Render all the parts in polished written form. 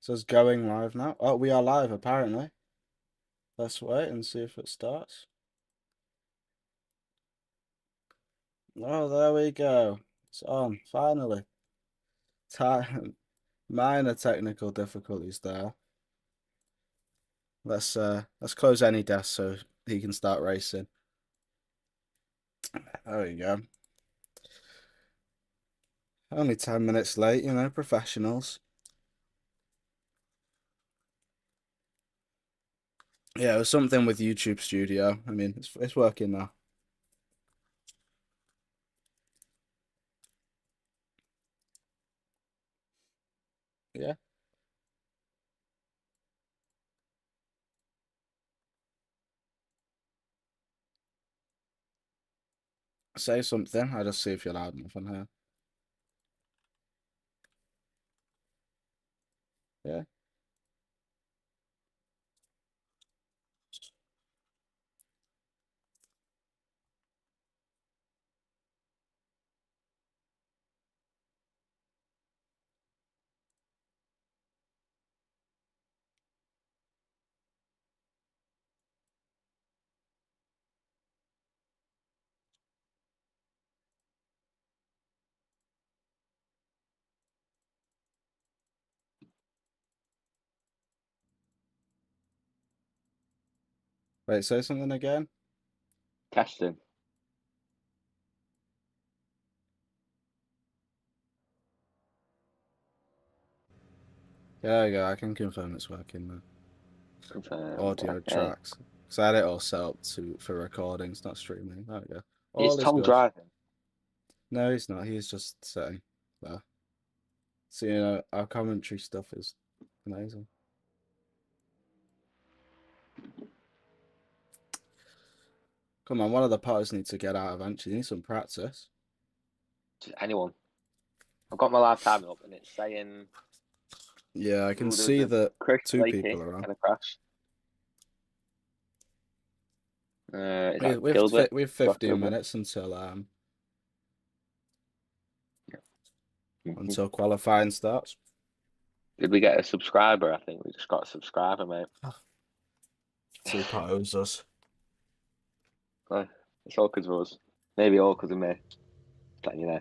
says going live now. Oh, we are live apparently. Let's wait and see if it starts. Oh, there we go. It's on, finally. Minor technical difficulties there. Let's close any desk so he can start racing. There we go. Only 10 minutes late, professionals. Yeah, it was something with YouTube Studio. I mean, it's working now. Yeah. Say something. I'll just see if you're loud enough on here. Yeah. Wait, say something again. Testing. There we go. I can confirm it's working now. Confirm. Audio Okay. tracks. Because I had it all set up for recordings, not streaming. There we go. Is All is Tom good. driving? No, he's not. He's just sitting there. So, our commentary stuff is amazing. Come on, one of the parties needs to get out eventually. You need some practice. Just anyone. I've got my live timing up and it's saying. Yeah, I can Ooh, see that Chris 2 Blakey people are on. kind of crash. Is that We Gilbert? have 15 minutes until until qualifying starts. Did we get a subscriber? I think we just got a subscriber, mate. Tpots owes us. Oh, it's all because of us. Maybe all because of me. Letting you know.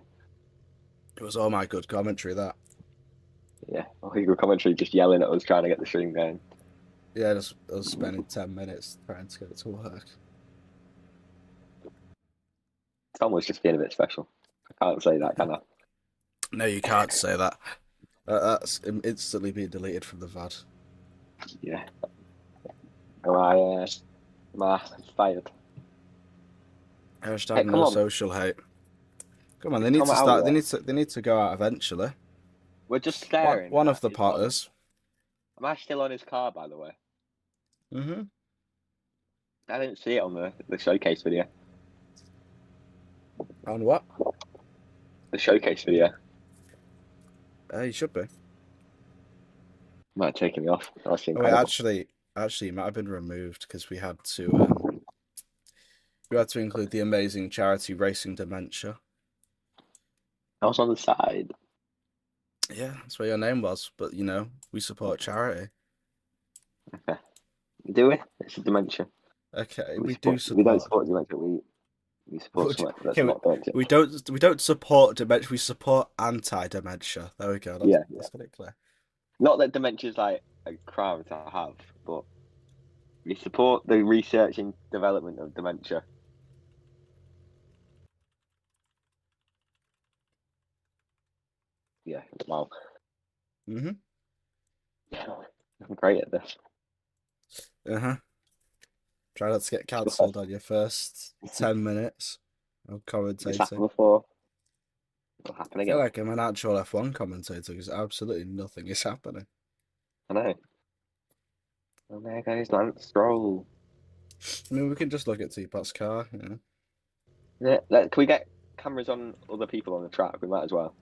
It was all my good commentary, that. Yeah, all your commentary just yelling at us trying to get the stream going. Yeah, I was spending 10 minutes trying to get it to work. Tom was just being a bit special. I can't say that, can I? No, you can't say that. That's instantly being deleted from the VOD. Yeah. Am I fired? Hashtag Hey, no come on. social hate. Come on, they It's need Tom to out start. there. They need to go out eventually. We're just staring One at of the his body. Potters. Am I still on his car, by the way? Mhm. I didn't see it on the showcase video. On what? The showcase video. You should be. Might have taken me off. That's Oh wait, incredible. actually, it might have been removed because we had to include the amazing charity Racing Dementia. I was on the side. Yeah, that's where your name was. But we support charity. Okay. Do we? It's a dementia. Okay, We do support. We don't support. support dementia. We support something that's Okay, not dementia. we don't support dementia. We support anti-dementia. There we go. Yeah. Let's get it clear. Not that dementia is like a crime to have, but we support the research and development of dementia. Yeah. Wow. Mhm. Yeah. I'm great at this. Try not to get cancelled on your first 10 minutes of It's happened commentating. before. It'll happen I feel again. like I'm an actual F1 commentator because absolutely nothing is happening. I know. And there goes Lance Stroll. I mean, we can just look at Teapot's car, Yeah. Can we get cameras on other people on the track? We might as well.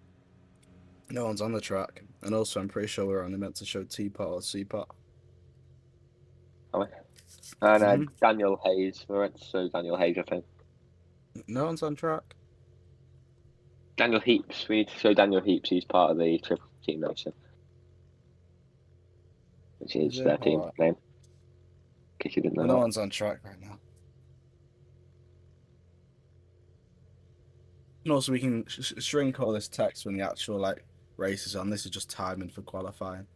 No one's on the track. And also, I'm pretty sure we're only meant to show Teapot or Cpot. Are we? And Daniel Hayes. We went to show Daniel Hayes, I think. No one's on track. Daniel Heaps. We need to show Daniel Heaps. He's part of the Triple Team Nation. which Is is it? their team Alright. name. In case you didn't know No that. one's on track right now. And also, we can shrink all this text when the actual like race is on. This is just timing for qualifying.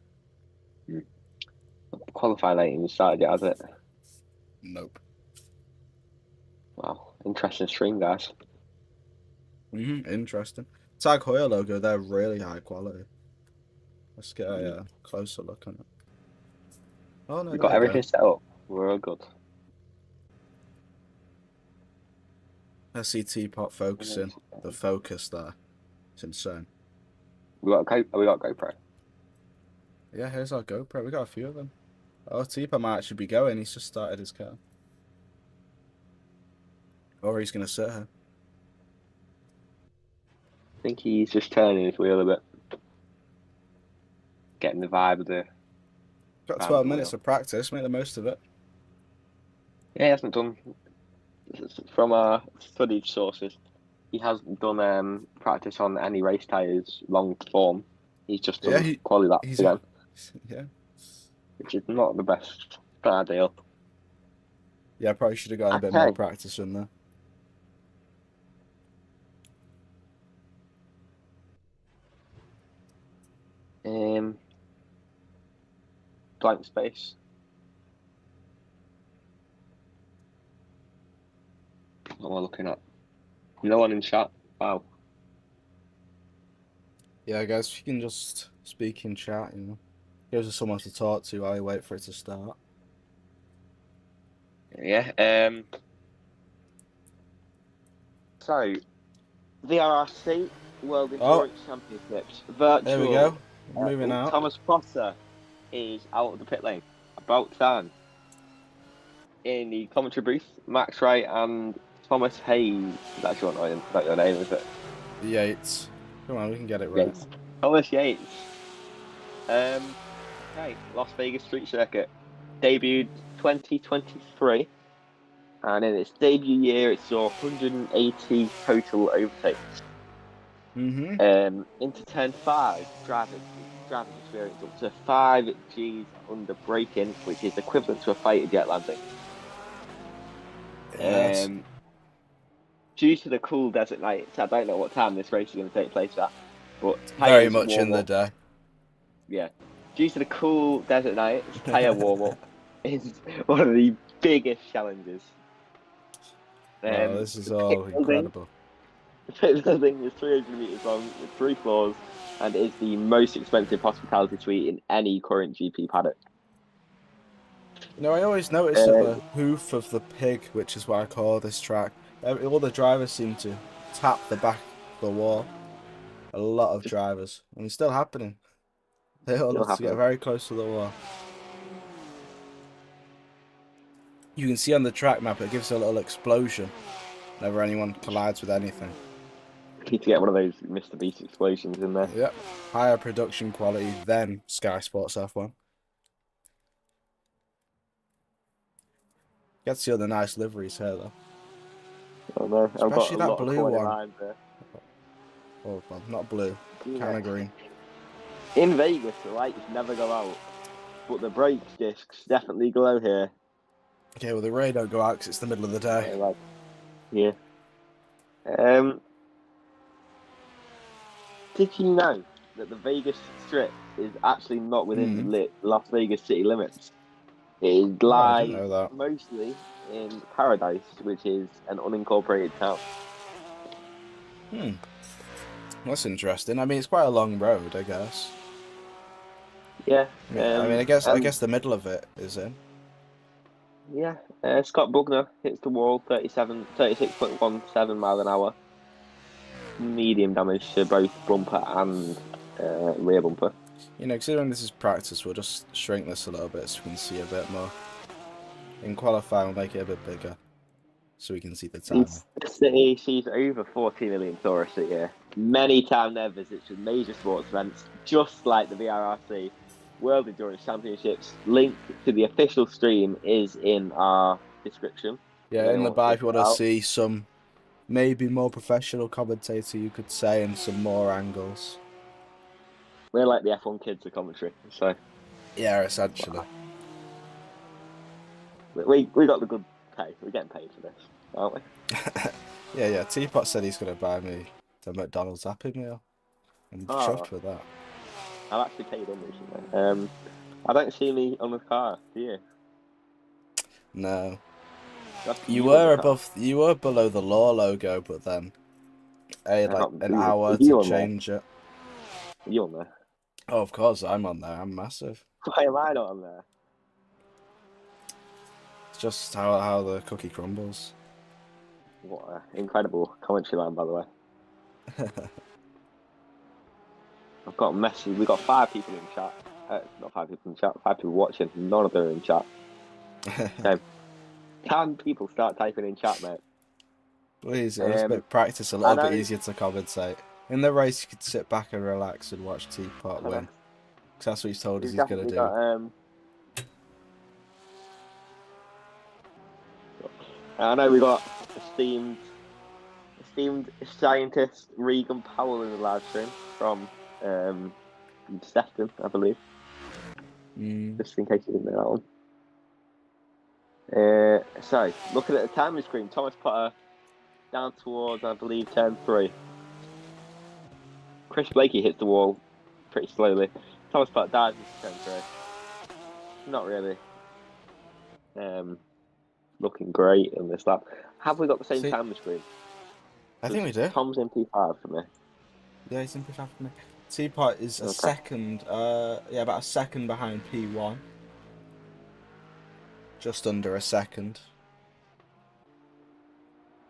Qualify late and you started it, has it? Nope. Wow, interesting stream, guys. Interesting. Tag Heuer logo, they're really high quality. Let's get a closer look on it. Oh no, We've there got you everything go. set up. We're all good. I see Tpot focusing. The focus there. It's insane. We got GoPro. Yeah, here's our GoPro. We got a few of them. Oh, Tpot might actually be going. He's just started his car. Or he's going to sit here. I think he's just turning his wheel a bit, getting the vibe of the. Got Round 12 the minutes wheel. of practice. Make the most of it. Yeah, he hasn't done. From our studied sources, he hasn't done practice on any race tyres long form. He's just Yeah, done quali laps he's again, yeah. which is not the best. Not ideal. Yeah, probably should have gotten a bit more Okay. practice in there. Blank space. What am I looking at? No one in chat. Wow. Yeah, guys, if you can just speak in chat, you know. Gives us someone to talk to while we wait for it to start. Yeah. So, VRRC World Endurance Championships There we virtual. go. Moving out. Thomas Prosser is out of the pit lane. About time. In the commentary booth, Max Wright and Thomas Hayes. That's your name, not your name, is it? Yates. Come on, we can get it right. Yates. Thomas Yates. Okay, Las Vegas Street Circuit. Debuted 2023. And in its debut year, it saw 180 total overtakes. Into turn 5, drivers experience up to 5 Gs under braking, which is equivalent to a fighter jet landing. Yes. Due to the cool desert nights, I don't know what time this race is going to take place at, but Very much in the day. Yeah. Due to the cool desert nights, tyre warm up is one of the biggest challenges. Wow, this is The pit all building, incredible. the pit building is 300 meters long with 3 floors and is the most expensive hospitality suite in any current GP paddock. You know, I always notice at the hoof of the pig, which is what I call this track, all the drivers seem to tap the back of the wall. A lot of drivers. And it's still happening. They all love to get very close to the wall. You can see on the track map, it gives a little explosion whenever anyone collides with anything. Need to get one of those Mr. Beast explosions in there. Yep. Higher production quality than Sky Sports F1. Get to see all the nice liveries here, though. Oh no, Especially that blue one. There. Oh, well, not blue. Kind of green. In Vegas, the lights never go out, but the brake discs definitely glow here. Okay, well, the ray don't go out because it's the middle of the day. Yeah. Did you know that the Vegas Strip is actually not within the Las Vegas city limits? It lies mostly in Paradise, which is an unincorporated town. That's interesting. I mean, it's quite a long road, I guess. Yeah. I guess the middle of it is in. Yeah. Scott Bugner hits the wall, 36.17 miles an hour. Medium damage to both bumper and rear bumper. You know, considering this is practice, we'll just shrink this a little bit so we can see a bit more. In qualifying, we'll make it a bit bigger so we can see the time. The city sees over 40 million tourists a year. Many time their visits to major sports events, just like the VRRC World Endurance Championships. Link to the official stream is in our description. Yeah, in the bio, if you want to see some maybe more professional commentator, you could say, and some more angles. We're like the F1 kids of commentary, so Yeah, essentially. We got the good pay. We're getting paid for this, aren't we? Yeah. Tpot said he's gonna buy me the McDonald's Happy Meal. I'm chuffed Oh, with that. I've actually paid him recently. I don't see me on the car, do you? No, That's you on the car. you were below the law logo, but then I had like an hour Is to you on there? change it. Are you on there? Oh, of course I'm on there. I'm massive. Why am I not on there? It's just how the cookie crumbles. What an incredible commentary line, by the way. I've got a message. We've got 5 people in chat. Not 5 people in chat, 5 people watching. None of them are in chat. So, can people start typing in chat, mate? Please, yeah, just make practice a I little bit know. easier to compensate. In the race, you could sit back and relax and watch Teapot I know. win. Because that's what he's told us We've he's going to definitely do. got. I know we got esteemed scientist Regan Powell in the live stream from Sefton, I believe. Just in case you didn't know that one. So, looking at the timing screen, Thomas Potter down towards, I believe, turn 3. Chris Blakey hits the wall pretty slowly. Thomas Potter dives into turn 3. Not really looking great in this lap. Have we got the same timing screen? I think we do. Tom's in P5 for me. Yeah, he's in P5 for me. Teapot is a second, about a second behind P1. Just under a second.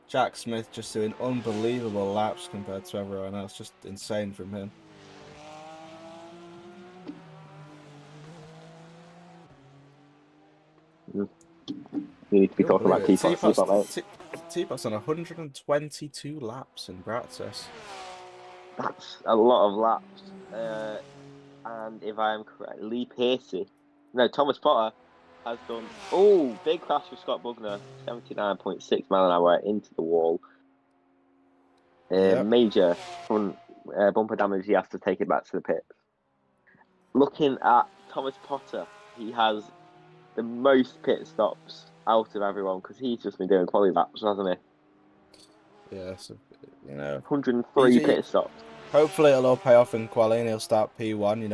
Jack Smith just doing unbelievable laps compared to everyone else. Just insane from him. You need to be talking about Tpots. Tpot's on 122 laps in practice. That's a lot of laps. And if I am correct, Thomas Potter has done. Oh, big crash with Scott Bugner, 79.6 mile an hour into the wall. Yep. Major front bumper damage. He has to take it back to the pit. Looking at Thomas Potter, he has the most pit stops out of everyone because he's just been doing quality laps, hasn't he? Yeah, so, 103 pit stops. Hopefully it'll all pay off in quali and he'll start P1,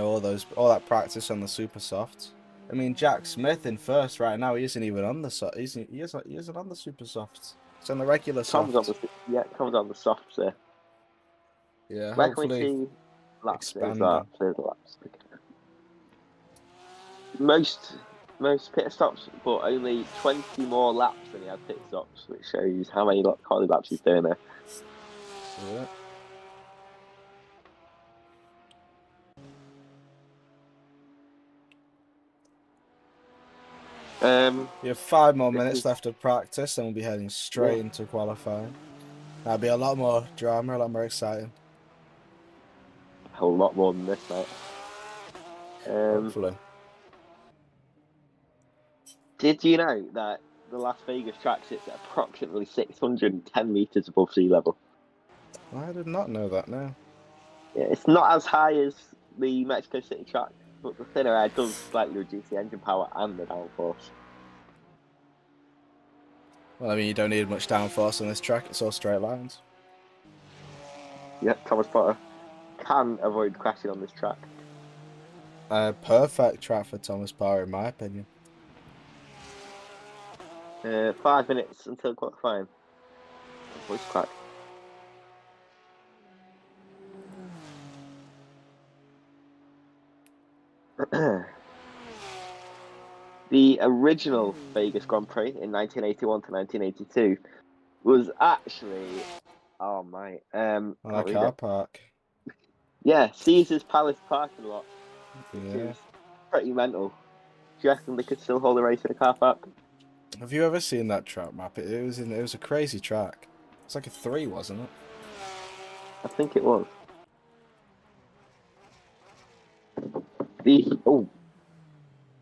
all that practice on the super softs. I mean, Jack Smith in first right now, he isn't even on the he isn't on the super softs. It's on the regular softs. Tom's on the softs there. Yeah, Where can we see laps? There's laps. Most pit stops, but only 20 more laps than he had pit stops, which shows how many quality laps he's doing there. Yeah. We have 5 more minutes left of practice, and we'll be heading straight into qualifying. That'll be a lot more drama, a lot more exciting. A whole lot more than this, mate. Hopefully. Did you know that the Las Vegas track sits at approximately 610 meters above sea level? I did not know that, no. Yeah, it's not as high as the Mexico City track, but the thinner air does slightly reduce the engine power and the downforce. Well, I mean, you don't need much downforce on this track. It's all straight lines. Yeah, Thomas Potter can avoid crashing on this track. Perfect track for Thomas Potter, in my opinion. 5 minutes until qualifying. Voice crack. The original Vegas Grand Prix in 1981 to 1982 was actually, on a car park. Yeah, Caesar's Palace parking lot, which Yeah. is pretty mental. Do you reckon they could still hold a race in a car park? Have you ever seen that track map? It was a crazy track. It's like a 3, wasn't it? I think it was.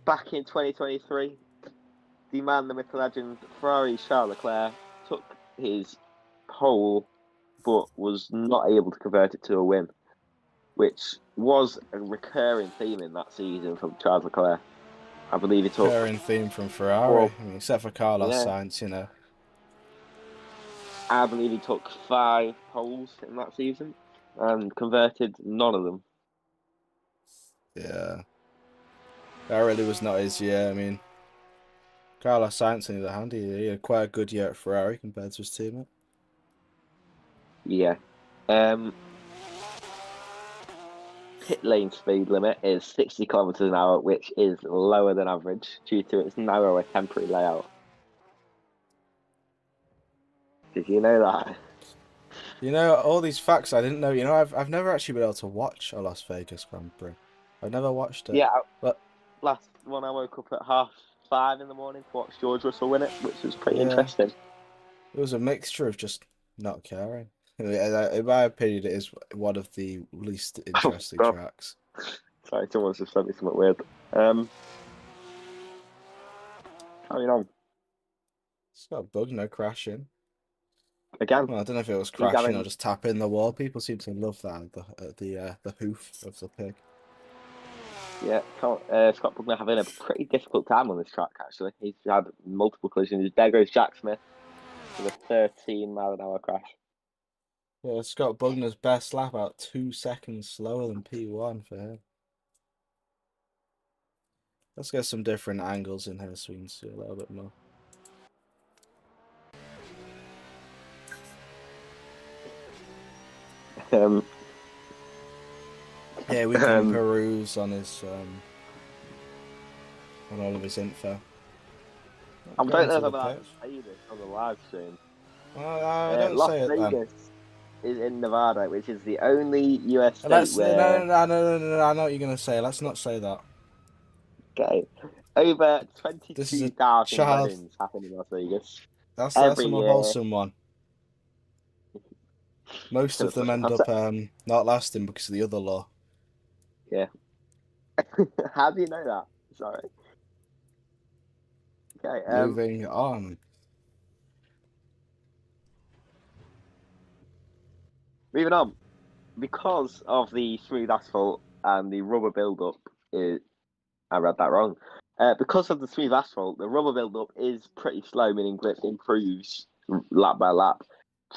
Back in 2023, the man, the myth, legend, Ferrari Charles Leclerc took his pole, but was not able to convert it to a win, which was a recurring theme in that season from Charles Leclerc. I believe he took Recurring theme from Ferrari, four. I mean, except for Carlos Yeah, Sainz, you know. I believe he took 5 poles in that season and converted none of them. Yeah. That really was not his year. I mean, Carlos Sainz, on the other hand, he had quite a good year at Ferrari compared to his teammate. Yeah. Pit lane speed limit is 60 kilometers an hour, which is lower than average due to its narrower temporary layout. Did you know that? You know, all these facts I didn't know. You know, I've never actually been able to watch a Las Vegas Grand Prix. I've never watched it. Yeah, But last one I woke up at 5:30 in the morning to watch George Russell win it, which was pretty yeah, interesting. it was a mixture of just not caring. In my opinion, it is one of the least Oh, interesting stop. tracks. Sorry, someone's just sent me something weird. Carrying on. It's got a bug, no crashing. Again, Well, I don't know if it was he's crashing or having. just tapping the wall. People seem to love that, the hoof of the pig. Yeah, Scott Bugner having a pretty difficult time on this track, actually. He's had multiple collisions. There goes Jack Smith with a 13-mile-an-hour crash. Yeah, Scott Bugner's best lap about 2 seconds slower than P1 for him. Let's get some different angles in here so we can see a little bit more. Um, Yeah, we can peruse on his on all of his info. I Go don't know into if the I'm allowed to pitch. say this on the live stream. I don't Las say it then. Vegas is in Nevada, which is the only US state Let's where no. I know what you're gonna say. Let's not say that. okay, over This is a 22,000 child. weddings happen in Las Vegas That's every a more year. wholesome one. Most of them end I've up said, not lasting because of the other law. yeah. How do you know that? Sorry. Okay. Moving on. Moving on. Because of the smooth asphalt and the rubber build-up, I read that wrong. Because of the smooth asphalt, the rubber build-up is pretty slow, meaning grip improves lap by lap.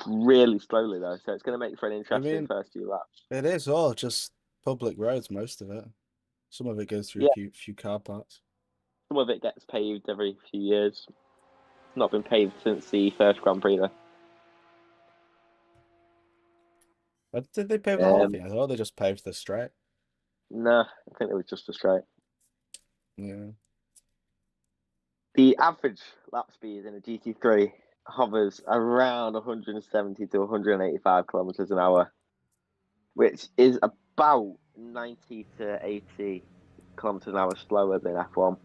Really slowly though, so it's going to make for an I interesting mean, first few laps. it is all just public roads, most of it. Some of it goes through Yeah, a few car parks. some of it gets paved every few years. It's not been paved since the first Grand Prix though. But did they pave the whole Um, thing? I thought they just paved the straight. no, I think it was just a straight. Yeah. The average lap speed in a GT3 hovers around 170 to 185 kilometers an hour, which is about 90 to 80 kilometers an hour slower than F1.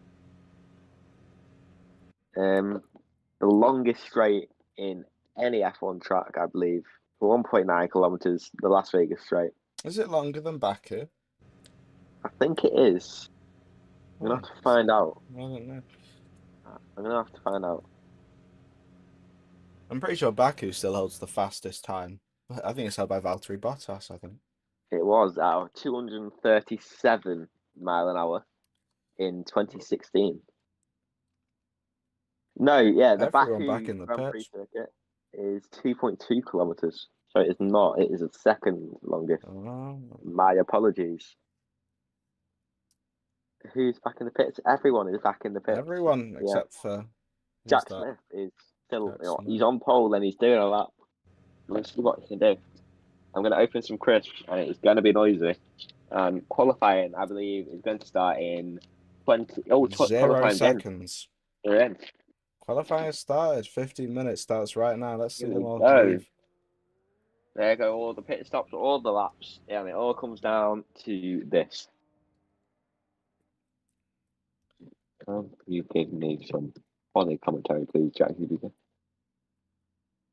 The longest straight in any F1 track, I believe, for 1.9 kilometers, the Las Vegas straight. Is it longer than Baku? I think it is. I'm gonna Oh, have to find out. I don't know. I'm gonna have to find out. I'm pretty sure Baku still holds the fastest time. I think it's held by Valtteri Bottas, I think. It was at 237 mile an hour in 2016. No, yeah, the Everyone back Baku in the Grand Prix pitch. circuit is 2.2 kilometers. So it is not. It is the second longest. Oh. My apologies. Who's back in the pits? Everyone is back in the pits. Everyone Yeah, except for who's Jack that? Smith is still. Jack Smith. He's on pole and he's doing a lap. Let's see what he can do. I'm going to open some crisps and it's going to be noisy. Qualifying, I believe, is going to start in 20. Oh, 0 qualifying's in. seconds. We're in. Qualifying has started. 15 minutes starts right now. Let's see Here them we all go. leave. There go all the pit stops, all the laps, and it all comes down to this. You give me some funny commentary, please, Jack.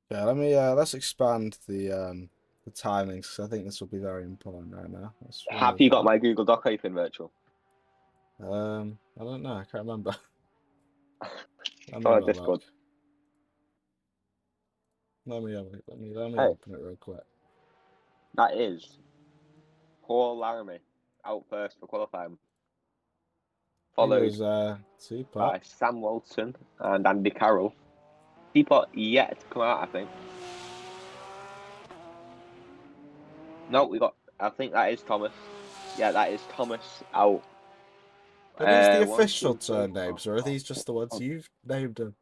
Yeah, let's expand the timings because I think this will be very important right now. Let's Have remove you got that. my Google Doc open, virtual? I don't know. I can't remember. Let me Oh, have a Discord. look. Let me Hey, open it real quick. that is Paul Laramie. out first for qualifying, I think it followed was by Tpots. Sam Walton and Andy Carroll. Tpot yet to come out, I think. No, we got. I think that is Thomas. Yeah, that is Thomas out. Are these the One, official two, three, turn four, names, or are five, these just six, the ones seven. you've named a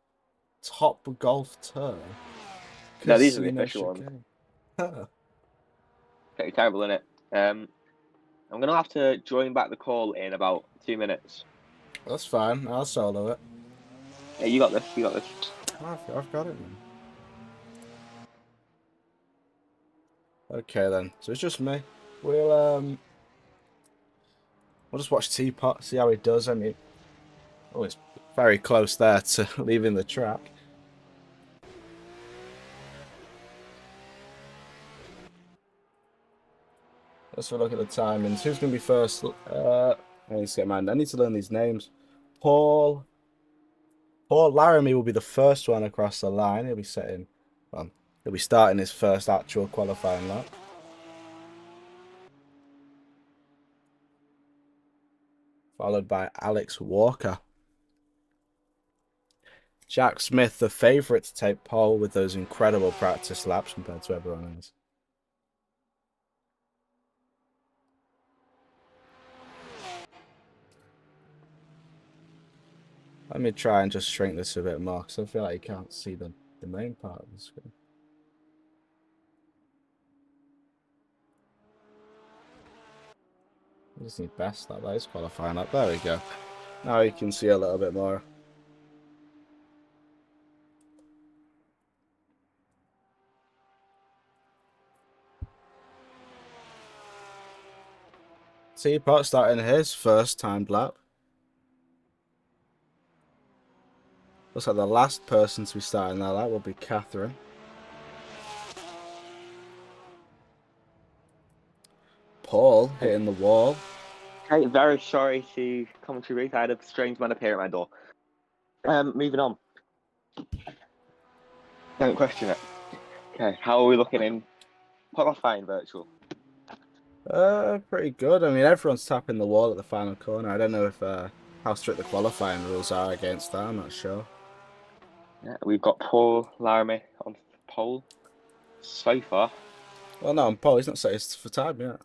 Top Golf Turn? No, these are the Casino official ones. Chicane. Huh. Okay, terrible, innit? I'm gonna have to join back the call in about 2 minutes. That's fine. I'll solo it. Yeah, you got this. You got this. I've got it, man. Okay then. So it's just me. We'll just watch Teapot, see how he does. I mean, oh, it's very close there to leaving the track. Let's have a look at the timings. Who's going to be first? I need to get mine. I need to learn these names. Paul Laramie will be the first one across the line. He'll be he'll be starting his first actual qualifying lap. Followed by Alex Walker. Jack Smith, the favourite to take pole with those incredible practice laps compared to everyone else. Let me try and just shrink this a bit more because I feel like you can't see the main part of the screen. I just need best lap. That is qualifying lap. There we go. Now you can see a little bit more. Tpot starting his first timed lap. Looks like the last person to be starting that lap will be Catherine. Paul hitting the wall. Okay, very sorry to commentary booth. I had a strange man appear at my door. Moving on. Don't question it. Okay, how are we looking in qualifying virtual? Pretty good. I mean, everyone's tapping the wall at the final corner. I don't know if how strict the qualifying rules are against that. I'm not sure. Yeah, we've got Paul Laramie on pole so far. Well, no, Paul, he's not set his for time yet.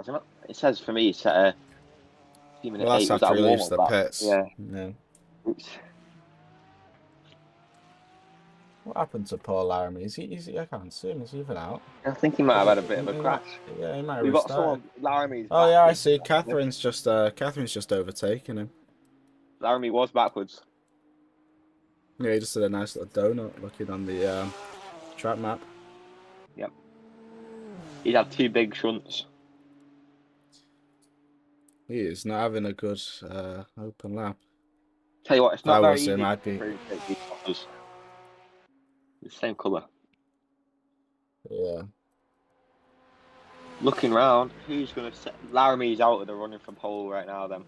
I don't know. It says for me it's at a few minutes Well, that's eight. Was that after a he leaves warm-up the lap? pits. Yeah. Yeah. Oops. What happened to Paul Laramie? Is he? I can't see him. Is he even out? I think he might have had a bit of a crash. Yeah, he might have We've got restarted. someone. Laramie's Oh yeah, I backwards. see. Catherine's just overtaken him. Laramie was backwards. Yeah, he just did a nice little donut looking on the track map. Yep. He'd had two big shunts. He is not having a good open lap. Tell you what, it's I not will very say easy might to be. improve these colours. The same colour. Yeah. Looking round, who's going to set? Laramie's out of the running from pole right now. Then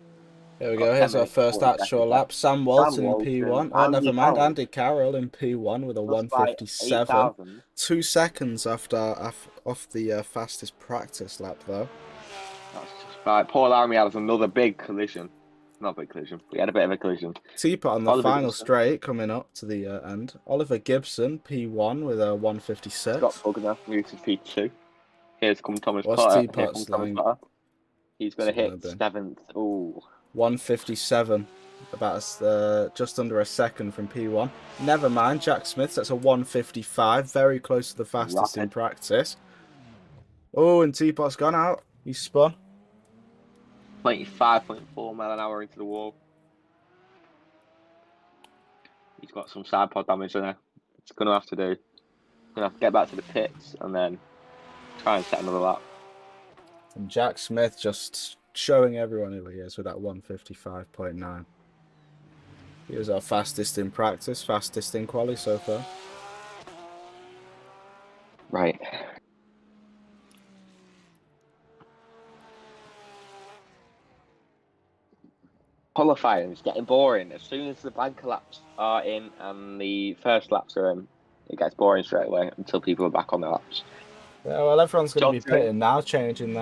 Here we got go. 10 Here's our minutes, first 40 actual seconds lap. left. Sam Walton in Walton, P1. Oh, Andy never mind. Carroll, Andy Carroll in P1 with a just by 157. 8,000. 2 seconds after off the fastest practice lap, though. That's just right. Paul Laramie has another big collision. Not a big collision. We had a bit of a collision. Teapot on the Oliver final Gibson. straight coming up to the end. Oliver Gibson, P1 with a 156. Scott Bugner moved to P2. Here's come Thomas What's Potter. Here Teapot's comes Thomas line? Potter. He's going to hit What's it 7th. Ooh. 157. About just under a second from P1. Never mind, Jack Smith, that's a 155. Very close to the fastest in Rapid. practice. Oh, and Teapot's gone out. He's spun. 25.4 mile an hour into the wall. He's got some side pod damage there. It's going to have to do. Going to have to get back to the pits and then try and set another lap. And Jack Smith just showing everyone who he is with that 155.9. He was our fastest in practice, fastest in quali so far. Right. Qualifying is getting boring. As soon as the banker laps are in and the first laps are in, it gets boring straight away until people are back on their laps. Yeah, well, everyone's going to be Johnson. pitting now, changing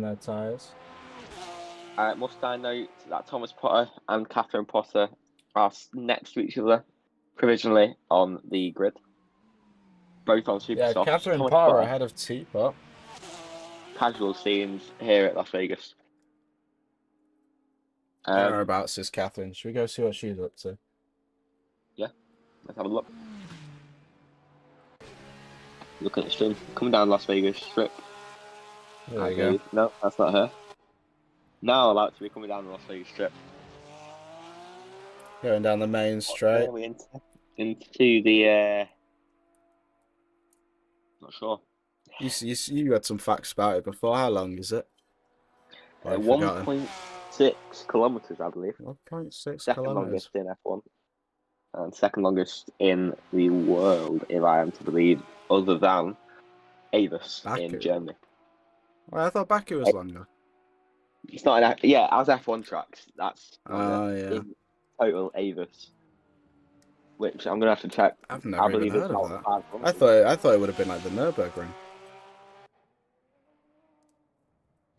their tires. Must I note that Thomas Potter and Catherine Potter are next to each other provisionally on the grid. Both on super Yeah, softs. Catherine Thomas Potter Potter, ahead of Tpot. casual scenes here at Las Vegas. Whereabouts is Catherine? Should we go see what she's up to? Yeah, let's have a look. Look at the stream. Coming down Las Vegas Strip. There you go. No, that's not her. Now about to be coming down the Las Vegas Strip. Going down the main straight. Into the not sure. You had some facts about it before. How long is it? 1.6 kilometers, I believe. 1.6 Second kilometers. longest in F1. And second longest in the world, if I am to believe, other than Avis in Germany. Well, I thought Baku was longer. It's not as F1 tracks. That's longer. Yeah. In total Avis, which I'm gonna have to check. I've never even heard of that. I thought it would have been like the Nürburgring.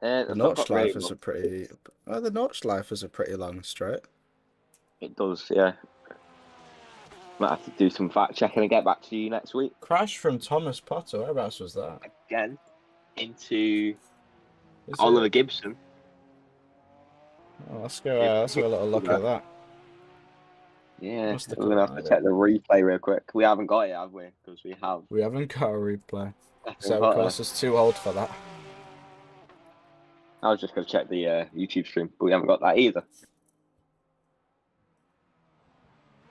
The Nordschleife is a pretty. Oh, the Nordschleife is a pretty long straight. It does, yeah. Might have to do some fact checking and get back to you next week. Crash from Thomas Potter. Whereabouts was that? Again, into Oliver Gibson. Oh, let's go a little look at that. Yeah, we're gonna have to check the replay real quick. We haven't got it, have we? Because we have. We haven't got a replay. So of course it's too old for that. I was just gonna check the YouTube stream, but we haven't got that either.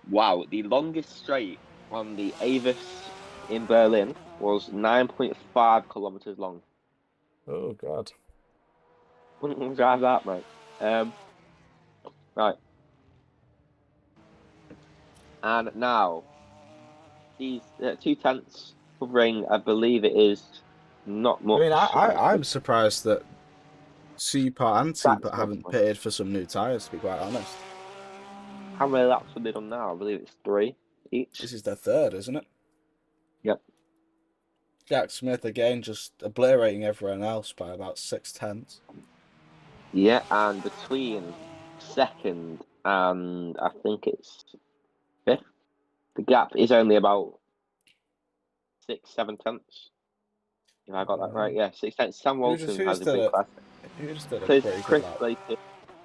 Wow, the longest straight on the Avis in Berlin was 9.5 kilometers long. Oh God! Wouldn't drive that, mate. Right. And now, these 2/10 covering, I believe it is not much. I mean, I'm surprised that Tpot and Tpot haven't pitted for some new tyres, to be quite honest. How many laps have they done now? I believe it's 3 each. This is their third, isn't it? Yep. Jack Smith again, just obliterating everyone else by about 6/10. Yeah, and between second and I think it's fifth, the gap is only about 6-7 tenths. If I got that right, yeah, 6 tenths. Sam Walton has a big class. He just did a pretty good lap.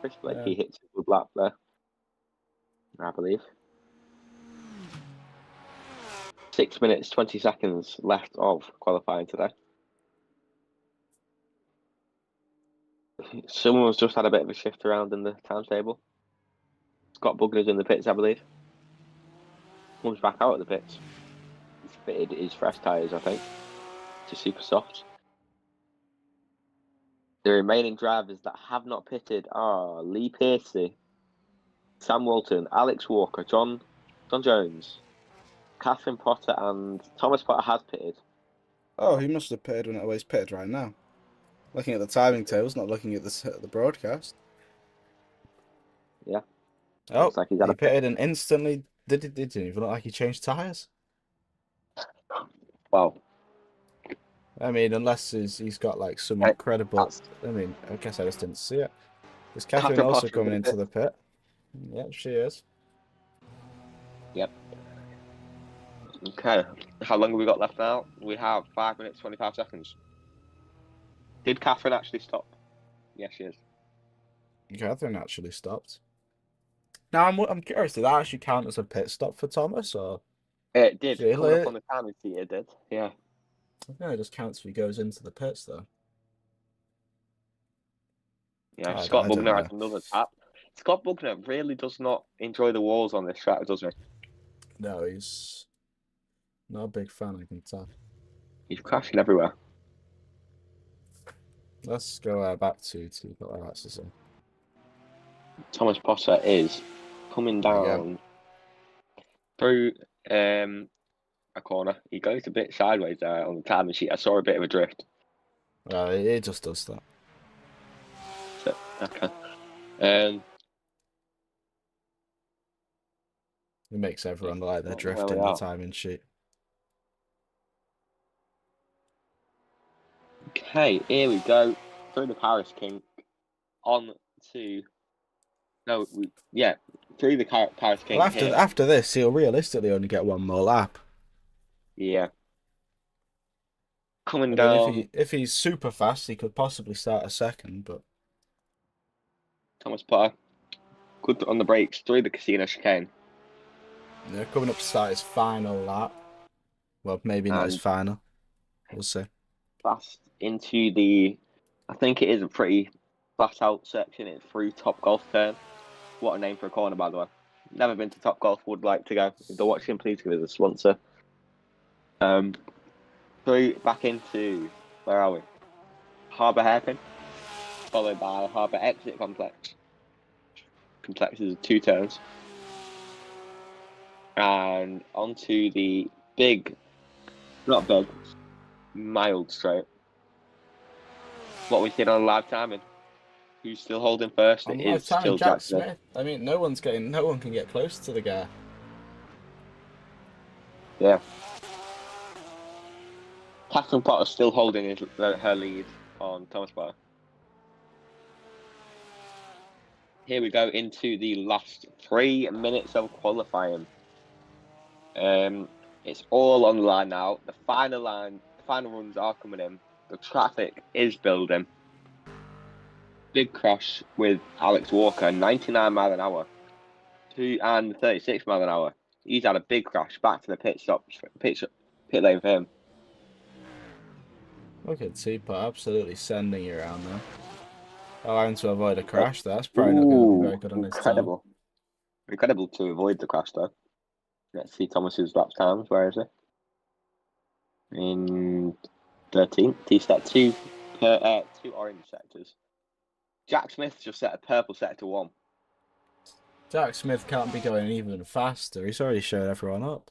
Chris Blakey hits a good lap there, I believe. 6 minutes 20 seconds left of qualifying today. Someone's just had a bit of a shift around in the timetable. Scott Bugner's in the pits, I believe. Comes back out of the pits. He's fitted his fresh tyres, I think, to super soft. The remaining drivers that have not pitted are Lee Pearcey, Sam Walton, Alex Walker, John Jones, Catherine Potter, and Thomas Potter has pitted. Oh, he must have pitted when he's pitted right now. Looking at the timing tables, not looking at the broadcast. Yeah. Oh, like he pitted and instantly didn't even look like he changed tyres. Wow. I mean, unless he's got like some incredible. I mean, I guess I just didn't see it. Is Catherine also coming into the pit? Yep, she is. Yep. Okay. How long have we got left now? We have 5 minutes 25 seconds. Did Catherine actually stop? Yes, she is. Catherine actually stopped. Now I'm curious. Did that actually count as a pit stop for Thomas, or it did? Really? Coming up on the timing sheet, it did. Yeah. I think it just counts if he goes into the pits, though. Yeah, Scott Bugner has another tap. Scott Bugner really does not enjoy the walls on this track, does he? No, he's not a big fan, I can tell. He's crashing everywhere. Let's go back to what I like to say. Thomas Potter is coming down through a corner. He goes a bit sideways there on the timing sheet. I saw a bit of a drift. It just does that. So, okay. It makes everyone like they're drifting the timing sheet. Okay, here we go. Through the Paris kink on to through the Paris kink Well, here. after this, he'll realistically only get one more lap. Yeah, coming I mean, down. if he's super fast, he could possibly start a second. But Thomas Potter, good on the brakes through the casino chicane, yeah, coming up to start his final lap. Well, maybe not his and final. We'll see. fast into the. I think it is a pretty flat out section. It's through Top Golf turn. What a name for a corner, by the way. Never been to Top Golf. Would like to go. If they're watching, please give us a sponsor. Through back into where are we? Harbour Hairpin, followed by Harbour Exit Complex. Complex is 2 turns. And onto the big, not big, mild straight. What we did on live timing. Who's still holding first? On It live is time, still Jack Jack Smith. Smith. I mean, no one can get close to the guy. Yeah. Catherine Potter still holding her lead on Thomas Potter. Here we go into the last 3 minutes of qualifying. It's all on the line now. The final runs are coming in. The traffic is building. Big crash with Alex Walker, 99 mile an hour, and 36 mile an hour. He's had a big crash back to the pit lane for him. Look at Tpot absolutely sending you around there. Allowing to avoid a crash. That's probably not going to be very good on his time. Incredible to avoid the crash though. Let's see Thomas's lap times. Where is he? In 13th. He set two orange sectors. Jack Smith just set a purple sector 1. Jack Smith can't be going even faster. He's already showed everyone up.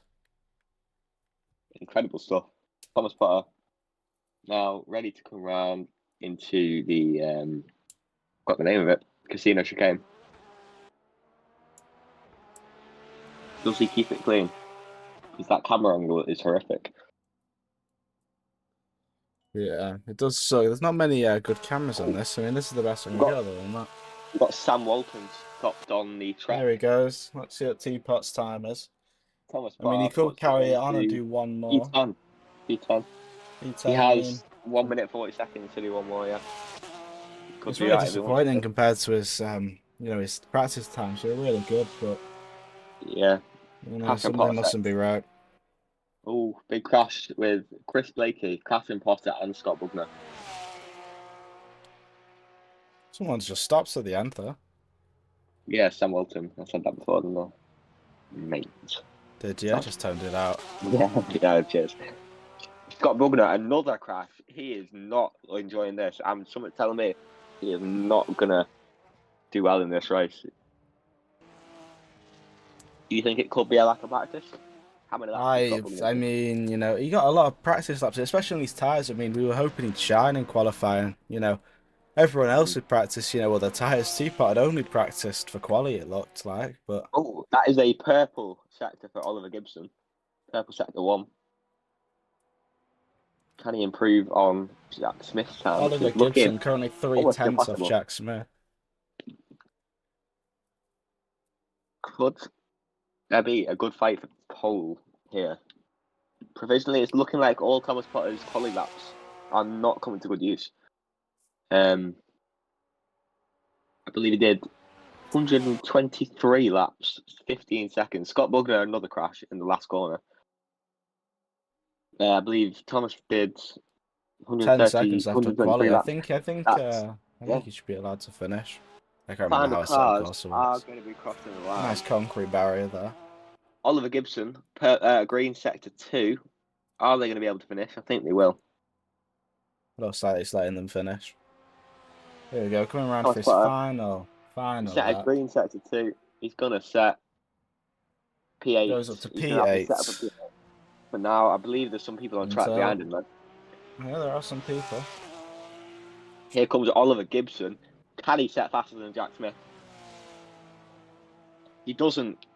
Incredible stuff. Thomas Potter now ready to come round into the got the name of it, casino chicane. Does he keep it clean? Because that camera angle is horrific. Yeah, it does suck. There's not many good cameras on this. I mean, this is the best one we got other than that. We've got Sam Walton stopped on the track. There he goes. Let's see what Tpot's time is. Thomas I mean, he could carry it on and do one more. P10. He has 1 minute 40 seconds to do one more, yeah. It's really disappointing compared to his, his practice times. They're really good, but yeah, something mustn't be right. Oh, big crash with Chris Blakey, Catherine Potter, and Scott Bugner. Someone's just stops at the end, though. Yeah, Sam Walton. I said that before, didn't I? Mate. Did you? I just toned it out. Yeah, cheers. Scott Bugner, another crash. He is not enjoying this. Someone's telling me he is not gonna do well in this race. Do you think it could be a lack of practice? How many laps? I mean, he got a lot of practice laps, especially on these tyres. I mean, we were hoping he'd shine in qualifying. Everyone else would practice, the tyres. Tpot had only practiced for quality, it looked like. But oh, that is a purple sector for Oliver Gibson. Purple sector 1. Can he improve on Jack Smith's time? Oliver Gibson currently 3/10 off Jack Smith. Could there be a good fight for pole here? Provisionally, it's looking like all Thomas Potter's quali laps are not coming to good use. I believe he did 123 laps, 15 seconds. Scott Bugner, another crash in the last corner. I believe Thomas did 10 seconds after quali. laps. I think he should be allowed to finish. I can't remember how a certain course are going to be crossing the line. Nice concrete barrier there. Oliver Gibson, green sector 2. Are they going to be able to finish? I think they will. Looks like it's letting them finish. Here we go, coming around for his final. Set a green sector 2. He's going to set P8. Goes up to P8. But now I believe there's some people on track behind him, man. Yeah, there are some people. Here comes Oliver Gibson. Can he set faster than Jack Smith? He doesn't.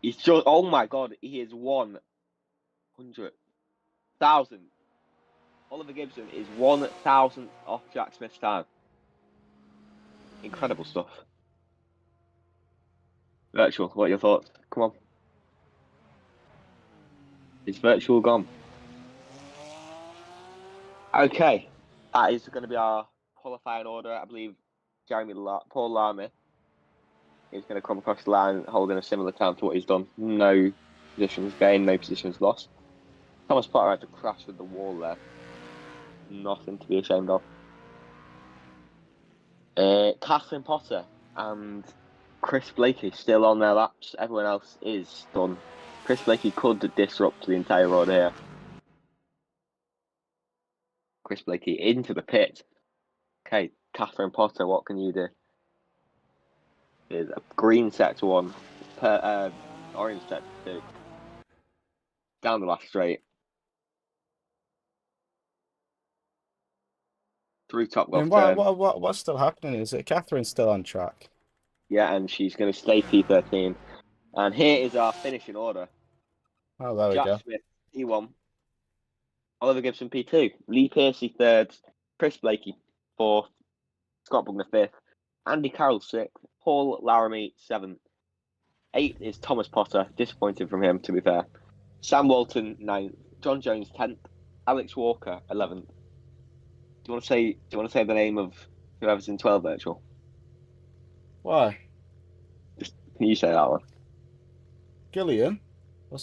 He's just. Oh my god, he is 100,000 Oliver Gibson is 1,000th off Jack Smith's time. Incredible stuff. Virtual, what are your thoughts? Come on. Is virtual gone? Okay, that is going to be our qualifying order. I believe Paul Lamy is going to come across the line holding a similar time to what he's done. No positions gained, no positions lost. Thomas Potter had to crash with the wall there. Nothing to be ashamed of. Catherine Potter and Chris Blakey still on their laps. Everyone else is done. Chris Blakey could disrupt the entire road here. Chris Blakey into the pit. Okay, Catherine Potter, what can you do? There's a green sector 1, orange sector 2. Down the last straight. Through Top Golf turn. What's still happening? Is it Catherine's still on track? Yeah, and she's going to stay P13. And here is our finishing order. Oh, there we Jack go. Smith, P1. Oliver Gibson, P2. Lee Piercy, 3rd. Chris Blakey, 4th. Scott Bugner, 5th. Andy Carroll, 6th. Paul Laramie, 7th. 8th is Thomas Potter. Disappointed from him, to be fair. Sam Walton, 9th. John Jones, 10th. Alex Walker, 11th. Do you want to say the name of whoever's in 12 virtual? Why? Can you say that one? Gillian? I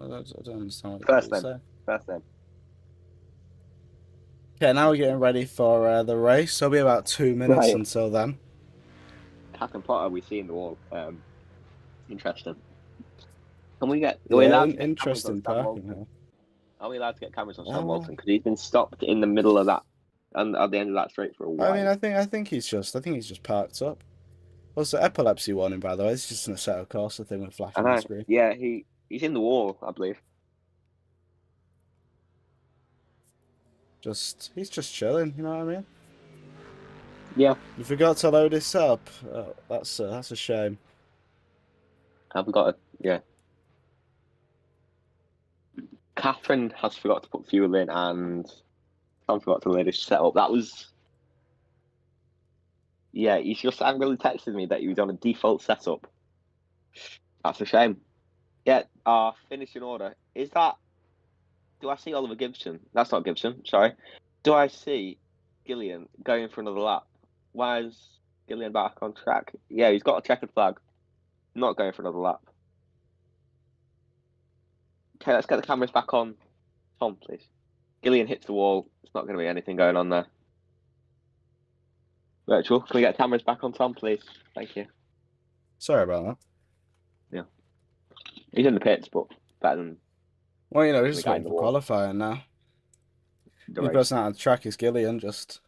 don't understand what First you're name. saying. First name. Okay, now we're getting ready for the race. It'll be about 2 minutes Right. until then. Catherine Potter, we see in the wall. Interesting. Can we get? Are Yeah, we allowed to get interesting cameras on Sam parking Walton? here. Are we allowed to get cameras on Sam Uh, Walton? Because he's been stopped in the middle of that and at the end of that straight for a while. I mean, I think he's just parked up. What's the epilepsy warning, by the way? It's just an Assetto Corsa thing with flashing on the screen. Yeah, he's in the wall, I believe. He's just chilling. You know what I mean? Yeah. You forgot to load this up. Oh, that's a shame. Have we got a yeah? Catherine has forgot to put fuel in, and Tom forgot to load his setup. That was. Yeah, he's just angrily texted me that he was on a default setup. That's a shame. Yeah, our finishing order. Is that... Do I see Oliver Gibson? That's not Gibson, sorry. Do I see Gillian going for another lap? Why is Gillian back on track? Yeah, he's got a checkered flag. Not going for another lap. Okay, let's get the cameras back on Tom, please. Gillian hits the wall. There's not going to be anything going on there. Virtual, can we get cameras back on Tom, please? Thank you. Sorry about that. Yeah. He's in the pits, but better than... Well, you know, we're just waiting for qualifying now. The only person out of the track is Gillian, just...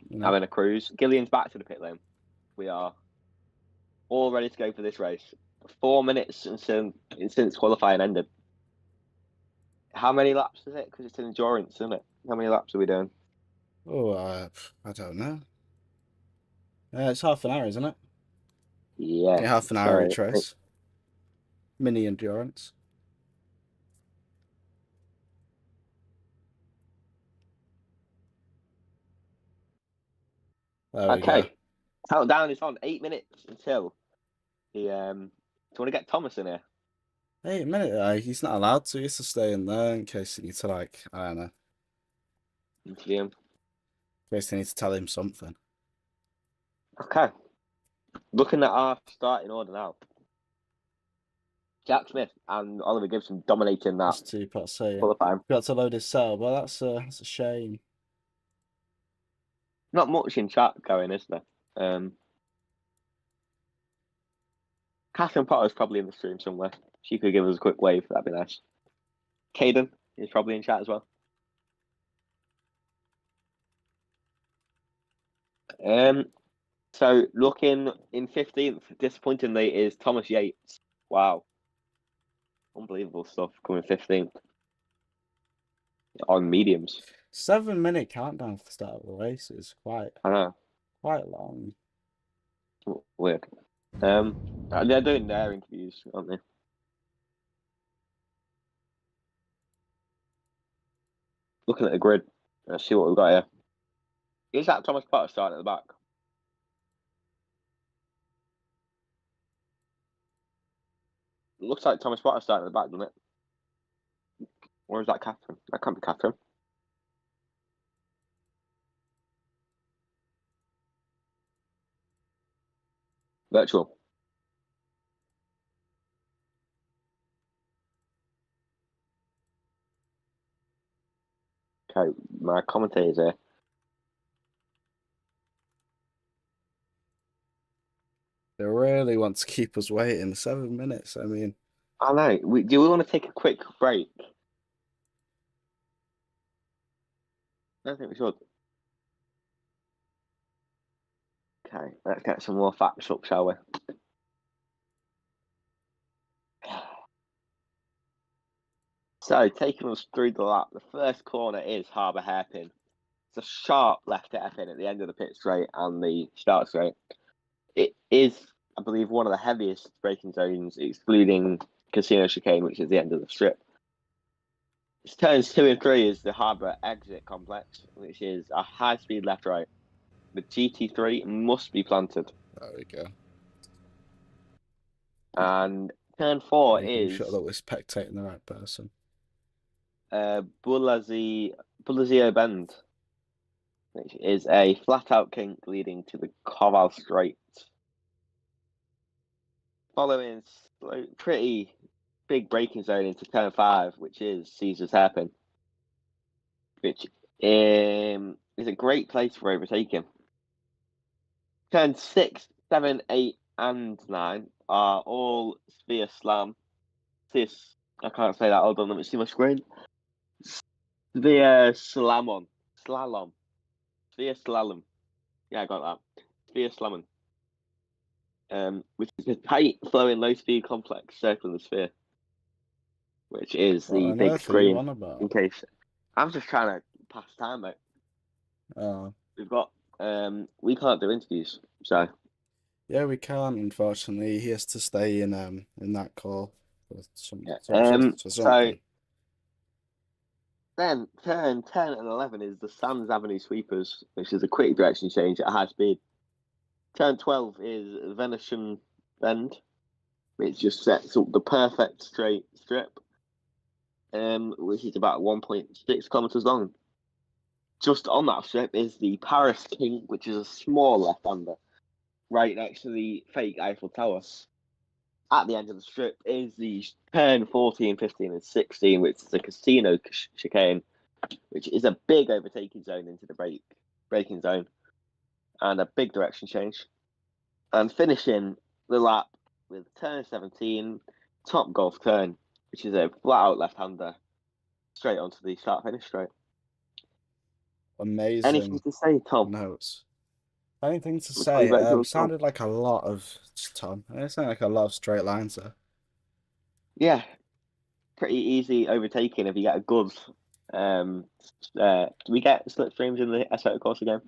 You know. Having a cruise. Gillian's back to the pit lane. We are all ready to go for this race. 4 minutes since qualifying ended. How many laps is it? Because it's endurance, isn't it? How many laps are we doing? Oh, I don't know. It's half an hour, isn't it? Yeah. Half an hour each race. Mini endurance. There we go. Countdown is on. 8 minutes until the... Do you want to get Thomas in here? 8 minutes? He's not allowed to. He has to stay in there in case he needs to, like, I don't know. Interview him. In case they need to tell him something. Okay. Looking at our starting order now. Jack Smith and Oliver Gibson dominating that. That's Tpots saying. Qualifying. Got to load his cell, but that's a shame. Not much in chat going, is there? Catherine Potter's probably in the stream somewhere. She could give us a quick wave. That'd be nice. Caden is probably in chat as well. So looking in 15th, disappointingly, is Thomas Yates. Wow. Unbelievable stuff coming 15th. On mediums. 7-minute countdown for the start of the race is quite long. Weird. They're doing their interviews, aren't they? looking at the grid. Let's see what we've got here. Is that Thomas Potter starting at the back? It looks like Thomas Potter starting at the back, doesn't it? Or is that Catherine? That can't be Catherine. Virtual. Okay, my commentators here. They really want to keep us waiting 7 minutes. I mean, I know. Do we want to take a quick break? I don't think we should. Okay, let's get some more facts up, shall we? So, taking us through the lap, the first corner is Harbour Hairpin. It's a sharp left hairpin at the end of the pit straight and the start straight. It is, I believe, one of the heaviest braking zones, excluding Casino Chicane, which is the end of the strip. It's turns 2 and 3 is the Harbour Exit Complex, which is a high-speed left-right. The GT3 must be planted. there we go. And turn 4 Making is sure that we're spectating the right person. Bulazio Bend, which is a flat-out kink leading to the Koval Straight. Following pretty big braking zone into turn 5, which is Caesar's Hairpin, which is a great place for overtaking. Turn 6, 7, 8, and 9 are all Sphere Slam. I can't say that. Hold on, let me see my screen. Sphere Slalom. Sphere Slalom. Yeah, I got that. Sphere Slalom. Which is a tight, flowing, low-speed complex circling the sphere, which is What the on big earth are you screen. on about? In case I'm just trying to pass time, mate. Oh. We've got we can't do interviews, so Yeah, we can't, unfortunately. He has to stay in that call for yeah. for So something. then turn 10 and 11 is the Sands Avenue Sweepers, which is a quick direction change at high speed. Turn 12 is Venetian Bend, which just sets up the perfect straight strip, which is about 1.6 kilometers long. Just on that strip is the Paris King, which is a small left-hander, right next to the fake Eiffel Tower. At the end of the strip is the turn 14, 15, and 16, which is the Casino Chicane, which is a big overtaking zone into the braking zone, and a big direction change. And finishing the lap with turn 17, Top Golf Turn, which is a flat-out left-hander, straight onto the start-finish straight. Amazing Anything to say, Tom? notes. Anything to We'll call you say? back to us, Tom. Sounded like a lot of Tom. It sounded like a lot of straight lines there. Yeah, pretty easy overtaking if you get a good. Do we get slipstreams in the Assetto course again?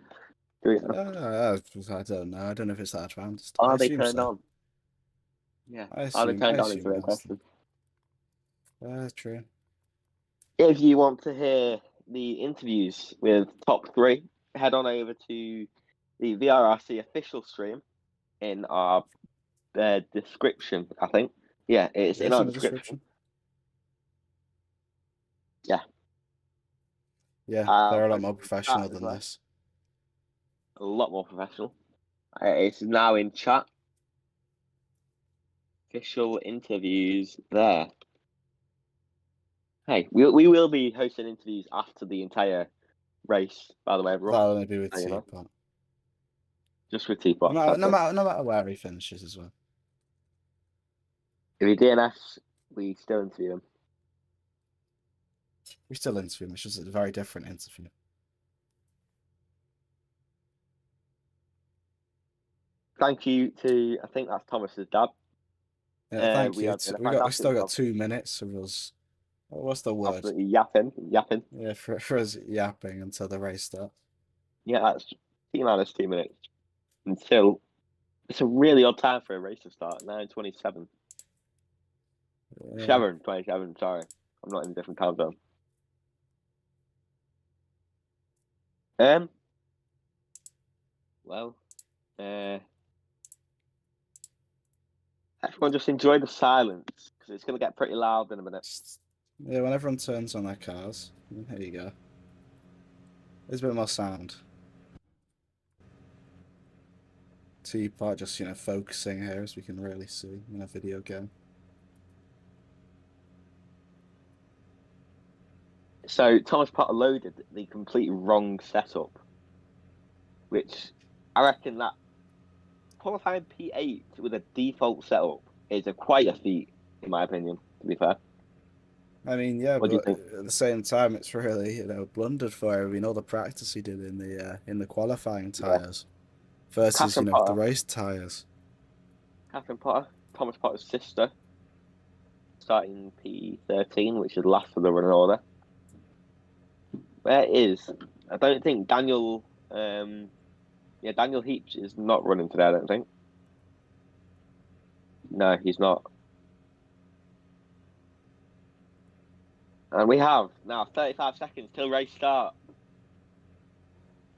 I don't know. I don't know if it's that advanced. I Are they assume turned so. on? Yeah. I Are they assume. turned I on is assume the real that's question. true. If you want to hear the interviews with top 3, head on over to the VRRC official stream in our description, I think. Yeah, it's in It's our in the description. description. Yeah. Yeah, they're a lot Post more it in the professional chat as than well. this. A lot more professional. It's now in chat. Official interviews there. Hey, we will be hosting interviews after the entire race, by the way, everyone. That'll only be with You know. Tpot. Just with Tpots. No matter where he finishes as well. If he DNFs, we still interview him. We still interview him. It's just a very different interview. Thank you to, I think that's Thomas's dad. Yeah, thank we you. are doing a We fantastic still got job. 2 minutes of us. What's the word? Absolutely yapping. Yeah, for us yapping until the race starts. Yeah, that's T-minus 2 minutes until it's a really odd time for a race to start. 9:27. Yeah. 7:27. Sorry, I'm not in a different time zone. Well, everyone just enjoy the silence because it's going to get pretty loud in a minute. Yeah, when everyone turns on their cars. There you go. There's a bit more sound. Tpot just, focusing here as we can really see in a video game. So Thomas Potter loaded the complete wrong setup, which I reckon that qualifying P8 with a default setup is quite a feat, in my opinion, to be fair. I mean, yeah, What do you but think? at the same time, it's really, blundered for him. I mean, all the practice he did in the qualifying Yeah. tyres versus, Catherine the Potter, race tyres. Catherine Potter, Thomas Potter's sister, starting P13, which is last of the running order. Where is? I don't think Daniel. Daniel Heaps is not running today. I don't think. No, he's not. And we have now 35 seconds till race start.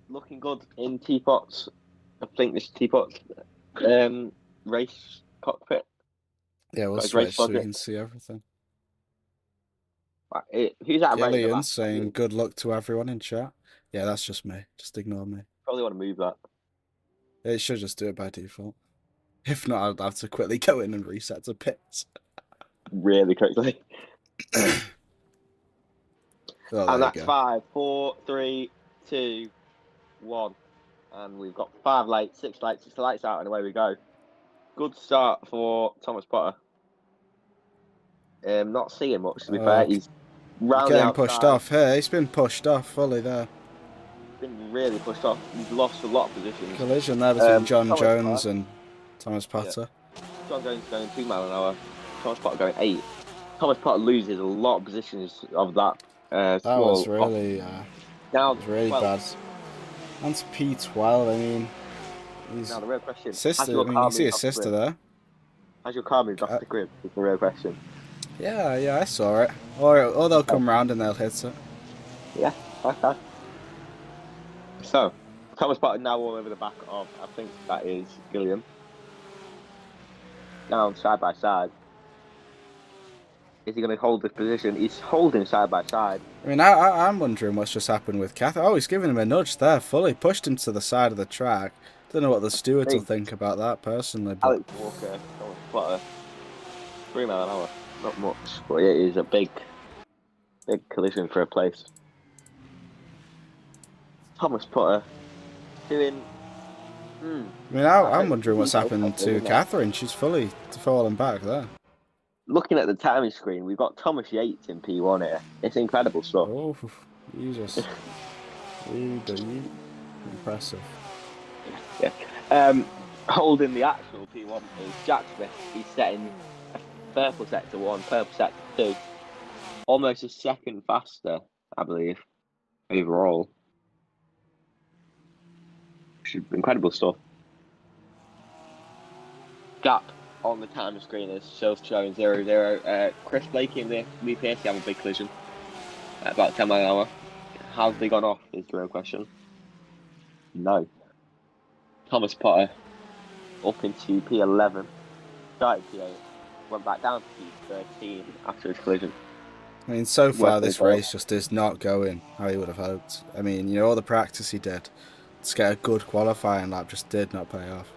Looking good in Tpots. I think this Tpots race cockpit. Yeah, we'll Got his race switch so we budget. can see everything. Who's that right in the Gillian back? saying good luck to everyone in chat. Yeah, that's just me. Just ignore me. Probably want to move that. It should just do it by default. If not, I'd have to quickly go in and reset to pits. Really quickly. Oh, And there you that's go. 5, 4, 3, 2, 1. And we've got 5 lights, 6 lights, it's the lights out, and away we go. Good start for Thomas Potter. Not seeing much, to be fair. He's round the Getting outside. pushed off. Hey, he's been pushed off fully there. Been really pushed off. He's lost a lot of positions. Collision there between John Thomas Jones Potter. and Thomas Potter. Yeah. John Jones going 2 miles an hour. Thomas Potter going 8. Thomas Potter loses a lot of positions of that. That was really, now really bad. That's P12. I mean, now the real question: sister. I mean, you see his sister there. Has your car moved off the grid? Is the real question. Yeah, I saw it. Or they'll come round and they'll hit it. Yeah, okay. So, Thomas Potter now all over the back of, I think that is Gilliam. Down side by side. Is he going to hold this position? He's holding side by side. I mean, I'm wondering what's just happened with Cath. Oh, he's giving him a nudge there, fully pushed him to the side of the track. Don't know what the stewards will think about that personally. But Alex Walker, Thomas Potter, 3 miles an hour, not much, but it is a big collision for a place. Thomas Potter doing. I mean, I'm wondering what's happened to Catherine. She's fully fallen back there. Looking at the timing screen, we've got Thomas Yates in P1 here. It's incredible stuff. Oh, Jesus. Impressive. Yeah. Holding the actual P1 is Jack Smith. He's setting a purple sector 1, purple sector 2. Almost a second faster, I believe, overall. Incredible stuff. Gap on the time screen is showing 0-0. Chris Blakey and the VPS have a big collision at about 10 miles an hour. Have they gone off is the real question. No. Thomas Potter up into P11, started P8, went back down to P13 after his collision. I mean, so far this race just is not going how he would have hoped. I mean, all the practice he did to get a good qualifying lap just did not pay off.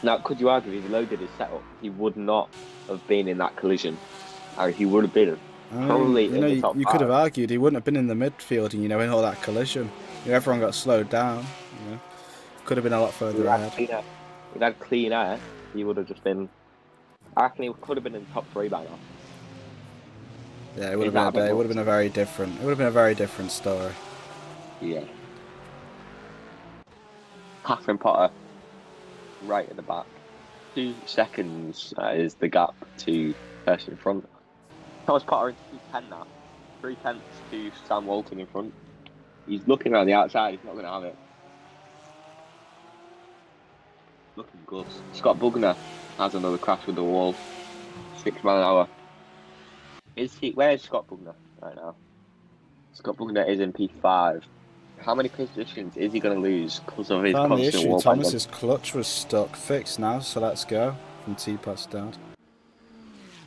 Now, could you argue if he loaded his setup, he would not have been in that collision, or he would have been probably in the top 5. You could have argued he wouldn't have been in the midfield, and in all that collision. Everyone got slowed down. Could have been a lot further ahead. If he'd had clean air, he would have just been. I reckon he could have been in the top 3 by now. Yeah, it would have been It would have been a very different. It would have been a very different story. Yeah. Catherine Potter, right at the back. 2 seconds is the gap to person in front. Thomas Potter into 2:10 now. 3/10 to Sam Walton in front. He's looking around the outside. He's not going to have it. Looking good. Scott Bugner has another crash with the wall. 6 miles an hour. Where's Scott Bugner right now? Scott Bugner is in P5. How many positions is he going to lose because of his Found the constant issue. wall banging? Thomas's clutch was stuck. Fixed now, so let's go. From Tpots Dad.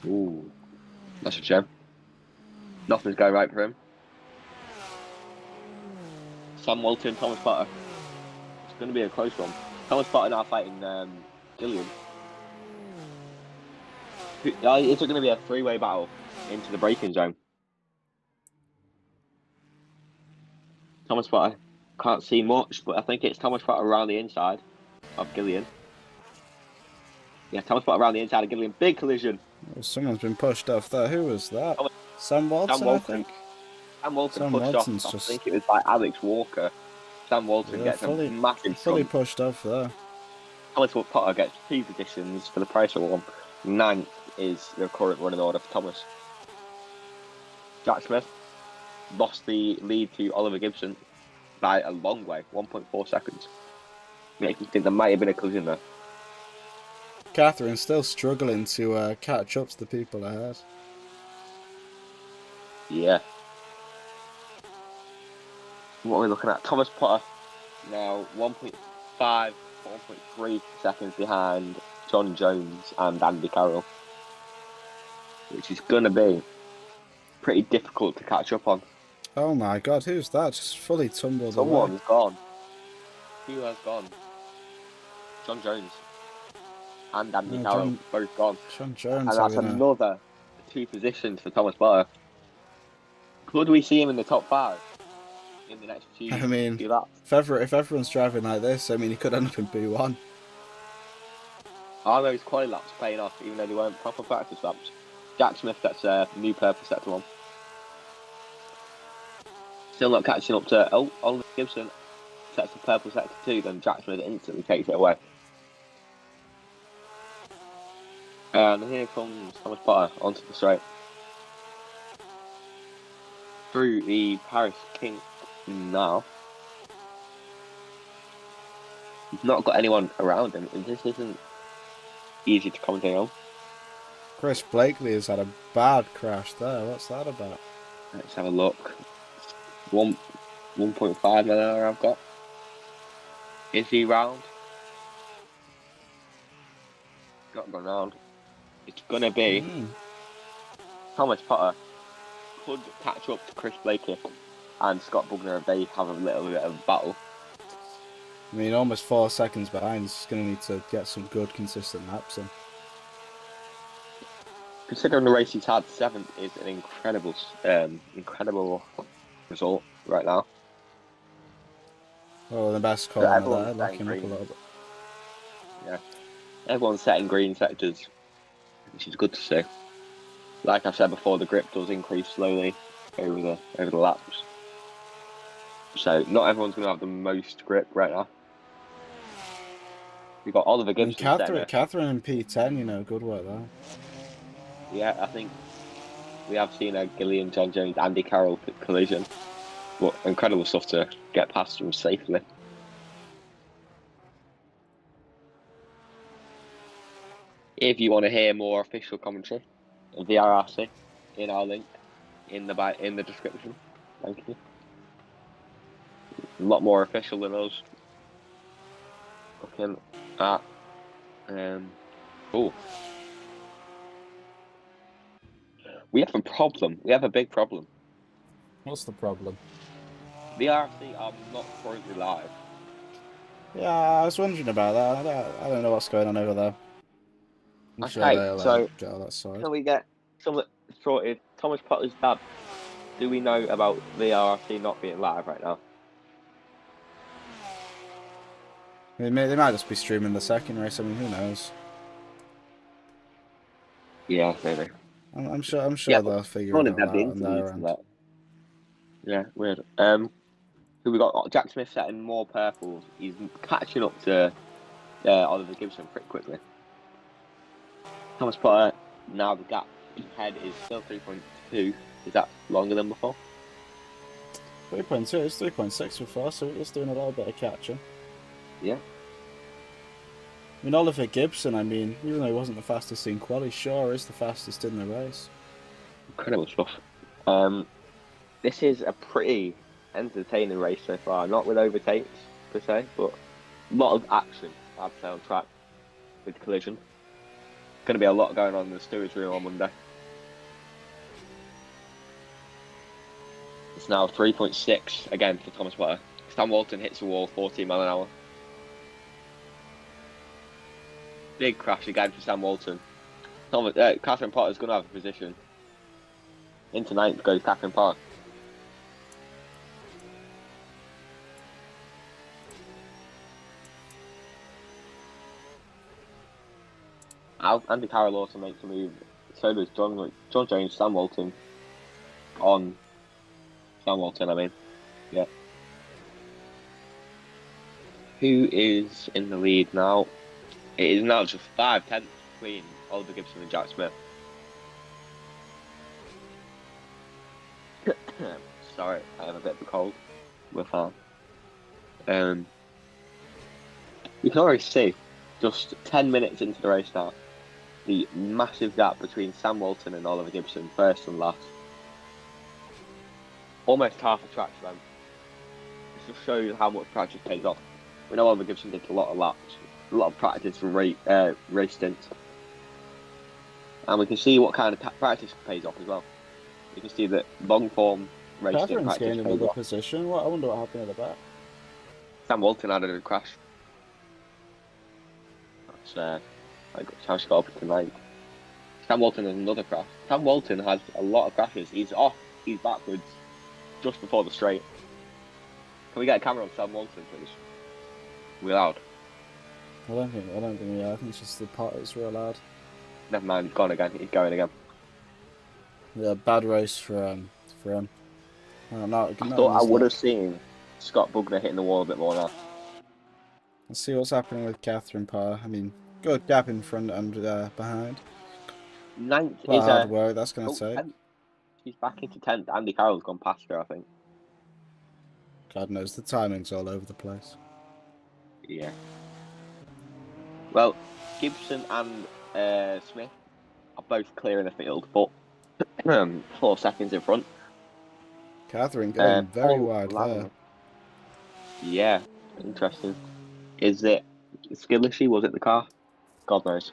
Ooh, that's a shame. Nothing's going right for him. Sam Walton, Thomas Potter. It's going to be a close one. Thomas Potter now fighting Gillian. Is it going to be a three-way battle into the braking zone? Thomas Potter can't see much, but I think it's Thomas Potter around the inside of Gillian. Yeah, Thomas Potter around the inside of Gillian. Big collision. Oh, someone's been pushed off there. Who was that? Sam Walton, Sam Walton. I think. Sam Walton Sam pushed Walton's off. just... I think it was by Alex Walker. Sam Walton gets a massive fully front. pushed off there. Thomas Potter gets 2 positions for the price of 1. 9th is the current running order for Thomas. Jack Smith lost the lead to Oliver Gibson by a long way, 1.4 seconds. Makes me think there might have been a collision there. Catherine's still struggling to catch up to the people ahead. Yeah. What are we looking at? Thomas Potter now 1.5, 1.3 seconds behind John Jones and Andy Carroll, which is going to be pretty difficult to catch up on. Oh my god, who's that? Just fully tumbled away. Someone's gone. Who has gone? John Jones and Andy Carroll, both gone. John Jones. And that's another 2 positions for Thomas Potter. Could we see him in the top 5 in the next few laps? If everyone's driving like this, I mean, he could end up in P1. Are those quali laps paying off, even though they weren't proper practice laps? Jack Smith gets a new purple sector 1. Still not catching up to Oliver Gibson sets the purple sector 2, then Jack Smith instantly takes it away. And here comes Thomas Potter onto the straight. Through the Paris kink now. He's not got anyone around him, and this isn't easy to commentate on. Chris Blakely has had a bad crash there. What's that about? Let's have a look. 1.5 mile an hour I've got. Is he round? Not gone round. It's gonna be Thomas Potter could catch up to Chris Blakey and Scott Bugner if they have a little bit of a battle. I mean, almost 4 seconds behind. He's going to need to get some good, consistent laps in. Considering the race he's had, 7th is an incredible result right now. Oh, the best call there, locking up a little bit. Yeah, everyone's setting green sectors, which is good to see. Like I said before, the grip does increase slowly over the laps. So not everyone's going to have the most grip right now. We've got Oliver Gibson. Catherine in P10, you know, good work there. Yeah, I think we have seen a Gillian, John Jones, Andy Carroll collision. But incredible stuff to get past them safely. If you want to hear more official commentary of the VRRC, in our link in the description. Thank you. A lot more official than us. Looking at we have a problem. We have a big problem. What's the problem? The VRRC are not currently live. Yeah, I was wondering about that. I don't know what's going on over there. Okay, so get all that sorted. Can we get some sorted? Thomas Potter's dad. Do we know about the VRRC not being live right now? They might just be streaming the second race. I mean, who knows? Yeah, maybe. I'm sure they'll figure it out on their end. Yeah, weird. Who we got? Jack Smith setting more purples. He's catching up to Oliver Gibson pretty quickly. Thomas Potter, now the gap ahead is still 3.2. Is that longer than before? 3.2, it's 3.6 before, so it's doing a little bit of catching. Yeah. I mean, Oliver Gibson, even though he wasn't the fastest in quali, sure is the fastest in the race. Incredible stuff. This is a pretty entertaining race so far. Not with overtakes per se, but a lot of action, I'd say, on track with collision. Going to be a lot going on in the stewards room on Monday. It's now 3.6 again for Thomas Potter. Sam Walton hits the wall 14 mile an hour. Big crash again for Sam Walton. Catherine Potter's going to have a position. Into ninth goes Catherine Potter. Andy Carroll also makes a move. So does John Jones, Sam Walton. On Sam Walton, I mean. Yeah. Who is in the lead now? It is now just 5/10 between Oliver Gibson and Jack Smith. Sorry, I have a bit of a cold. We're fine. You can already see, just 10 minutes into the race now, the massive gap between Sam Walton and Oliver Gibson, first and last. Almost half a track length. This just shows how much practice pays off. We know Oliver Gibson did a lot of laps, a lot of practice from race stints. And we can see what kind of practice pays off as well. You can see that long form race stint Catherine's practice gained pays another off. position. What? I wonder what happened at the back. Sam Walton had a crash. That's how she got up tonight. Sam Walton has another crash. Sam Walton has a lot of crashes. He's off. He's backwards just before the straight. Can we get a camera on Sam Walton, please? We allowed? I don't think we are. I think it's just the Potters were allowed. Never mind. He's gone again. He's going again. Yeah, bad race for him. I thought I would have seen Scott Bugner hitting the wall a bit more now. Let's see what's happening with Catherine Parr. I mean, good gap in front and behind. Ninth A lot is of hard work that's going to take. 10th. She's back into 10th. Andy Carroll's gone past her, I think. God knows, the timing's all over the place. Yeah. Well, Gibson and Smith are both clear in the field, but 4 seconds in front. Catherine going very Paul wide Latimer. there. Yeah, interesting. Is it skill issue? Was it the car? God knows.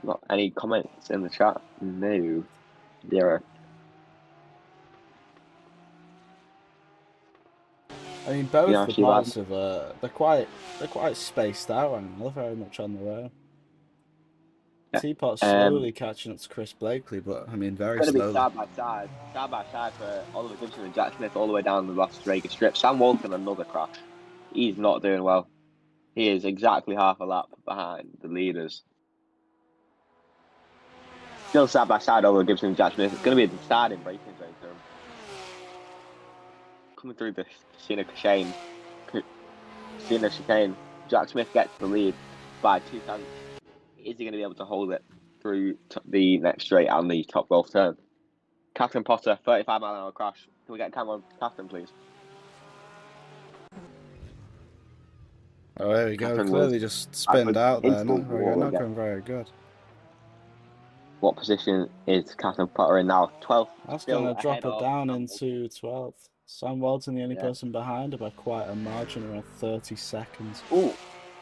Not any comments in the chat? No. 0. I mean, both Yeah, the she Potters have they're quite spaced out and they're very much on their own. Yeah. Tpots slowly catching up to Chris Blakely, but I mean very It's going to slowly. be side by side for Oliver Gibson and Jack Smith all the way down the Las Vegas Strip. Sam Walton another crash. He's not doing well. He is exactly half a lap behind the leaders. Still side by side, Oliver Gibson and Jack Smith. It's going to be a deciding braking zone for him. Coming through the chicane. Jack Smith gets the lead by 2 tenths. Is he going to be able to hold it through the next straight and the top golf turn? Catherine Potter, 35 mile an hour crash. Can we get a camera on Catherine, please? Oh, there we go. Catherine Clearly just spinned out there. into the Not very wall good. Not again. going very good. What position is Catherine Potter in now? 12th. That's Still going to drop ahead her of down Sam into 12th. Sam Walton, the only Yeah. person behind her by quite a margin, around 30 seconds. Ooh,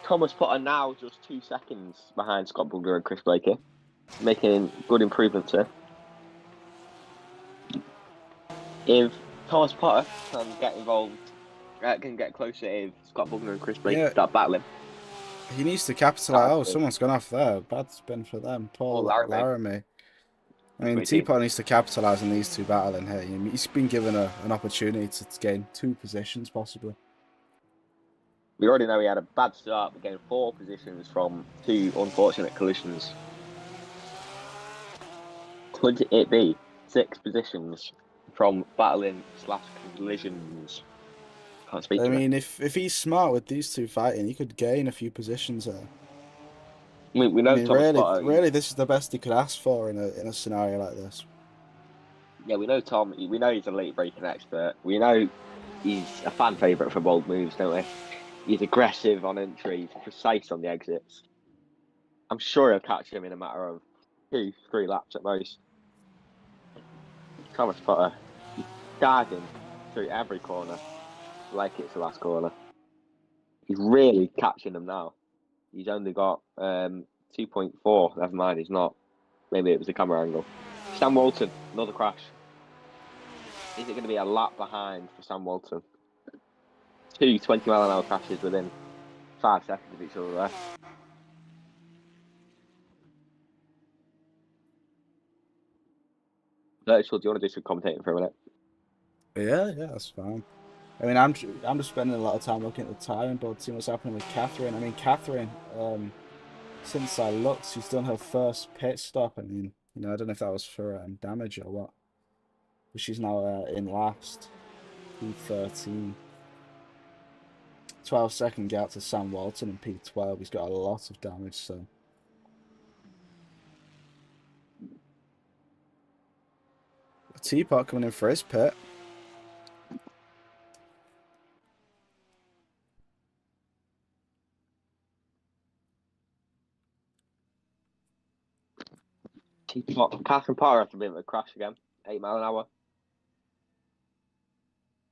Thomas Potter now just 2 seconds behind Scott Bugler and Chris Blakey, making good improvements here. If Thomas Potter can get involved, can get closer if Scott Bugler and Chris Blakey start battling. He needs to capitalise. Oh, someone's gone off there. Bad spin for them. Paul Laramie. I mean, Tpot needs to capitalise on these two battling here. He's been given an opportunity to gain 2 positions, possibly. We already know he had a bad start, but gained 4 positions from 2 unfortunate collisions. Could it be 6 positions from battling / collisions? Can't speak. I mean, if he's smart with these two fighting, he could gain a few positions there. We know Thomas Potter. Really, this is the best he could ask for in a scenario like this. Yeah, we know Tom. We know he's a late braking expert. We know he's a fan favourite for bold moves, don't we? He's aggressive on entry. He's precise on the exits. I'm sure he'll catch him in a matter of 2-3 laps at most. Thomas Potter, he's diving through every corner like it's the last corner. He's really catching them now. He's only got 2.4. Never mind, he's not. Maybe it was the camera angle. Sam Walton, another crash. Is it going to be a lap behind for Sam Walton? Two 20-mile-an-hour crashes within 5 seconds of each other there. Virtual, do you want to do some commentating for a minute? Yeah, that's fine. I mean, I'm just spending a lot of time looking at the timing board, seeing what's happening with Catherine. I mean, Catherine, since I looked, she's done her first pit stop. I mean, you know, I don't know if that was for damage or what, but she's now in last, P13. 12-second gap to Sam Walton in P12. He's got a lot of damage, so. A Tpot coming in for his pit. Catherine Potter has a bit of a crash again. 8 mile an hour.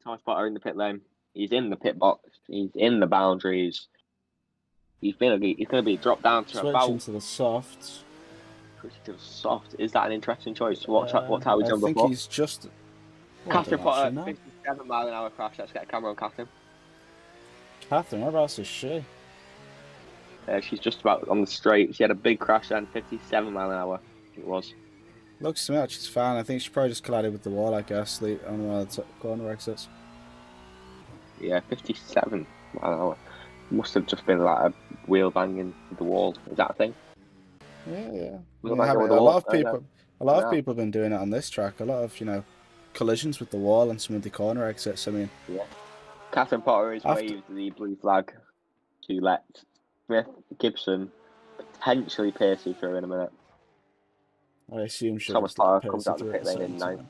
Thomas Potter in the pit lane. He's in the pit box. He's in the boundaries. He's going to be dropped down to Switching to the softs. Switching to the soft. Is that an interesting choice? What how we done before? I think he's just. Catherine Potter, 57 mile an hour crash. Let's get a camera on Catherine. Catherine, whereabouts is she? She's just about on the straight. She had a big crash then, 57 mile an hour. I think it was. Looks to me like she's fine. I think she probably just collided with the wall, I guess, on one of the corner exits. Yeah, 57 mile an hour. Must have just been like a wheel banging with the wall. Is that a thing? Yeah. A Wheel lot banging with the wall? of people have been doing it on this track. A lot of, you know, collisions with the wall and some of the corner exits. I mean, yeah. Catherine Potter has waved the blue flag to let Smith Gibson potentially Piercy through in a minute. I assume she'll Thomas Potter comes out the pit lane in 9th.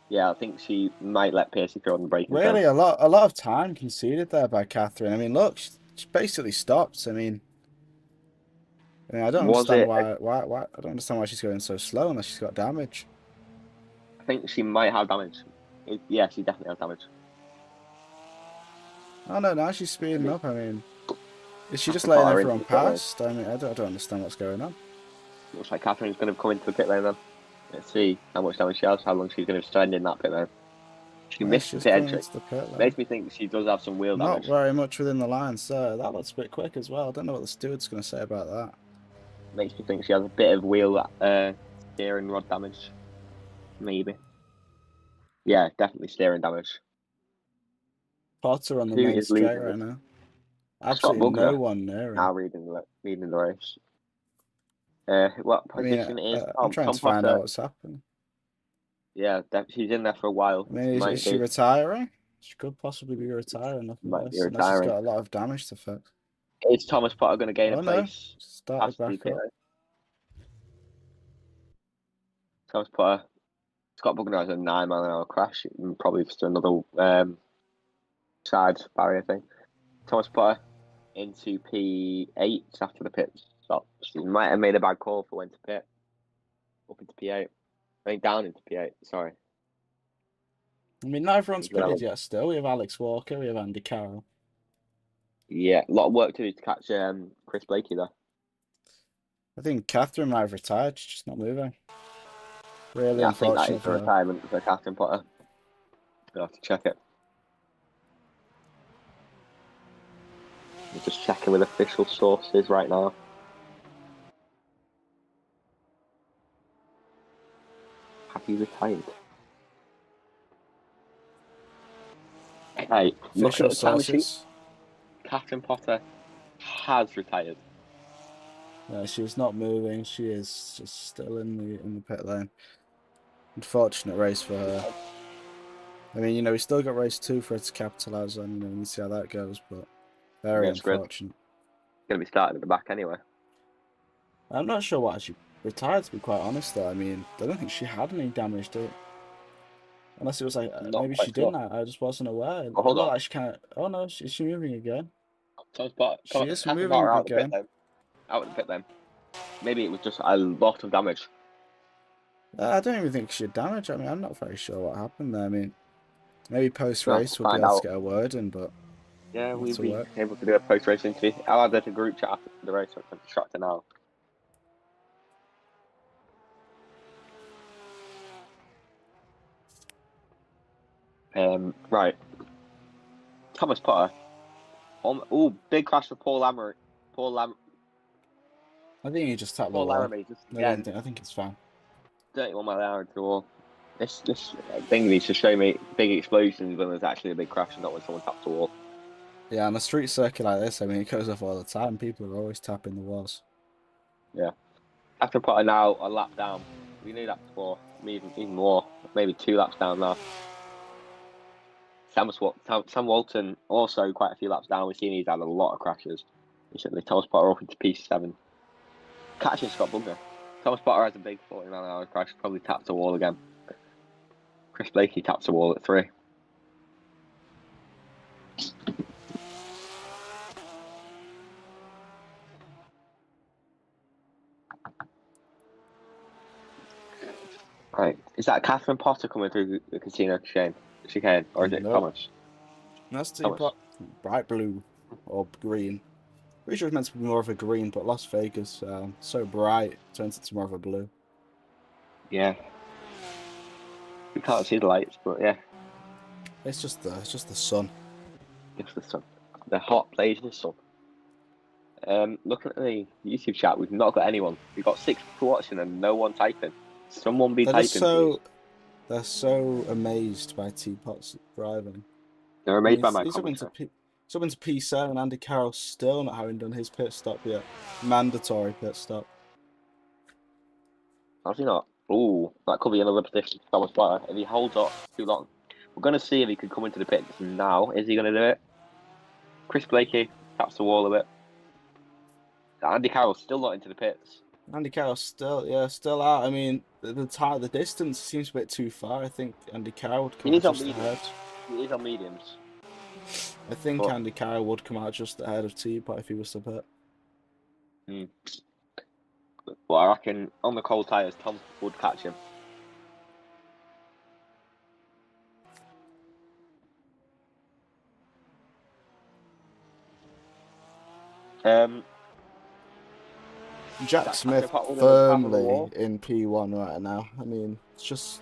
Yeah, I think she might let Piercy through on the break. Really, a lot of time conceded there by Catherine. I mean, look, she basically stopped. I mean, I don't understand why. I don't understand why she's going so slow unless she's got damage. I think she might have damage. Yeah, she definitely has damage. Oh no, now she's speeding up. I mean, is she just letting everyone past? I mean, I don't understand what's going on. Looks like Catherine's going to come into the pit lane then. Let's see how much damage she has, how long she's going to spend in that pit lane. She missed the pit entry. Makes me think she does have some wheel damage. Not very much within the lines, so that looks a bit quick as well. I don't know what the steward's going to say about that. Makes me think she has a bit of wheel steering rod damage. Maybe. Yeah, definitely steering damage. Potter on the main straight right now. Absolutely no one near him. Now reading the race. What position is Tom? I'm trying to find out what's happening. Yeah, she's in there for a while. I mean, is she retiring? She could possibly be retiring. Might be retiring. Unless she's got a lot of damage to fix. Is Thomas Potter going to gain a place? Started back up. Thomas Potter. Scott Bugner has a 9 mile an hour crash. Probably just another side barrier thing. Thomas Potter into P8 after the pit stop. She might have made a bad call for when to pit. Up into P8. I mean, down into P8, sorry. I mean, not everyone's pitted yet still. We have Alex Walker, we have Andy Carroll. Yeah, a lot of work to do to catch Chris Blakey, though. I think Catherine might have retired. She's just not moving. Really yeah, unfortunate. I think that is for retirement for Catherine Potter. We'll have to check it. We're just checking with official sources right now. Have you retired? Hey, official sources. Catherine Potter has retired. No, she's not moving. She is just still in the pit lane. Unfortunate race for her. I mean, you know, we still got race 2 for her to capitalise on. You know, we see how that goes, but very unfortunate. Going to be starting at the back anyway. I'm not sure why she retired, to be quite honest, though. I mean, I don't think she had any damage to it. Unless it was like, maybe she didn't. I just wasn't aware. Oh, hold on. Like she can't. Oh no, is she moving again? She is moving again. Out of the pit lane. Maybe it was just a lot of damage. I don't even think she had damage. I mean, I'm not very sure what happened there. I mean, maybe post We'll have to race we'll be find able to out. get a word in, but Yeah, not we'll to be work. able to do a post-race interview. I'll add it to group chat after the race, so I'm distracted now. Right. Thomas Potter. Oh, big crash with Paul Lammer. I think you just tap the Paul wall. Laramie just I don't again. think. I think it's fine. 31 mile an hour into the wall. This thing needs to show me big explosions when there's actually a big crash and not when someone taps the wall. Yeah, on a street circuit like this, I mean, it goes off all the time. People are always tapping the walls. Yeah. After putting now a lap down, we knew that before. Even more, maybe 2 laps down now. Sam Walton also quite a few laps down. We've seen he's had a lot of crashes recently. Thomas Potter up into P7. Catching Scott Bugner. Thomas Potter has a big 40 mile an hour crash, probably taps the wall again. Chris Blakey taps the wall at 3. Right. Is that Catherine Potter coming through the casino chicane? Or is it Nope. Thomas? That's Thomas. Tpot. Bright blue or green. Pretty sure it's meant to be more of a green, but Las Vegas, so bright, turns into more of a blue. Yeah. We can't see the lights, but yeah. It's just the sun. It's the sun. The hot blazing sun. Looking at the YouTube chat, we've not got anyone. We've got 6 people watching and no one typing. Someone be They're just typing, please. they're so amazed by Teapot's driving. They're I amazed mean, by my he's commentary. Up into P7. Andy Carroll still not having done his pit stop yet. Mandatory pit stop. How's he not? Ooh, that could be another position for Thomas Potter if he holds up too long. We're going to see if he can come into the pits now. Is he going to do it? Chris Blakey taps the wall a bit. Andy Carroll's still not into the pits. Andy Carroll still out. I mean, the distance seems a bit too far. I think Andy Carroll would come He out is on just ahead. mediums. He is on mediums. I think But Andy Carroll would come out just ahead of Teapot if he was to pit. I reckon on the cold tyres, Tom would catch him. Jack That Smith Catherine Potter on the top of the firmly wall. in P1 right now. I mean, it's just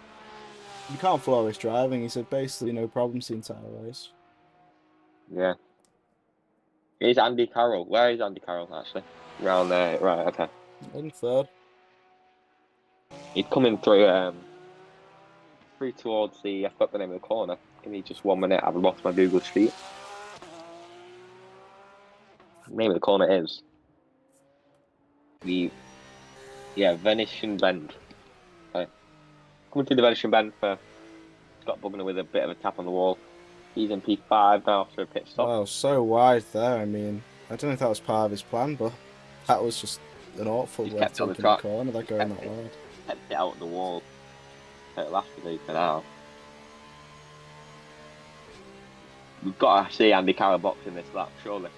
you can't flaw his driving. He said basically no problems the entire race. Yeah. Here's Andy Carroll. Where is Andy Carroll actually? Around there. Right, okay. In third. He's coming through towards the, I forgot the name of the corner. Give me just 1 minute. I've lost my Google Sheet. The name of the corner is Venetian Bend. Okay. Coming through the Venetian Bend for Scott Bugner with a bit of a tap on the wall. He's in P5 now after a pit stop. Wow, so wide there. I mean, I don't know if that was part of his plan, but that was just an awful He's way of kept it on the taking the track. corner. They're going that wide. Kept it out of the wall. It'll have to be for now. We've got to see Andy Carroll boxing this lap, surely.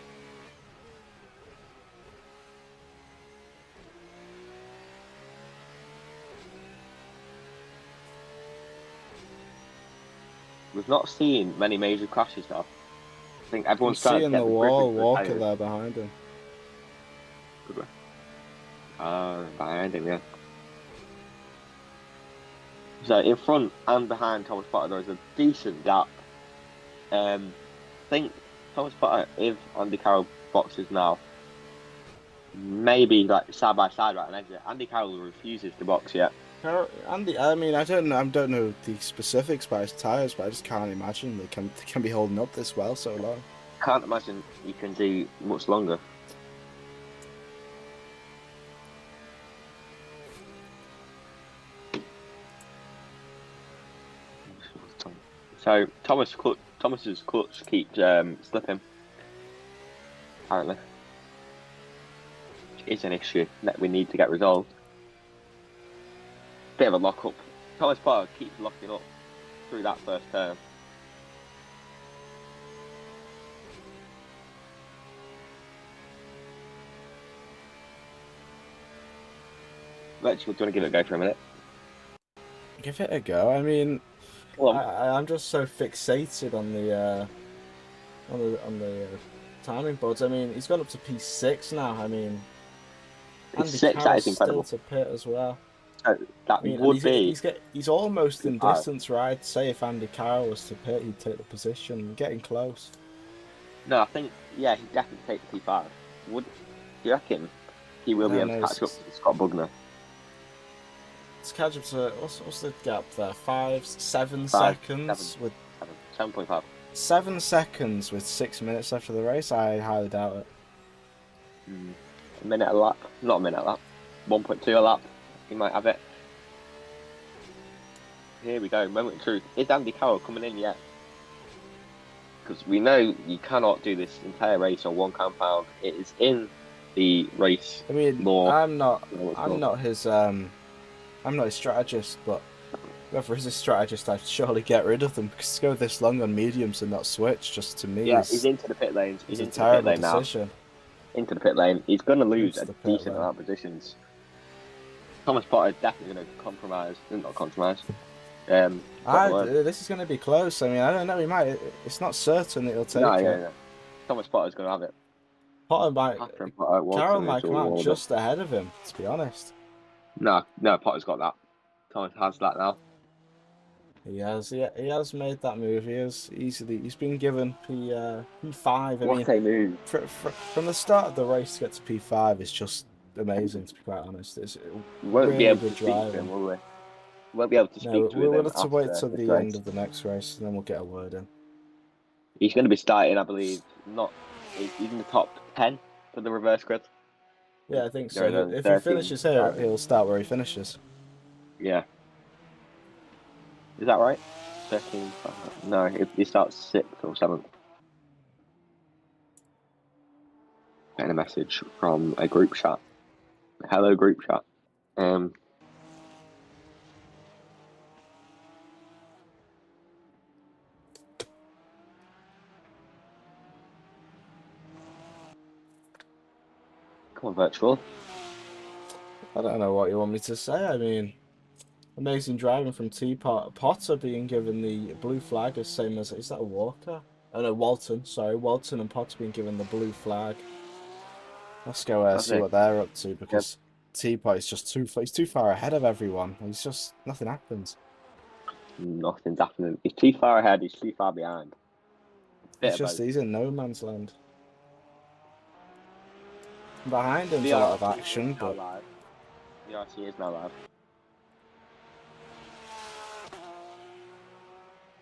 We've not seen many major crashes though. I think You everyone's see trying to in get the the wall, grip into the Walker tyres. there behind him. Good way. Behind him, yeah. So in front and behind Thomas Potter, there is a decent gap. I think Thomas Potter, if Andy Carroll boxes now, maybe like side by side right on exit. Andy Carroll refuses to box yet. Andy, I mean, I don't know the specifics about his tires, but I just can't imagine they can be holding up this well so long. Can't imagine he can do much longer. So Thomas's clutch keeps slipping. Apparently, which is an issue that we need to get resolved. Bit of a lock up. Thomas Potter keeps locking up through that first turn. Rich, do you want to give it a go for a minute? give it a go. I mean, Come on. I'm just so fixated on the timing boards. I mean, he's gone up to P6 now. I mean, Andy P6, that Carroll's is still incredible. to pit as well. That I mean, and would be he's almost in P5. distance, right? Say if Andy Carroll was to pit, he'd take the position. Getting close. No, I think, yeah, he'd definitely take the P5. Do you reckon he will be No, able to no, catch up to Scott Bugner? it's catch up to what's the gap there? 7 5, seconds with 7.5. 7 seconds with 6 minutes left of the race. I highly doubt it. A minute a lap. Not a minute a lap. 1.2 a lap. He might have it. Here we go. Moment of truth. Is Andy Carroll coming in yet? Because we know you cannot do this entire race on one compound. It is in the race I mean, law. I'm not his strategist, but whoever is his strategist, I'd surely get rid of them because to go this long on mediums and not switch, just to me, Yeah, he's into the pit lanes. He's is a into the pit terrible lane now. decision. Into the pit lane. He's going to lose Into a the pit decent lane. amount of positions. Thomas Potter is definitely going to compromise. Not compromise. This is going to be close. I mean, I don't know. He might. It's not certain that he'll take No, it. yeah. Thomas Potter's going to have it. Potter might. Catherine Potter, Carroll Walton, might come out all just ahead of him. To be honest. No, Potter's got that. Thomas has that now. He has made that move. He's been given P5. I What mean, a move. from the start of the race to get to P5 is just amazing, to be quite honest. It's We won't really be able good to speak to driving. him, will we? We won't be able to No, speak to we'll him have to wait after till this the end race. of the next race, and then we'll get a word in. He's going to be starting, I believe, he's in the top 10 for the reverse grid. Yeah, I think so. There are If he 13 finishes here, he'll start where he finishes. Yeah. Is that right? 13. No, he starts 6th or 7th. Getting a message from a group chat. Hello, group chat. Come on, virtual. I don't know what you want me to say. I mean, amazing driving from Tpot. Potter being given the blue flag is same as, is that a Walker? Oh no, Walton. Sorry, Walton and Potter being given the blue flag. Let's go see what they're up to because Tpot is just he's too far ahead of everyone. He's just nothing happens. Nothing's happening. He's too far ahead. He's too far behind. He's in no man's land. Behind him's a lot of action, but VRRC is now live.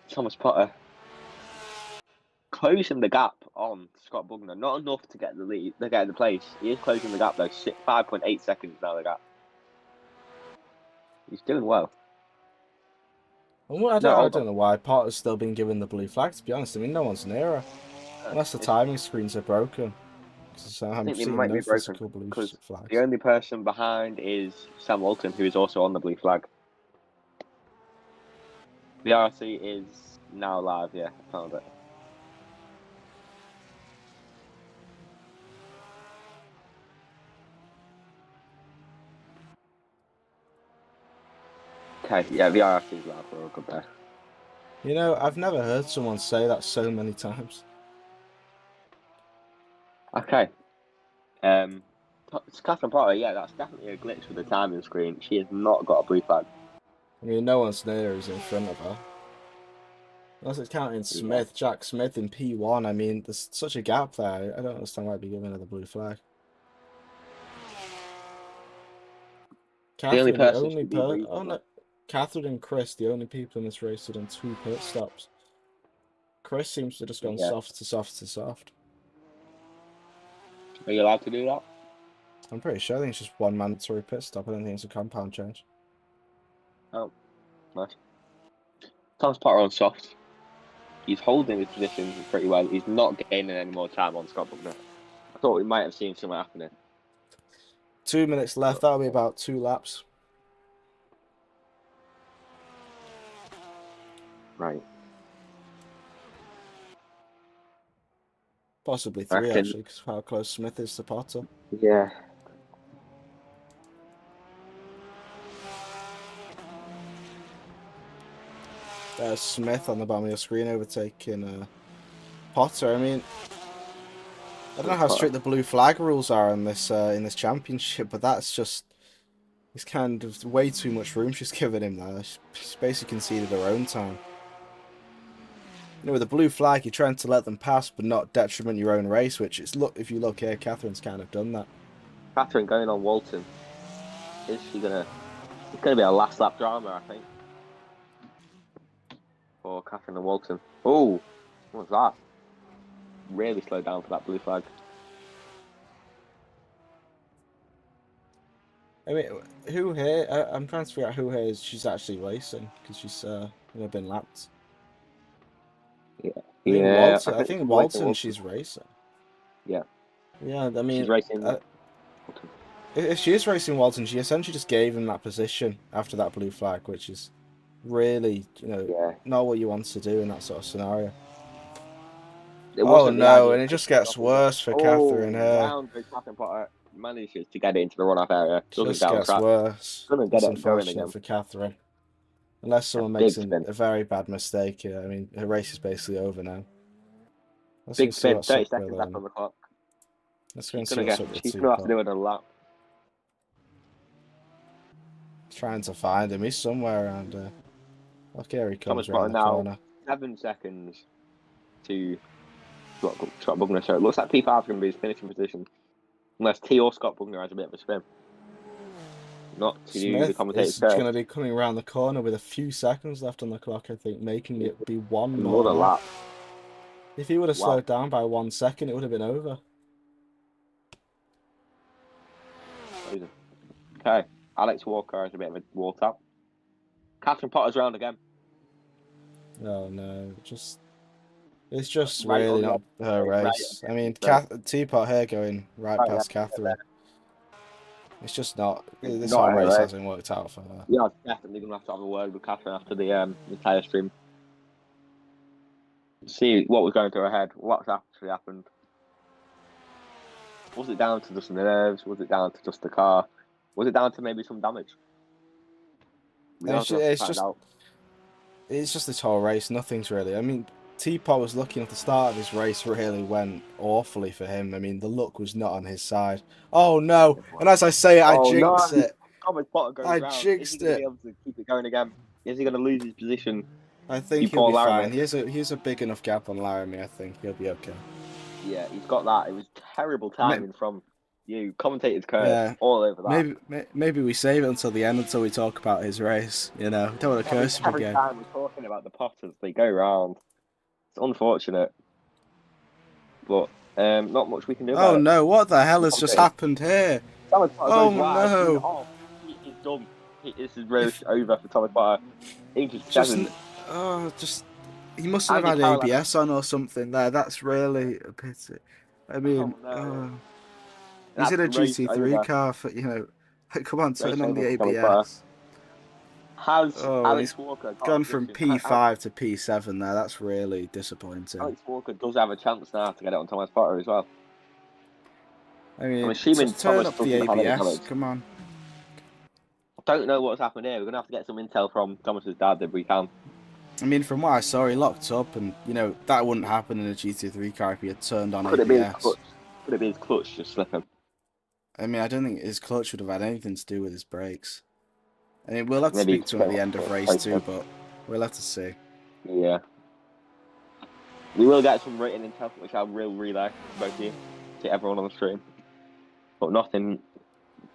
Thomas Potter closing the gap on Scott Bugner. Not enough to get the lead, to get the place. He is closing the gap though. 5.8 seconds now the gap. He's doing well. I don't know why Potter's still been given the blue flag, to be honest. I mean, no one's near her. Unless the timing screens are broken. I think they might be broken because the only person behind is Sam Walton, who is also on the blue flag. The RC is now live, yeah, I found it. Okay, yeah, the RC is live, we're all good there. You know, I've never heard someone say that so many times. Okay. Catherine Potter, yeah, that's definitely a glitch with the timing screen. She has not got a blue flag. I mean, no one's near her is in front of her. Unless it's counting Smith, Jack Smith in P1. I mean, there's such a gap there. I don't understand why I'd be giving her the blue flag. Catherine, Catherine and Chris, the only people in this race who done 2 pit stops. Chris seems to have just gone soft to soft to soft. Are you allowed to do that? I'm pretty sure. I think it's just 1 mandatory pit stop. I don't think it's a compound change. Oh, nice. Thomas Potter on soft. He's holding his position pretty well. He's not gaining any more time on Scott Bugner. I thought we might have seen something happening. 2 minutes left. That'll be about 2 laps. Right. Possibly 3, actually, because of how close Smith is to Potter. Yeah. Smith on the bottom of your screen overtaking Potter. I mean, I don't know how strict the blue flag rules are in this championship, but it's kind of way too much room she's given him there. She's basically conceded her own time. You know, with the blue flag, you're trying to let them pass, but not detriment your own race. Which is if you look here, Catherine's kind of done that. Catherine going on Walton. Is she gonna? It's gonna be a last lap drama, I think, for Catherine and Walton. Oh, what was that? Really slowed down for that blue flag. I mean, who here? I'm trying to figure out who here she's actually racing because she's been lapped. Yeah, I think Walton she's racing. Yeah. Yeah, I mean, she's racing. If she is racing Walton, she essentially just gave him that position after that blue flag, which is really, not what you want to do in that sort of scenario. Oh no, and it just gets worse for Catherine here. Round for Catherine Potter manages to get it into the run-off area. Just gets worse. It's unfortunate for Catherine. Unless someone makes a very bad mistake here. I mean, her race is basically over now. Big spin, 30 seconds left on the clock. Let's go and see what's up with She's going to have to do another lap. Trying to find him. He's somewhere around there. Okay, here he comes around the corner. 7 seconds to Scott Bugner. So it looks like P5 is going to be his finishing position. Unless T or Scott Bugner has a bit of a spin. Not to Smith the commentators. Is going to be coming around the corner with a few seconds left on the clock, I think, making it be one more lap. If he would have slowed down by 1 second, it would have been over. Okay, Alex Walker has a bit of a wall tap. Catherine Potter's round again. Oh no, it's just really not her race. I mean, Tpot here going right past Catherine. It's just not. This whole race hasn't worked out for her. Yeah, definitely gonna have to have a word with Catherine after the entire stream. See what was going through her head. What's actually happened? Was it down to just the nerves? Was it down to just the car? Was it down to maybe some damage? It's just this whole race. Nothing's really. I mean, Tpot was lucky enough. The start of his race really went awfully for him. I mean, the luck was not on his side. Oh no! And as I say it, I jinxed it. I jinxed it. Is he going to be able to keep it going again? Is he going to lose his position? I think he'll be fine. He has a big enough gap on Laramie. I think he'll be okay. Yeah, he's got that. It was terrible timing from you. Commentators curse all over that. Maybe we save it until the end, until we talk about his race. You know, don't want to curse him again. Every time we're talking about the Potters, they go round. It's unfortunate, but not much we can do about it. Oh no! What the hell has just happened here? Oh no! He's done. This is really over for Thomas Potter. He he must have had ABS on or something there. That's really a pity. I mean, he's in a GT3 car for, come on, turn on the ABS. Alex Walker gone from P5 to P7 there? That's really disappointing. Alex Walker does have a chance now to get it on Thomas Potter as well. I mean, just turn up the ABS. Come on. I don't know what's happened here. We're going to have to get some intel from Thomas's dad if we can. I mean, from what I saw, he locked up, and, that wouldn't happen in a GT3 car if he had turned on ABS. Could it be his clutch just slipping? I mean, I don't think his clutch would have had anything to do with his brakes. I mean, we'll have to speak to him at the end of race 2, but we'll have to see. Yeah. We will get some written intel, which I will relay to both of you, to everyone on the stream. But no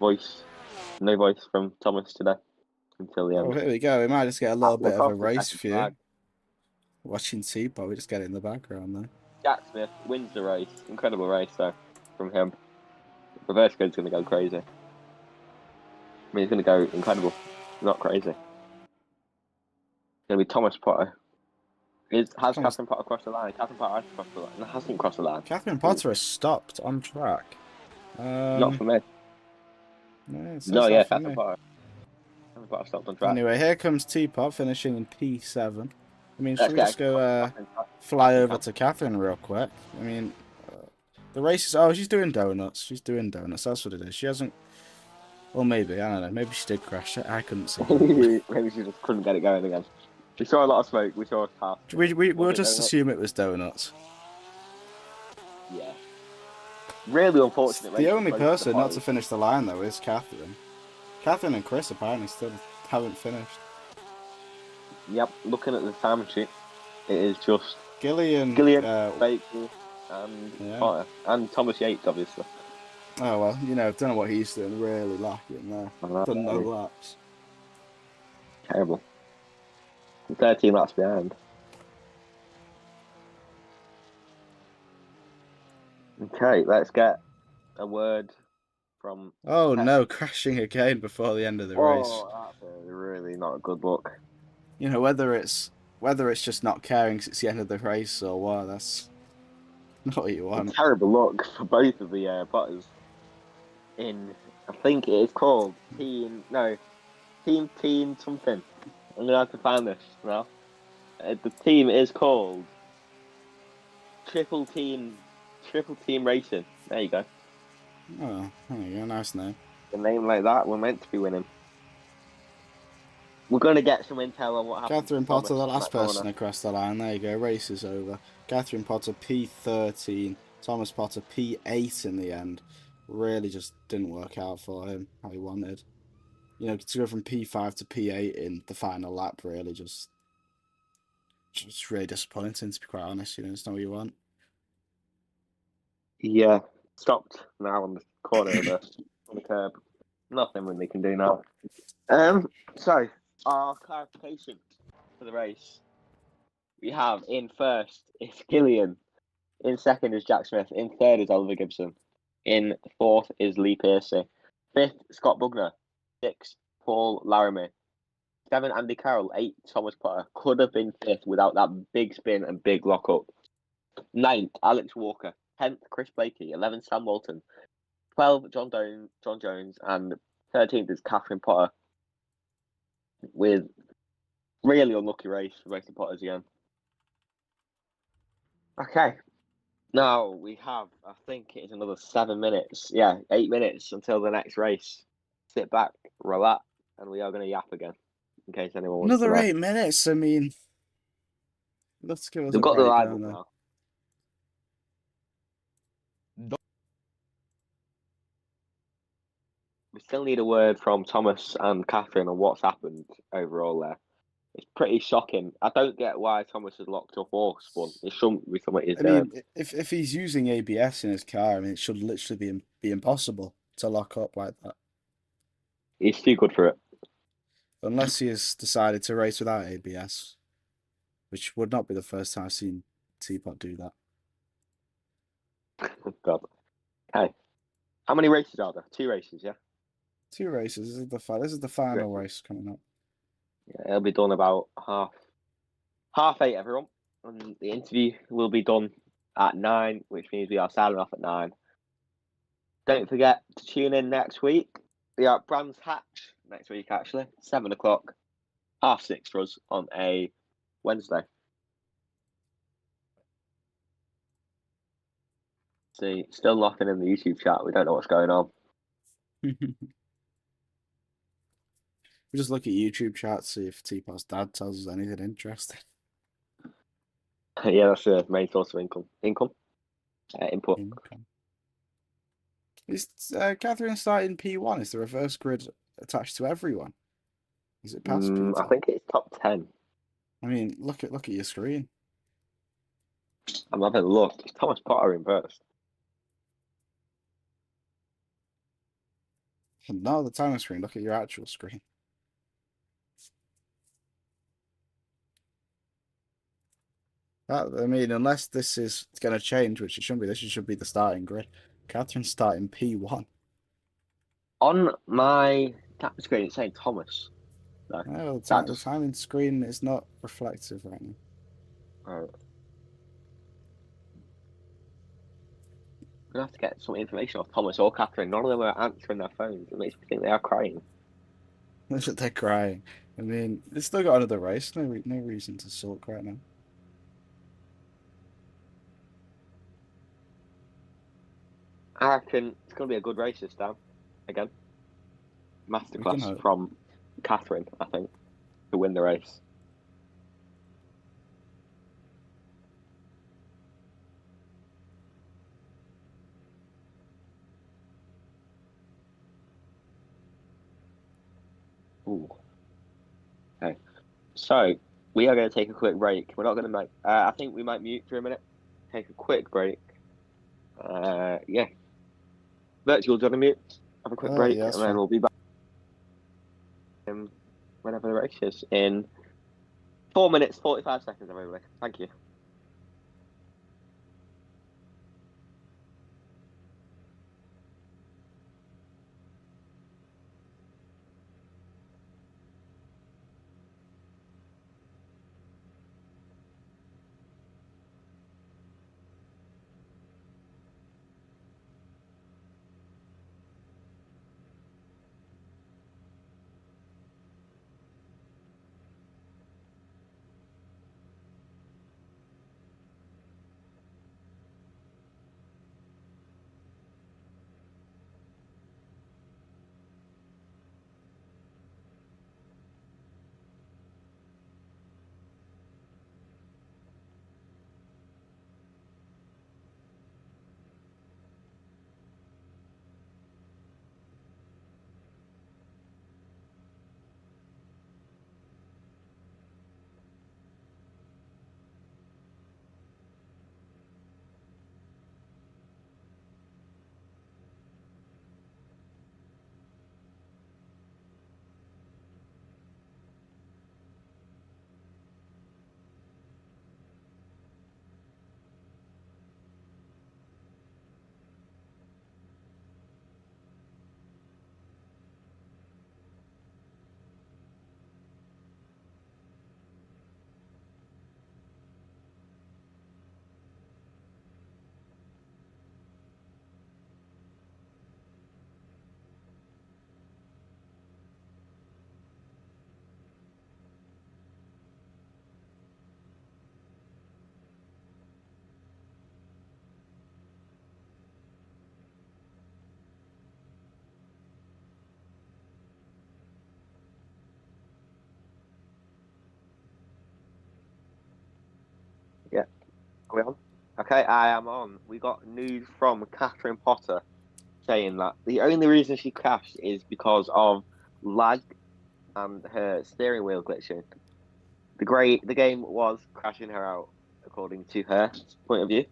voice from Thomas today until the end. Oh, here we go. We might just get a little bit of a race view. Watching Tpot, we just get it in the background there. Jack Smith wins the race. Incredible race, though, from him. Reverse code's going to go crazy. I mean, it's going to go incredible, not crazy. It's going to be Thomas Potter. Has Catherine Potter crossed the line? Catherine Potter has crossed the line. No, hasn't crossed the line. Catherine Potter has stopped on track. Not for me. Catherine Potter. Catherine Potter stopped on track. Anyway, here comes Tpot finishing in P7. I mean, should we just go fly over to Catherine real quick? I mean, the race is... Oh, she's doing donuts. She's doing donuts. That's what it is. She hasn't... Well, maybe. I don't know. Maybe she did crash it. I couldn't see. Maybe she just couldn't get it going again. We saw a lot of smoke. We saw a car. We'll Was it just donuts? assume it was donuts. Yeah. Really unfortunate race. The for only both of the person not to Potters. finish the line though is Catherine. Catherine and Chris apparently still haven't finished. Yep. Looking at the time sheet, it is just Gillian, Gillian, Baker, and yeah. Potter, and Thomas Yates, obviously. Oh well, you know, don't know what he's doing. Really lacking there. Done no laps. Terrible. 13 laps behind. Okay, let's get a word from. Oh no, crashing again before the end of the race. Oh, that's a really not a good look. You know, whether it's just not caring 'cause it's the end of the race or what, that's not what you A want. terrible look for both of the Potters. I think it is called Team something. I'm gonna have to find this now. The team is called Triple Team Racing. There you go. Oh, there you go, nice name. A name like that, we're meant to be winning. We're gonna get some intel on what happened. Catherine to Thomas Potter, the in last that corner. person across the line. There you go, race is over. Catherine Potter, P13. Thomas Potter, P8 in the end. Really just didn't work out for him how he wanted. You know, to go from P5 to P8 in the final lap, really just really disappointing, to be quite honest. You know, it's not what you want. Yeah, stopped now on the corner of on the curb. Nothing really can do now. So our clarification for the race, we have in first is Gillian, in second is Jack Smith, in third is Oliver Gibson, in fourth is Lee Piercy, fifth Scott Bugner, sixth Paul Laramie, seven Andy Carroll, eight Thomas Potter. Could have been fifth without that big spin and big lock up. Ninth Alex Walker, 10th Chris Blakey, 11th Sam Walton, 12th John Jones, and 13th is Catherine Potter. With really unlucky race for both the Potters again. Okay, now we have, I think it is another 7 minutes. Yeah, 8 minutes until the next race. Sit back, relax, and we are going to yap again. In case anyone wants Another to know. 8 minutes. I mean, let's give us They've a got the break, live don't up they? now. We still need a word from Thomas and Catherine on what's happened overall there. It's pretty shocking. I don't get why Thomas has locked up or spun. It shouldn't be something he's I doing. mean, if he's using ABS in his car, I mean, it should literally be impossible to lock up like that. He's too good for it. Unless he has decided to race without ABS, which would not be the first time I've seen Tpot do that. God. Okay. How many races are there? 2 races, yeah? 2 races. This is the final race coming up. Yeah, it'll be done about half 8, everyone. And the interview will be done at 9, which means we are signing off at 9. Don't forget to tune in next week. We are at Brands Hatch next week, actually. 7 o'clock. 6:30 for us on a Wednesday. See, still nothing in the YouTube chat. We don't know what's going on. We just look at YouTube chat, see if Tpot's dad tells us anything interesting. Yeah, that's the main source of income. Input. Is Catherine starting P1? Is the reverse grid attached to everyone? Is it past P2? I think it's top 10. I mean, look at your screen. I'm having a look. It's Thomas Potter in first. No, the timer screen. Look at your actual screen. I mean, unless this is going to change, which it shouldn't be, this should be the starting grid. Catherine's starting P1. On my tap screen, it's saying Thomas. No, Oh, the timing screen is not reflective right now. Right. I'm going to have to get some information off Thomas or Catherine. None of them are answering their phones. It makes me think they are crying. They're crying. I mean, they've still got another race. No reason to sulk right now. I reckon it's going to be a good race this time. Again. Masterclass from Catherine, I think, to win the race. Ooh. Okay. So we are going to take a quick break. We're not going to make. I think we might mute for a minute. Take a quick break. Yeah. Virtual, do you want to mute? Have a quick break, Yeah, and then we'll be back whenever the race is in 4 minutes 45 seconds. Everybody, thank you. Yeah, are we on? Okay, I am on. We got news from Catherine Potter saying that the only reason she crashed is because of lag and her steering wheel glitching. The game was crashing her out, according to her point of view.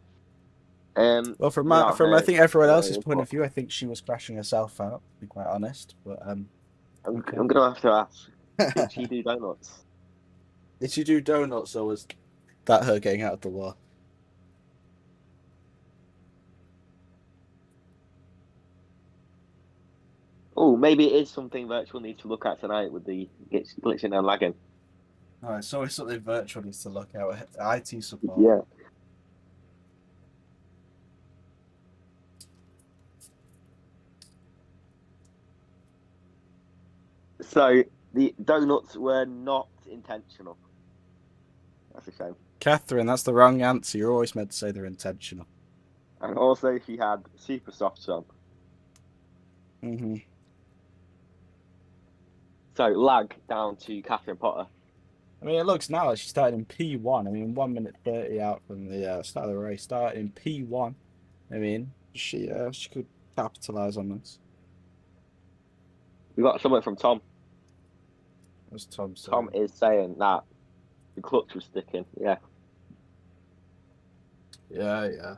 Well, Without from I her think everyone else's delaying point input. of view, I think she was crashing herself out. To be quite honest, but okay. I'm gonna have to ask, did she do donuts? Did she do donuts, or was that her getting out of the war? Oh, maybe it is something Virtual needs to look at tonight with the glitching and lagging. Oh, it's always something virtual needs to look out. IT support. Yeah. So the donuts were not intentional. That's a shame. Catherine, that's the wrong answer. You're always meant to say they're intentional. And also, she had super softs on. Mm-hmm. So lag down to Catherine Potter. I mean, it looks now like she started in P1. I mean, 1 minute 30 out from the start of the race. Started in P1. I mean, she could capitalize on this. We got something from Tom. As Tom Tom said. is saying that the clutch was sticking. Yeah. Yeah, yeah.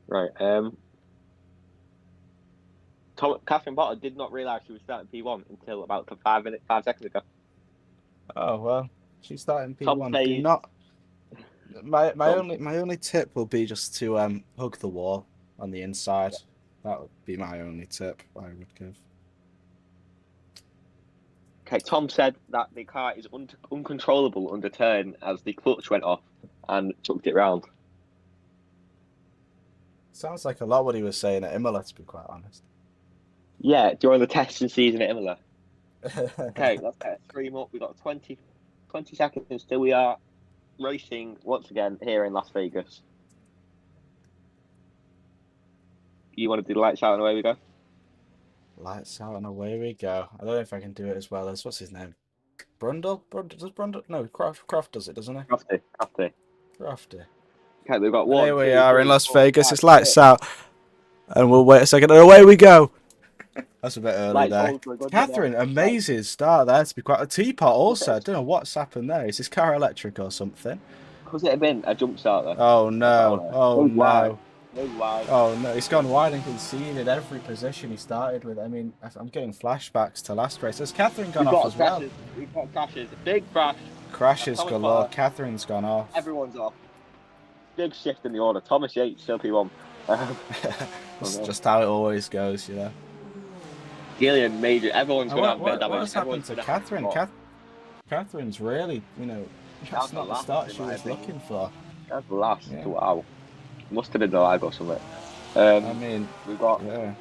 Right. Catherine Potter did not realise she was starting P1 until about 5 seconds ago. Oh well, she's starting Tom P1. Do says, not. My Tom, my only tip will be just to hug the wall on the inside. That would be my only tip I would give. okay, Tom said that the car is uncontrollable under turn as the clutch went off and chucked it round. Sounds like a lot what he was saying at Imola, to be quite honest. Yeah, during the testing season at Imola. Okay, let's get a stream up. We've got 20 seconds till we are racing once again here in Las Vegas. You want to do the lights out and away we go? Lights out and away we go. I don't know if I can do it as well as what's his name? Brundle? Does Brundle? No, Croft does it, doesn't he? Crafty. Crafty. Okay, we've got Well, 1, here we 2, are in 3, Las 4, Vegas. 5, It's lights 6. out, and we'll wait a second, and away we go. That's a bit early Lights there. on for a good Catherine, minute. amazing start there to be quite a teapot. Also, I don't know what's happened there. Is this car electric or something? Could it have been a jump starter? Oh I don't no! know. Oh Goes wide. no! Goes wide. Oh no! He's gone wide and can see in every position he started with. I mean, I'm getting flashbacks to last race. Has Catherine gone We've off got as well? crashes. We've got crashes. Big crash. Crashes Thomas galore. Potter. Catherine's gone off. Everyone's off. Big shift in the order. Thomas Yates still P1. It's just how it always goes, you know. Gillian major. Everyone's going to have a bit of What damage. has happened to Catherine? Catherine's really, you know, that's not the start she was looking for. That's last. Yeah. Wow. Must have been the lag or something. I mean, we've got yeah.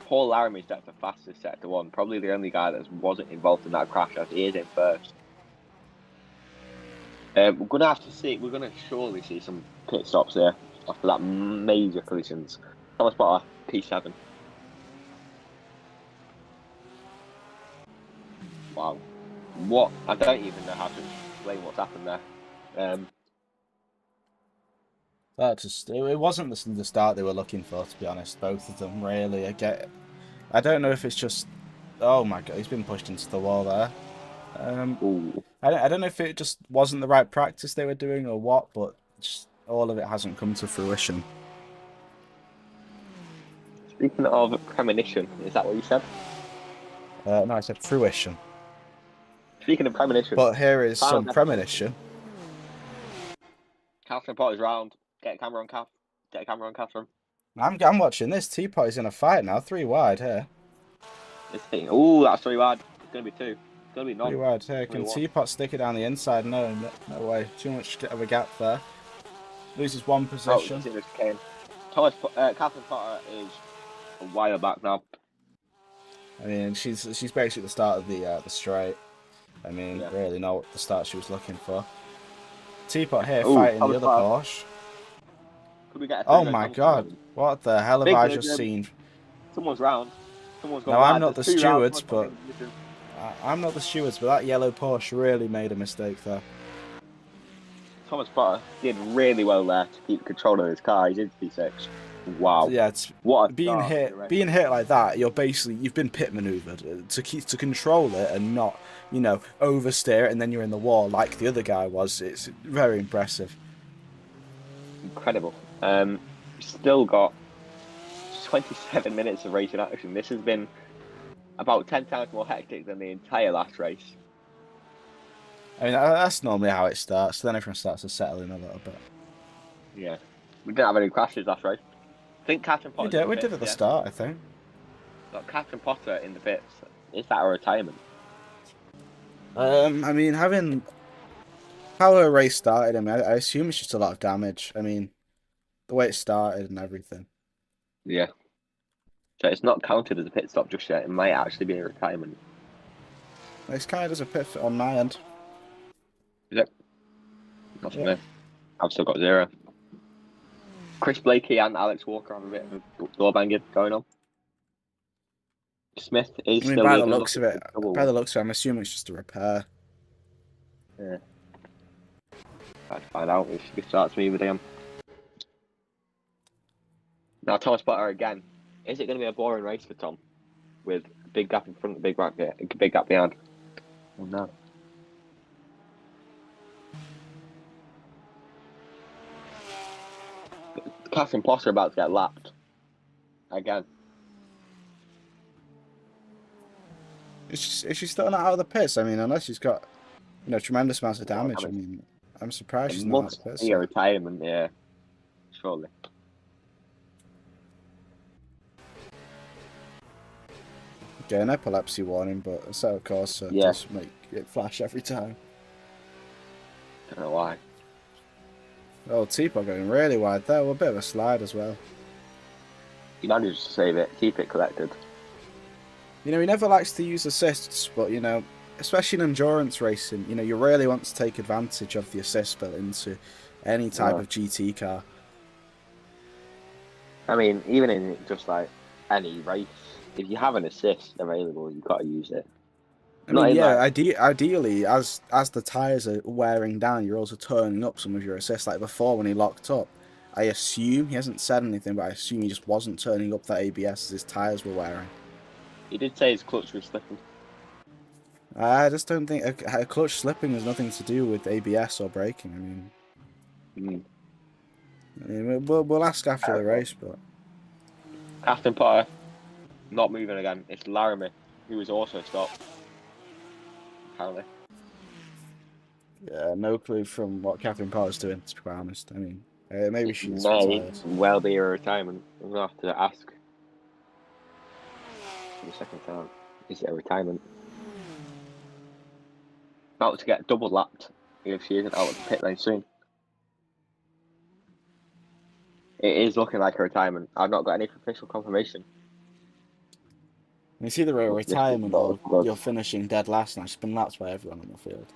Paul Laramie set the fastest sector 1. Probably the only guy that wasn't involved in that crash as he is in first. We're going to have to see. We're going to surely see some pit stops here after that major collisions. Thomas Potter, P7. Wow. What? I don't even know how to explain what's happened there. It wasn't the start they were looking for, to be honest. Both of them, really. I don't know if it's just. Oh my god, he's been pushed into the wall there. I don't know if it just wasn't the right practice they were doing or what, but just all of it hasn't come to fruition. Speaking of premonition, is that what you said? No, I said fruition. Speaking of premonition. But here is some premonition. Catherine Potter's round. Get a camera on Kath. Get a camera on Catherine. I'm watching this. Teapot is in a fight now. 3 wide here. Oh, that's 3 wide. It's going to be 2. It's going to be none. 3 wide here. Can Teapot stick it down the inside? No way. Too much of a gap there. Loses 1 position. Catherine Potter is a while back now. I mean, she's basically the start of the straight. I mean, really not the start she was looking for. Teapot here fighting the other Porsche. Could we get oh my god! What the hell have I just seen? Someone's round. Someone's gone. No, I'm not the stewards, but I'm not the stewards. But that yellow Porsche really made a mistake there. Thomas Potter did really well there to keep control of his car. He's into P6. Wow. Yeah, it's what being hit like that. You've been pit maneuvered to control it and not, you know, oversteer it, and then you're in the wall like the other guy was. It's very impressive. Incredible. Still got 27 minutes of racing action. This has been about 10 times more hectic than the entire last race. I mean, that's normally how it starts. Then everyone starts to settle in a little bit. Yeah. We didn't have any crashes last race. I think Catherine Potter. We did at the start, I think. Got Catherine Potter in the pits. Is that a retirement? I mean, having how her race started, I mean, I assume it's just a lot of damage. I mean, the way it started and everything. Yeah. So it's not counted as a pit stop just yet. It might actually be a retirement. It's kind of as a pit on my end. Is it? Not for me. I've still got 0. Chris Blakey and Alex Walker have a bit of a door banging going on. Smith is still. By the looks of it, I'm assuming it's just a repair. Yeah. I'd find out if she starts me with him. Now Thomas Potter again. Is it going to be a boring race for Tom? With a big gap in front, a big gap behind. Oh no. Catherine Potter about to get lapped. Again. Is she still not out of the pits? I mean, unless she's got, you know, tremendous amounts of damage. I mean, I'm surprised she's not out of the pits. It must be a retirement, yeah. Surely. Okay, an epilepsy warning, but a set of course does make it flash every time. Don't know why. Oh, Tpots going really wide there. Well, a bit of a slide as well. He managed to save it, keep it collected. You know, he never likes to use assists, but, you know, especially in endurance racing, you know, you really want to take advantage of the assist built into any type of GT car. I mean, even in just like any race, if you have an assist available, you've got to use it. I Not mean, in yeah, like ideally, as the tyres are wearing down, you're also turning up some of your assists. Like before, when he locked up, I assume he hasn't said anything, but I assume he just wasn't turning up that ABS as his tyres were wearing. he did say his clutch was slipping. I just don't think a clutch slipping has nothing to do with ABS or braking. Mm. I mean we'll ask after the race, but Catherine Potter not moving again. It's Laramie who was also stopped. Apparently, yeah, no clue from what Catherine Potter's doing, to be quite honest. I mean, maybe it she's may retired. well be a retirement. I'm gonna have to ask for the second time. Is it a retirement? About to get double lapped if she isn't out of the pit lane soon. It is looking like a retirement. I've not got any official confirmation. It's either a But this retirement or does. you're finishing dead last, and I've been lapped by everyone on the field.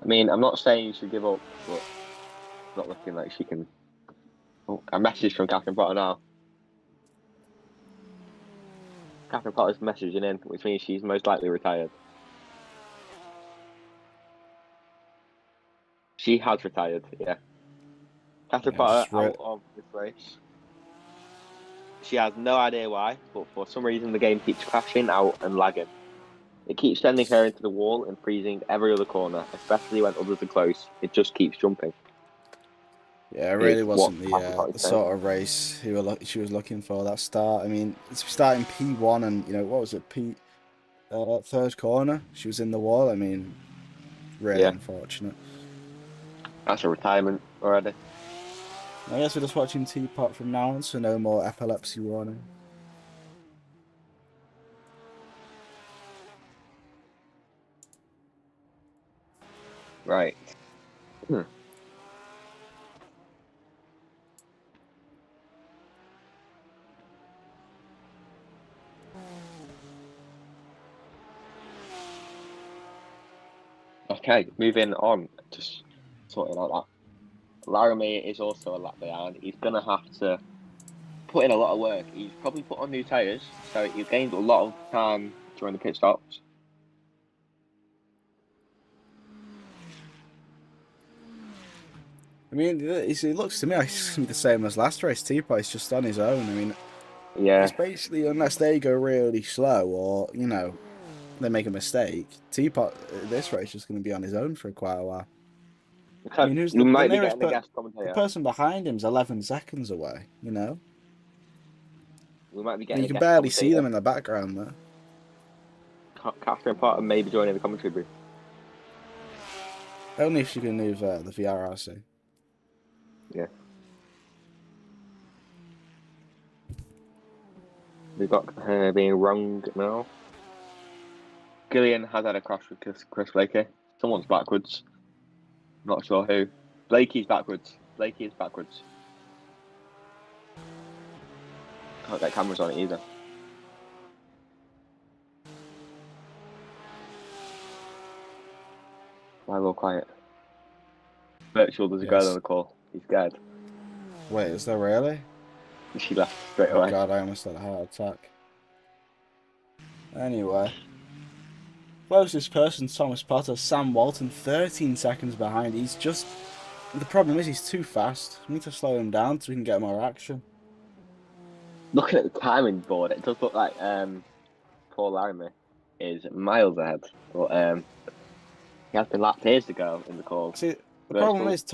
I mean, I'm not saying you should give up, but it's not looking like she can. Oh, a message from Catherine Potter now. Catherine Potter's messaging in, which means she's most likely retired. She has retired, yeah. Catherine Yeah, Potter out of this race. She has no idea why, but for some reason the game keeps crashing out and lagging. It keeps sending her into the wall and freezing every other corner, especially when others are close. It just keeps jumping. Yeah, it Is really what wasn't Catherine Potter's the saying. sort of race she was looking for that start. I mean, it's starting P1 and what was it, third corner? She was in the wall. I mean, really Yeah, unfortunate. that's a retirement already. I guess we're just watching Teapot from now on, so no more epilepsy warning. Right. Okay, moving on. Just sorting out that. Laramie is also a lap behind. He's going to have to put in a lot of work. He's probably put on new tyres, so he gained a lot of time during the pit stops. I mean, it looks to me like it's going to be the same as last race. Teapot's just on his own. I mean, Yeah, it's basically, unless they go really slow or, they make a mistake, Teapot, this race is going to be on his own for quite a while. I mean, who's we the might be nearest getting a guest the commentator. person behind him's 11 seconds away, We might be And getting you a can guest barely see commentator. them in the background there. Catherine Potter may be joining the commentary booth. Only if you can move the VRRC. Yeah. We've got her being wrong now. Gillian has had a crash with Chris Blakey. Someone's backwards. Not sure who. Blakey's backwards. Blakey is backwards. Can't get cameras on it either. Why a little quiet? Virtual, there's a girl on the call. He's scared. Wait, is there really? She left straight Oh away. god, I almost had a heart attack. Anyway. Closest person, Thomas Potter, Sam Walton, 13 seconds behind. He's just... The problem is he's too fast. We need to slow him down so we can get more action. Looking at the timing board, it does look like Paul Laramie is miles ahead. But he has been lapped years ago in the call. See, the problem is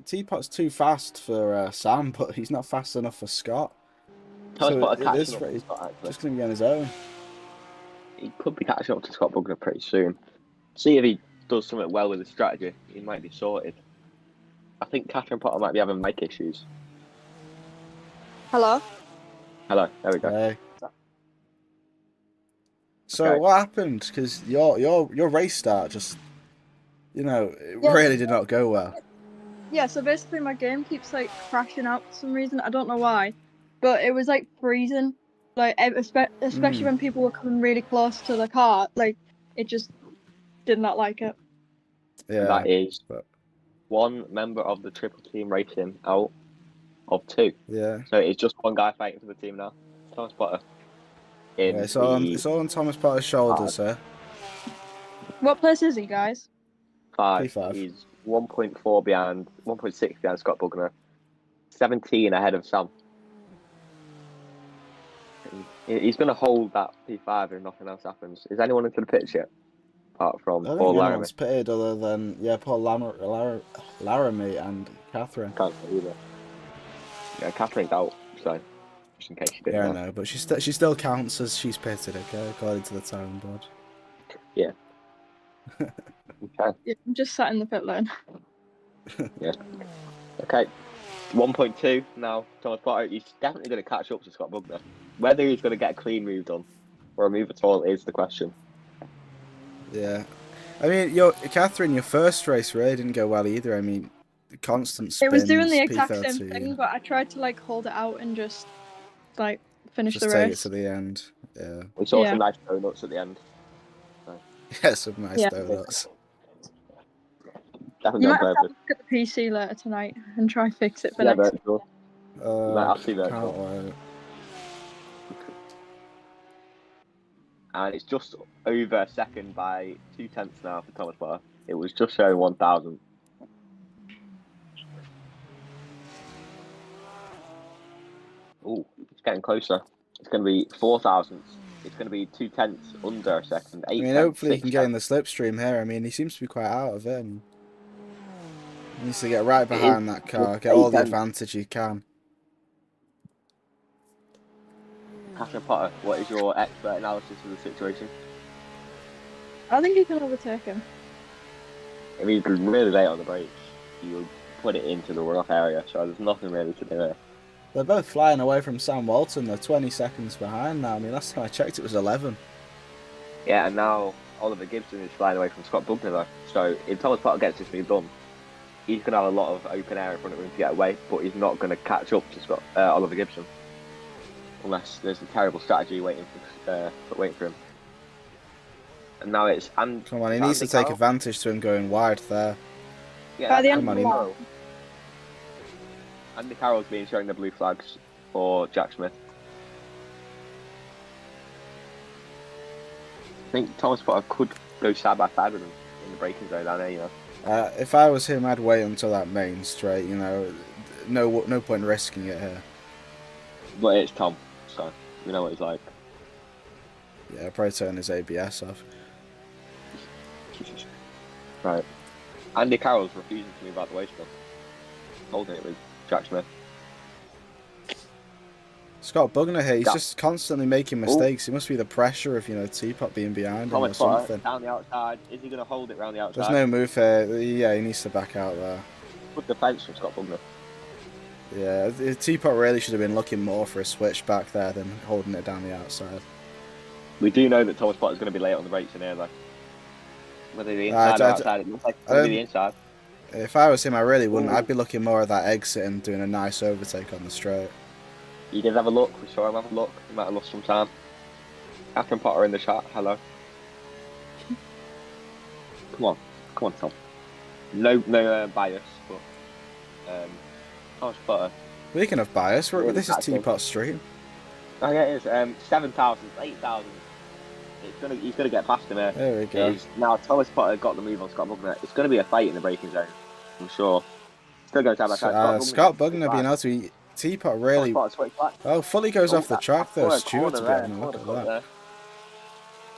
Teapot's too fast for Sam, but he's not fast enough for Scott. Thomas So Potter it is catching up to Scott, actually. just going to be on his own. He could be catching up to Scott Bugner pretty soon. See if he does something well with his strategy. He might be sorted. I think Catherine Potter might be having mic issues. Hello? Hello, there we go. Hey. So Okay. what happened? Because your race start just, really did not go well. Yeah, so basically my game keeps like crashing out for some reason. I don't know why. But it was like freezing. Like especially when people were coming really close to the car, like it just did not like it. Yeah. That is one member of the triple team racing out of two. Yeah. So it's just one guy fighting for the team now. Thomas Potter. in Yeah, it's the all on Thomas Potter's shoulders, sir. What place is he, guys? 5. P5. He's 1.4 behind, 1.6 behind Scott Bugner, 17 ahead of Sam. He's going to hold that P5 if nothing else happens. Is anyone into the pitch yet? Apart from I don't Paul think Laramie. anyone's pitted other than Paul Laramie and Catherine. Can't say either. Yeah, Catherine's out, so just in case you didn't Yeah, I know. know, but she still counts as she's pitted, okay, according to the time board. Yeah. Okay. Yeah, I'm just sat in the pit lane. Yeah. Okay. 1.2 now. Thomas Potter, he's definitely going to catch up to Scott Bugner. Whether he's going to get a clean move done or a move at all is the question. Yeah. I mean, Catherine, your first race really didn't go well either. I mean, constant It spins, was doing the exact P13. same thing, but I tried to like hold it out and just like finish Just the take it race. to the end. Yeah. We saw Yeah. some nice donuts at the end. Yeah, some nice Yeah. donuts. Definitely You on might have to have a purpose. look at the PC later tonight and try fix it for Yeah, next. virtual. You might have to see virtual. Can't wait. And it's just over a second by 0.2 now for Thomas Potter. It was just showing 1,000. Oh, it's getting closer. It's going to be 4,000. It's going to be 0.2 under a second. 8 I mean, hopefully he can get in the slipstream here. I mean, he seems to be quite out of it. And he needs to get right behind that car, get all the advantage he can. Catherine Potter, what is your expert analysis of the situation? I think he can overtake him. If he's really late on the brakes, you put it into the rough area, so there's nothing really to do there. They're both flying away from Sam Walton. They're 20 seconds behind now. I mean, last time I checked, it was 11. Yeah, and now Oliver Gibson is flying away from Scott Bugner, though. So if Thomas Potter gets this move done, he's going to have a lot of open air in front of him to get away, but he's not going to catch up to Oliver Gibson. Unless there's a terrible strategy waiting for him. And now it's... Come on, he needs to take advantage to him going wide there. Yeah, By the end come of on, the line. Andy Carroll's been showing the blue flags for Jack Smith. I think Thomas Potter could go side by side with him in the braking zone down there, you know. If I was him, I'd wait until that main straight, you know. No point risking it here. But it's Tom, so we know what he's like. Yeah, probably turn his ABS off. Right. Andy Carroll's refusing to move out the way still. Holding it with Jack Smith. Scott Bugner here, he's just constantly making mistakes. It must be the pressure of, Tpot being behind him or something. Down the outside. Is he going to hold it round the outside? There's no move here. Yeah, he needs to back out there. Good defence from Scott Bugner. Yeah, Tpot really should have been looking more for a switch back there than holding it down the outside. We do know that Thomas Potter's going to be late on the brakes in here, though. Whether the inside or outside, it looks like it's going to be the inside. If I was him, I really wouldn't. I'd be looking more at that exit and doing a nice overtake on the straight. He did have a look. We saw him have a look. He might have lost some time. Catherine Potter in the chat. Hello. Come on, Tom. No bias, but Thomas Potter. Speaking of bias, this is Tpot's stream. Oh yeah, it is. 7,000, 8,000. He's gonna get past him here. There we go. Now Thomas Potter got the move on Scott Bugner. It's gonna be a fight in the braking zone, I'm sure. Still going side by side. Scott Bugner being able to Tpot really. Oh, fully goes off the track though. Stewart's getting a look at that.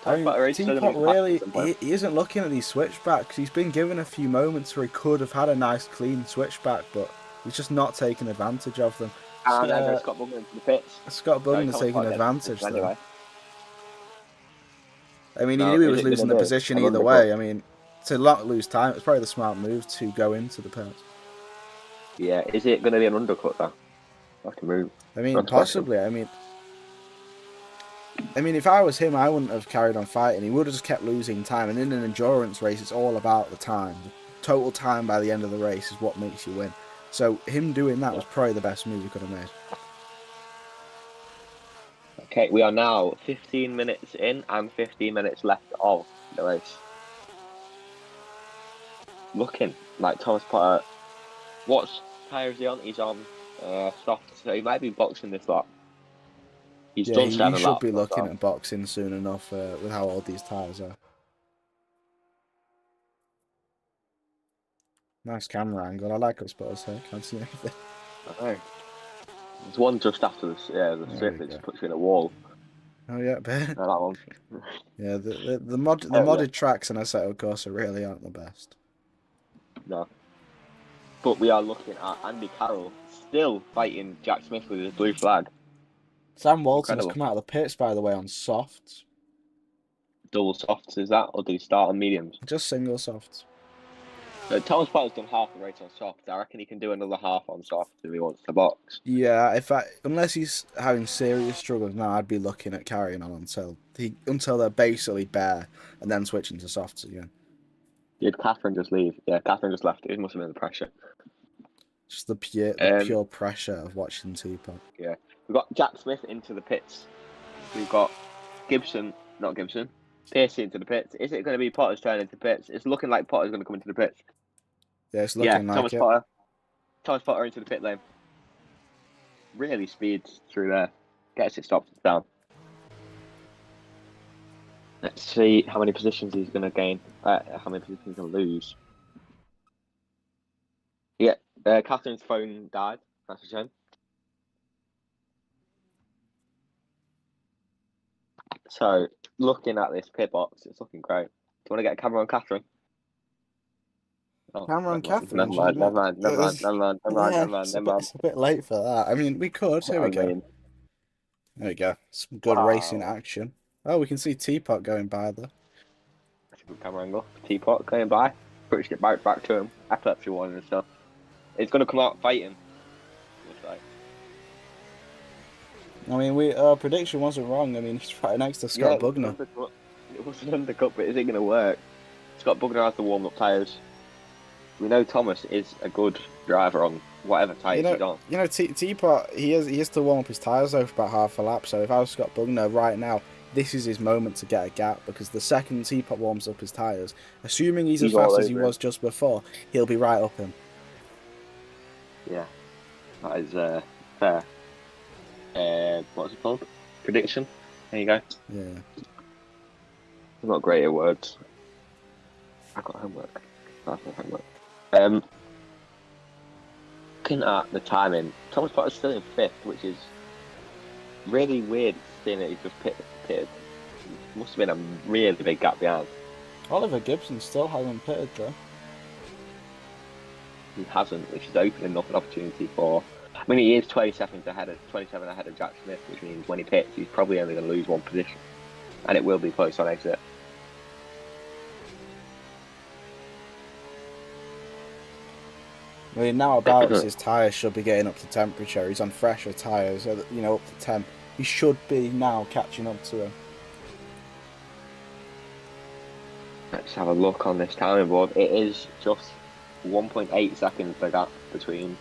I mean, Tpot really, he isn't looking at these switchbacks. He's been given a few moments where he could have had a nice clean switchback, but he's just not taking advantage of them. And then Scott Bugner into the pits. Scott Bugner's taking advantage though. I mean, he knew he was losing the position either way. I mean, to not lose time, it's probably the smart move to go into the pits. Yeah, is it going to be an undercut though? Like a move? I mean, possibly. I mean, if I was him, I wouldn't have carried on fighting. He would have just kept losing time. And in an endurance race, it's all about the time. The total time by the end of the race is what makes you win. So him doing that was probably the best move he could have made. Okay, we are now 15 minutes in and 15 minutes left of the race. Looking like Thomas Potter. What tyre is he on? He's on soft, so he might be boxing this lap. He's Yeah, done he 7 should laps. be so looking far. at boxing soon enough with how old these tyres are. Nice camera angle. I like us spotters here. Can't see anything. I know. There's one just after the There strip we that go. just puts you in a wall. Oh yeah, bear. No, that one. Yeah, the modded tracks in Assetto Corsa really aren't the best. No. But we are looking at Andy Carroll still fighting Jack Smith with his blue flag. Sam Walton's Incredible. come out of the pits, by the way, on softs. Double softs, is that? Or did he start on mediums? Just single softs. Thomas Potter's done half the race on softs. I reckon he can do another half on softs if he wants to box. Yeah, unless he's having serious struggles now, I'd be looking at carrying on until they're basically bare, and then switching to softs again. Did Catherine just leave? Yeah, Catherine just left. It must have been the pressure. Just the pure pressure of watching Tpot. Yeah. We've got Jack Smith into the pits. We've got Piercy into the pits. Is it going to be Potter's turn into pits? It's looking like Potter's going to come into the pits. Yeah, it's looking like Thomas it. Potter. Thomas Potter into the pit lane. Really speeds through there. Gets it stopped down. Let's see how many positions he's going to gain. How many positions he's going to lose. Yeah, Catherine's phone died. That's a shame. So, looking at this pit box, it's looking great. Do you want to get a camera on Catherine? Oh, Camera on never Catherine. mind. It's a bit late for that. I mean, we could. Here we go. There we go. Some good racing action. Oh, we can see Tpot going by there. That's a good camera angle. Tpot going by. British get back to him. Epilepsy one and stuff. It's going to come out fighting. Looks like. I mean, our prediction wasn't wrong. I mean, he's right next to Scott Bugner. It was an undercut, but is it going to work? Scott Bugner has to warm up tyres. We know Thomas is a good driver on whatever tyres he's on. You know, Tpot, he has to warm up his tyres though for about half a lap. So if I was Scott Bugner right now, this is his moment to get a gap, because the second Tpot warms up his tyres, assuming he's as fast as he was just before, he'll be right up him. Yeah, that is fair. What's it called? Prediction. There you go. Yeah. I'm not great at words. I got homework. That's my homework. Looking at the timing, Thomas Potter's still in 5th, which is really weird seeing that he's just pitted. Must have been a really big gap behind. Oliver Gibson still hasn't pitted though. He hasn't, which is opening up an opportunity for. I mean, he is 27 ahead of Jack Smith, which means when he pits, he's probably only going to lose one position, and it will be close on exit. I mean, now about his tyres should be getting up to temperature. He's on fresher tyres, you know, up to temp. He should be now catching up to him. Let's have a look on this timing board. It is just 1.8 seconds the gap between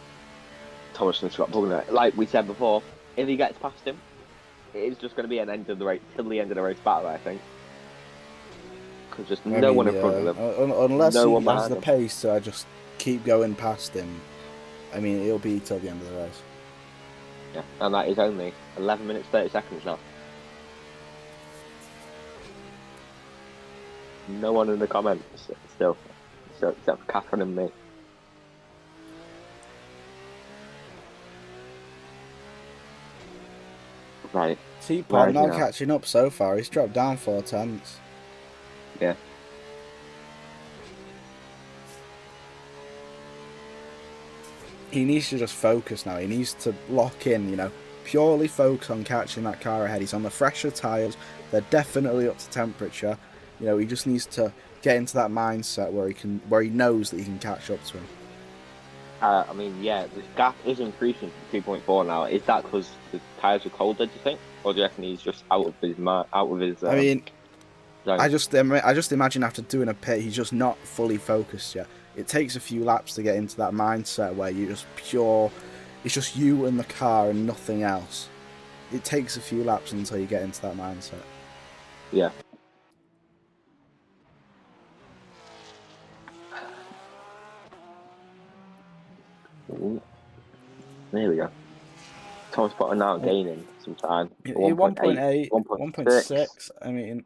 Thomas and Scott Bugner. Like we said before, if he gets past him, it is just going to be an end of the race, till the end of the race battle, I think. Because there's no one in front of him. Unless he has the pace to just keep going past him, I mean, it'll be till the end of the race. Yeah, and that is only 11 minutes 30 seconds now. No one in the comments still, except for Catherine and me. Right. Tpot not catching up so far. He's dropped down 4 tenths. Yeah. He needs to just focus now. He needs to lock in, you know, purely focus on catching that car ahead. He's on the fresher tyres. They're definitely up to temperature. You know, he just needs to get into that mindset where he knows that he can catch up to him. I mean, yeah, this gap is increasing to 2.4 now. Is that because the tyres are colder, do you think? Or do you reckon he's just out of his I mean, zone? I just imagine after doing a pit, he's just not fully focused yet. It takes a few laps to get into that mindset where you're just it's just you and the car and nothing else. It takes a few laps until you get into that mindset. Yeah. Ooh. There we go. Thomas Potter now gaining some time. 1.8, 1.6. 1.6. I mean,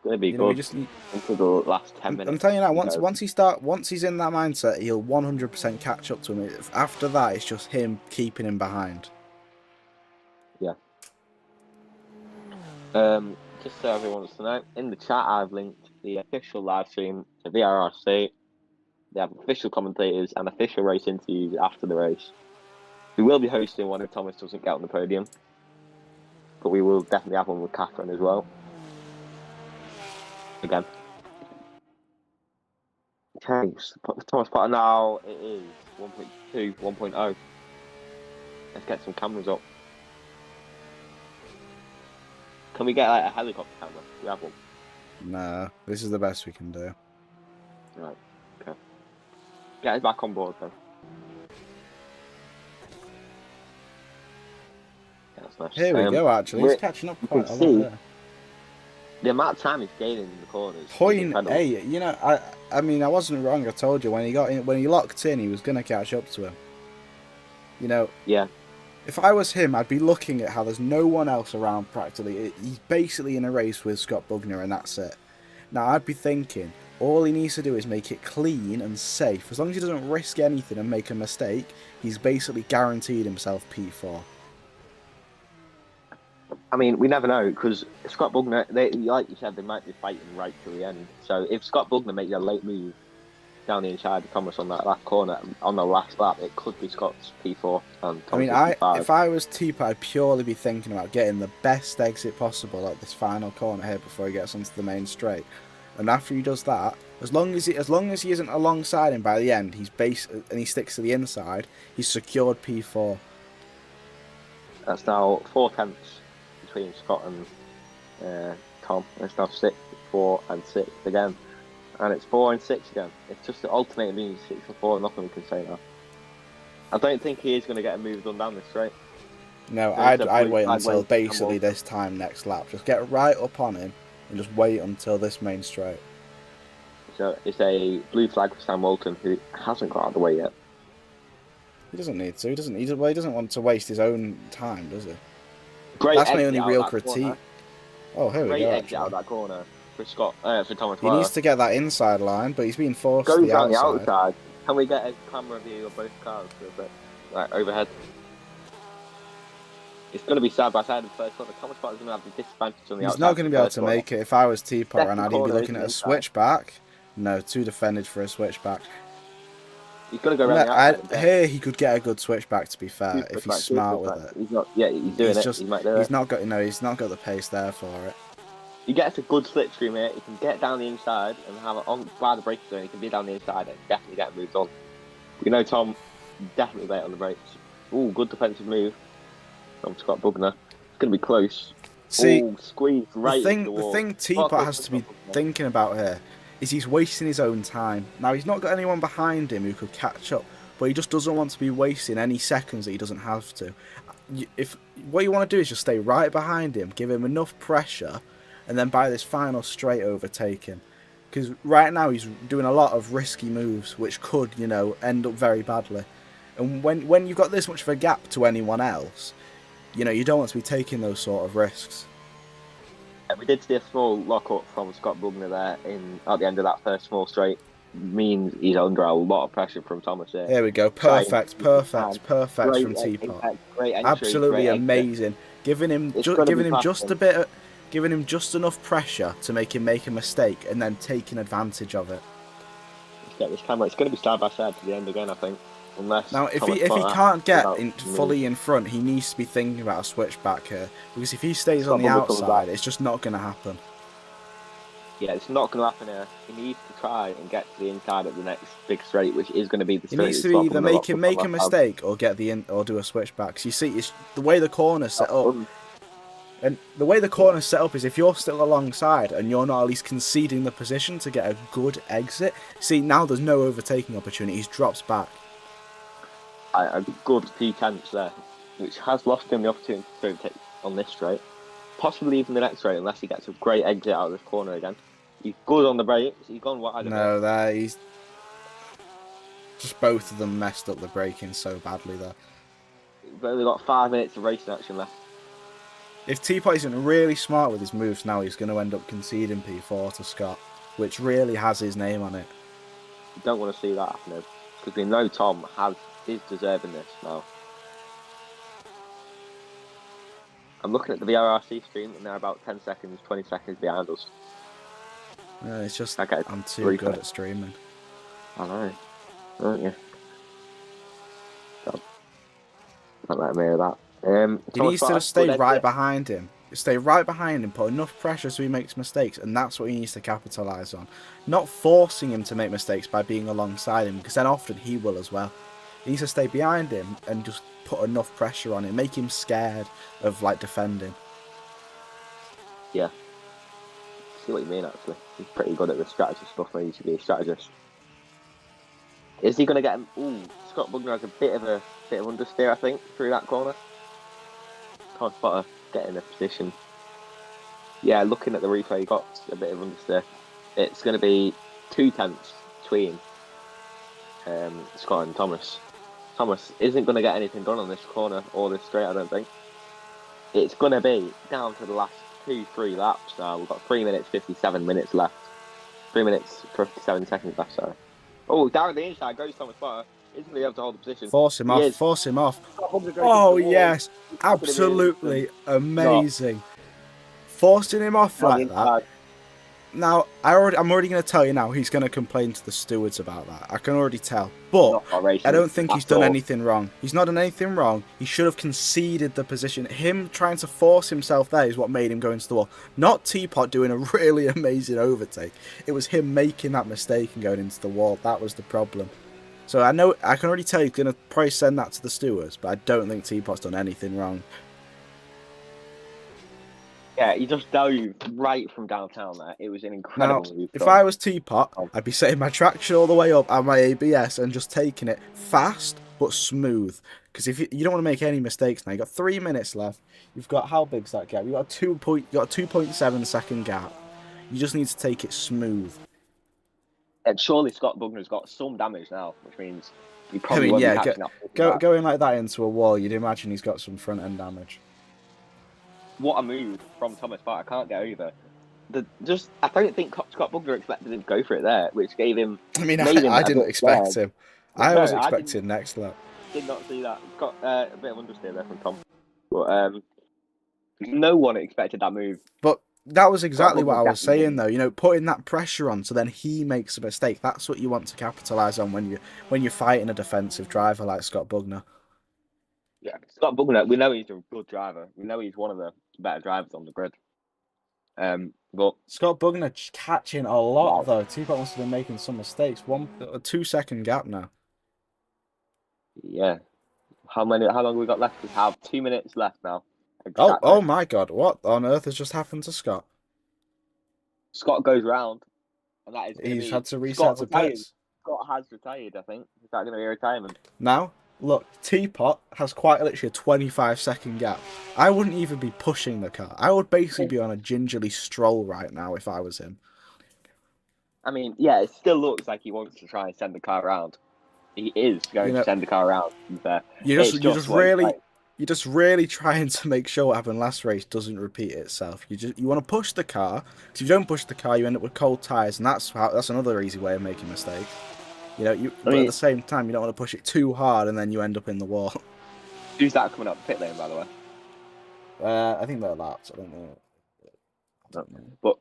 Gonna be you know, we good just need. until the last 10 minutes. I'm telling you now, once he's in that mindset, he'll 100% catch up to him. After that, it's just him keeping him behind. Yeah. Just so everyone wants to know, in the chat I've linked the official live stream to VRRC. They have official commentators and official race interviews after the race. We will be hosting one if Thomas doesn't get on the podium, but we will definitely have one with Catherine as well. Again. Okay, Thomas Potter now, it is 1.2, 1.0. Let's get some cameras up. Can we get like a helicopter camera? Do we have one? No, this is the best we can do. Right, okay. Get us back on board then. Yeah, that's nice. Here we go, actually. He's catching up quite a lot there. The amount of time he's gaining in the corners. 0.8. You know, I mean, I wasn't wrong. I told you when he locked in, he was gonna catch up to him. You know. Yeah. If I was him, I'd be looking at how there's no one else around practically. He's basically in a race with Scott Bugner, and that's it. Now, I'd be thinking, all he needs to do is make it clean and safe. As long as he doesn't risk anything and make a mistake, he's basically guaranteed himself P4. I mean, we never know, because Scott Bugner, like you said, they might be fighting right to the end. So if Scott Bugner makes a late move down the inside of Thomas on that last corner on the last lap, it could be Scott's P4 and Thomas. I mean, if I was Tpot, I'd purely be thinking about getting the best exit possible at this final corner here before he gets onto the main straight. And after he does that, as long as he isn't alongside him by the end, and he sticks to the inside, he's secured P4. That's now 4 tenths between Scott and Tom. It's now 6, 4, and 6 again. And it's 4 and 6 again. It's just the ultimate means 6 and 4. Nothing we can say now. I don't think he is going to get a move done down this straight. No, I'd wait until basically this time next lap. Just get right up on him and just wait until this main straight. So it's a blue flag for Sam Walton, who hasn't got out of the way yet. He doesn't need to. He doesn't want to waste his own time, does he? Great. That's my only real critique. Oh, here we go. Great exit out of that corner for Scott. For Thomas. He needs to get that inside line, but he's being forced to the outside. The outside. Can we get a camera view of both cars for a bit? Right, overhead. It's going to be side by side in the first corner. Thomas Potter's going to have the disadvantage on the outside. He's not going to be able to make it. If I was Tpot, and I'd be looking at a switchback. No, 2 defended for a switchback. He's going to go around the outside. Here he could get a good switchback, to be fair, if he's smart with it. He's not. Yeah, he's doing it. He might do it. He's not got the pace there for it. He gets a good slipstream here. He can get down the inside and have it on by the brake zone. He can be down the inside and definitely get moved on. We know Tom definitely late on the brakes. Ooh, good defensive move from Scott Bugner. It's going to be close. See, squeezed right the thing Tpot has to be thinking about here is he's wasting his own time. Now, he's not got anyone behind him who could catch up, but he just doesn't want to be wasting any seconds that he doesn't have to. If what you want to do is just stay right behind him, give him enough pressure, and then by this final straight overtake him. Because right now he's doing a lot of risky moves, which could, end up very badly. And when you've got this much of a gap to anyone else, you don't want to be taking those sort of risks. We did see a small lock-up from Scott Bugner there at the end of that first small straight. Means he's under a lot of pressure from Thomas here. There we go. Perfect from Tpot. Great entry, absolutely amazing. Giving him just enough pressure to make him make a mistake and then taking advantage of it. Let's get this camera. It's going to be side by side to the end again, I think. Now, if he can't get fully in front, he needs to be thinking about a switchback here. Because if he stays on the outside, it's just not going to happen. Yeah, it's not going to happen here. He needs to try and get to the inside of the next big straight, which is going to be the straight. He needs to either make a mistake or or do a switchback. So you see, it's the way the corner's set up. And the way the corner's set up is if you're still alongside and you're not at least conceding the position to get a good exit. See, now there's no overtaking opportunity. He drops back. A good few tenths there, which has lost him the opportunity to overtake on this straight. Possibly even the next straight, unless he gets a great exit out of this corner again. He's good on the brakes. He's gone wide. No, he's just both of them messed up the braking so badly there. We've only got 5 minutes of racing action left. If Tpot isn't really smart with his moves now, he's going to end up conceding P4 to Scott, which really has his name on it. You don't want to see that happening, because we know Tom is deserving this now. I'm looking at the VRRC stream, and they're about 10 seconds, 20 seconds behind us. Yeah, it's just Okay, I'm too good at streaming. I know, aren't you? Can't let him hear that. He needs to stay right behind him. Stay right behind him, put enough pressure so he makes mistakes, and that's what he needs to capitalise on. Not forcing him to make mistakes by being alongside him, because then often he will as well. He needs to stay behind him and just put enough pressure on him, make him scared of like defending. Yeah. See what you mean, actually. He's pretty good at the strategy stuff when he should be a strategist. Is he going to get him? Ooh, Scott Bugner has a bit of understeer, I think, through that corner. Tpots Race getting a position. Yeah, looking at the replay, he got a bit of understeer. It's going to be 2/10 between Scott and Thomas. Thomas isn't going to get anything done on this corner or this straight, I don't think. It's going to be down to the last 2-3 laps now. We've got 3 minutes, 57 minutes left. 3 minutes, 57 seconds left, sorry. Oh, down the inside goes Tpots Race. He's going to be able to hold the position. Force him off, force him off. Oh, yes. Absolutely amazing. Forcing him off like that. Now, I'm already going to tell you now, he's going to complain to the stewards about that. I can already tell. But I don't think he's done anything wrong. He's not done anything wrong. He should have conceded the position. Him trying to force himself there is what made him go into the wall. Not Tpot doing a really amazing overtake. It was him making that mistake and going into the wall. That was the problem. So I can already tell he's going to probably send that to the stewards, but I don't think Tpot's done anything wrong. Yeah, he just dived right from downtown there. It was an incredible move. If I was Tpot, I'd be setting my traction all the way up and my ABS and just taking it fast but smooth. Because if you don't want to make any mistakes now, you've got 3 minutes left. You've got, how big's that gap? You've got a 2.7 second gap. You just need to take it smooth. And surely Scott Bugner's got some damage now, which means he probably won't be catching up. Going like that into a wall, you'd imagine he's got some front end damage. What a move from Tpots Race! I can't get over. I don't think Scott Bugner expected him to go for it there, which gave him. I mean, I didn't expect him. I was expecting next lap. Did not see that. Got a bit of understeer there from Tom, but no one expected that move. But that was exactly what I was saying, though. You know, putting that pressure on, so then he makes a mistake. That's what you want to capitalise on when you're fighting a defensive driver like Scott Bugner. Yeah, Scott Bugner, we know he's a good driver. We know he's one of the better drivers on the grid. But Scott Bugner catching a lot, though. Tpot must have been making some mistakes. A 2 second gap now. Yeah. How long have we got left? We have 2 minutes left now. Exactly. Oh my God! What on earth has just happened to Scott? Scott goes round, and that is. He's had to reset to pits. Scott has retired, I think. Is that going to be a retirement? Now, look, Tpot has quite literally a 25 second gap. I wouldn't even be pushing the car. I would basically be on a gingerly stroll right now if I was him. I mean, yeah, it still looks like he wants to try and send the car around. He is going to send the car around. You're just really trying to make sure what happened last race doesn't repeat itself. You want to push the car, because if you don't push the car, you end up with cold tyres, and that's another easy way of making mistakes. You know, but at the same time, you don't want to push it too hard, and then you end up in the wall. Who's that coming up pit lane, by the way? I think they're laps. I don't know. But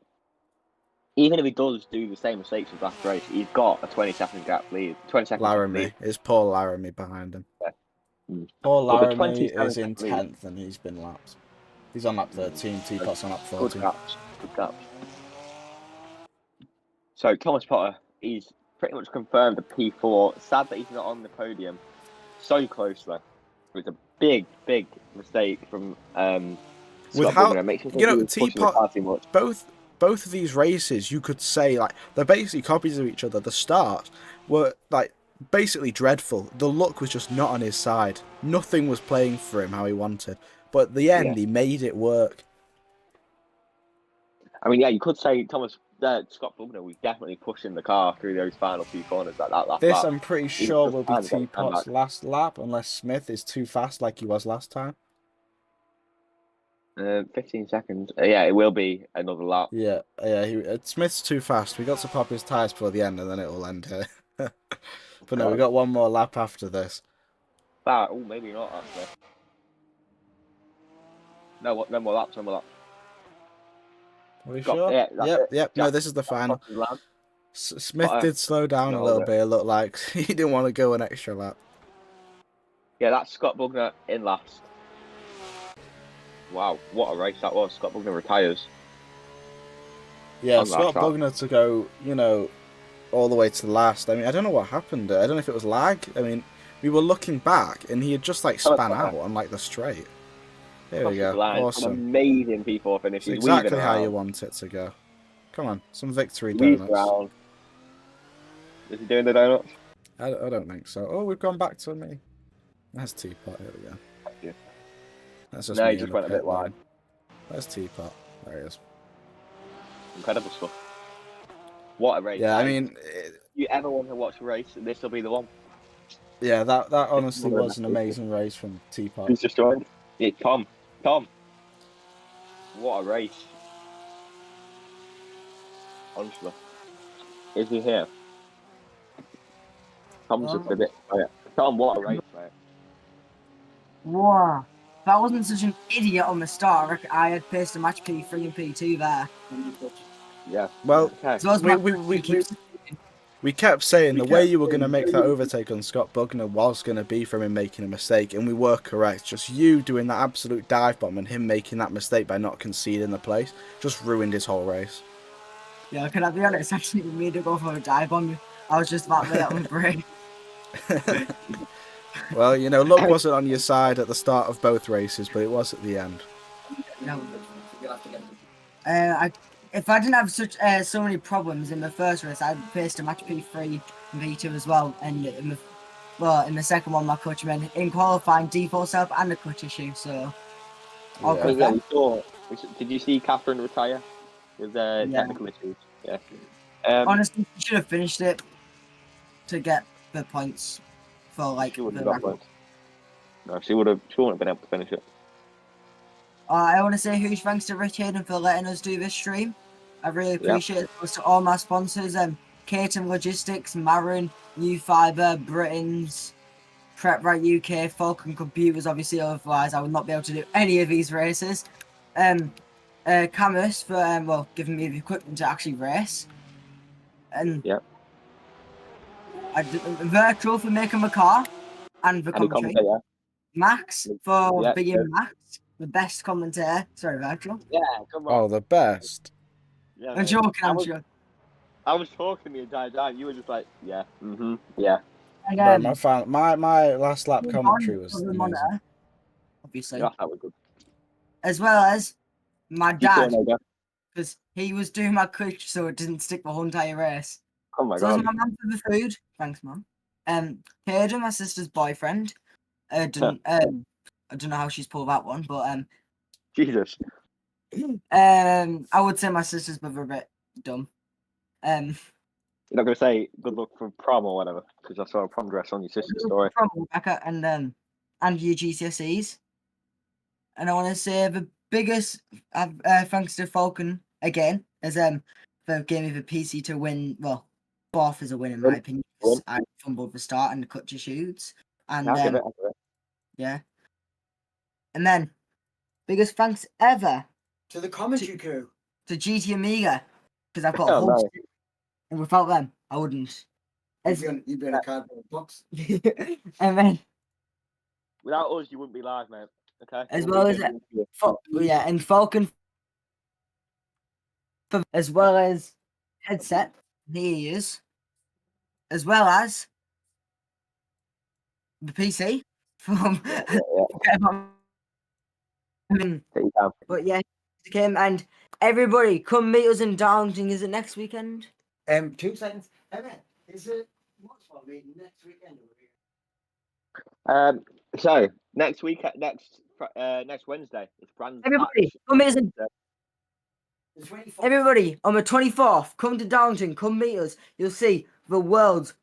even if he does do the same mistakes as last race, he's got a 20-second gap lead. 20 seconds Laramie. It's Paul Laramie behind him. Yeah. Paul Laramie is in 10th and he's been lapped. He's on lap 13, Tpot's on lap 14. Good caps. So Thomas Potter, he's pretty much confirmed the P4. Sad that he's not on the podium. So close though. It was a big mistake from with how Tpot, both of these races, you could say like they're basically copies of each other. The start were like basically dreadful. The luck was just not on his side. Nothing was playing for him how he wanted. But at the end, he made it work. I mean, yeah, you could say Thomas Scott Bugner was definitely pushing the car through those final few corners at that last This, lap. I'm pretty He was sure, just will be trying to get his time Tpots' back. last lap, unless Smith is too fast like he was last time. 15 seconds. Yeah, it will be another lap. Yeah. Smith's too fast. We got to pop his tyres before the end, and then it will end here. But no, we got one more lap after this. Oh, maybe not actually. No, no more laps. No more laps. Are we sure? Yeah, that's Yep. it. No, this is the final. Smith But, did slow down a little bit. It looked like he didn't want to go an extra lap. Yeah, that's Scott Bugner in last. Wow, what a race that was. Scott Bugner retires. Yeah, Scott Bugner to go, all the way to the last. I mean, I don't know what happened. I don't know if it was lag. I mean, we were looking back, and he had just, span out on, the straight. There we go. Awesome. Amazing P4 finish. It's exactly how you want it to go. Come on, some victory donuts. Is he doing the donuts? I don't think so. Oh, we've gone back to me. That's Tpot. Here we go. Yeah. That's just no, me he just went a bit wide. There's Tpot. There he is. Incredible stuff. What a race. Yeah, I mean... If you ever want to watch a race, this will be the one. Yeah, that honestly was an amazing race from Tpot. Who's just joined? Yeah, Tom. What a race. Honestly. Is he here? Tom's just a bit quiet. Tom, what a race, mate. Wow. If I wasn't such an idiot on the start, I had placed a match P3 and P2 there. Yeah. Well, okay. So we kept saying the way you were going to make that overtake on Scott Bugner was going to be from him making a mistake, and we were correct. Just you doing that absolute dive bomb and him making that mistake by not conceding the place just ruined his whole race. Yeah, can I be honest? Actually, we made to go for a dive bomb. I was just about to let him break. Well, luck wasn't on your side at the start of both races, but it was at the end. No. If I didn't have so many problems in the first race, I'd faced a match P3 and P2 as well. And in the second one, my clutch went in qualifying default self and a clutch issue. So, we saw. Did you see Catherine retire with technical issues? Yeah. Honestly, she should have finished it to get the points for she wouldn't have got points. No, she wouldn't have been able to finish it. I want to say huge thanks to Rich Hayden for letting us do this stream. I really appreciate it. Thanks to all my sponsors, Caton Logistics, Marin, New Fiber, Britons, Prep Right UK, Falcon Computers, obviously, otherwise I would not be able to do any of these races. Camus for giving me the equipment to actually race. And Virtual for making my car and the commentary. Max for being Max, the best commentator. Sorry, Virtual. Yeah, come on. Oh, the best. Yeah, I'm joking, I'm joking. I was talking the entire time. You were just like, yeah, And, Bro, my last lap commentary was amazing. Obviously. Yeah, that was good. As well as my dad, because he was doing my coach so it didn't stick the whole entire race. Oh my god. god. So my mum for the food. Thanks, mum. Hayden, my sister's boyfriend. I don't know how she's pulled that one, but Jesus. I would say my sister's brother a bit dumb. You're not gonna say good luck for prom or whatever, because I saw a prom dress on your sister's story. Prom, Rebecca, and your GCSEs. And I want to say the biggest thanks to Falcon again, as for giving me the PC to win. Well, fourth is a win in my opinion. I fumbled the start and the cut to shoots, and I'll give it. yeah. And then biggest thanks ever to the commentary crew, to GT Amiga, because I've got a whole team, and without them, I wouldn't. You'd be in a cardboard box. And then without us, you wouldn't be live, mate. Okay. As well as and Falcon, as well as headset, the ears, as well as the PC from. But yeah, came and everybody come meet us in Darlington. Is it next weekend? 2 seconds. Is it what's for me next weekend? So next week, next Wednesday, it's brand. Everybody come meet us in. The 24th. Everybody, on the 24th, come to Downton, come meet us. You'll see the world's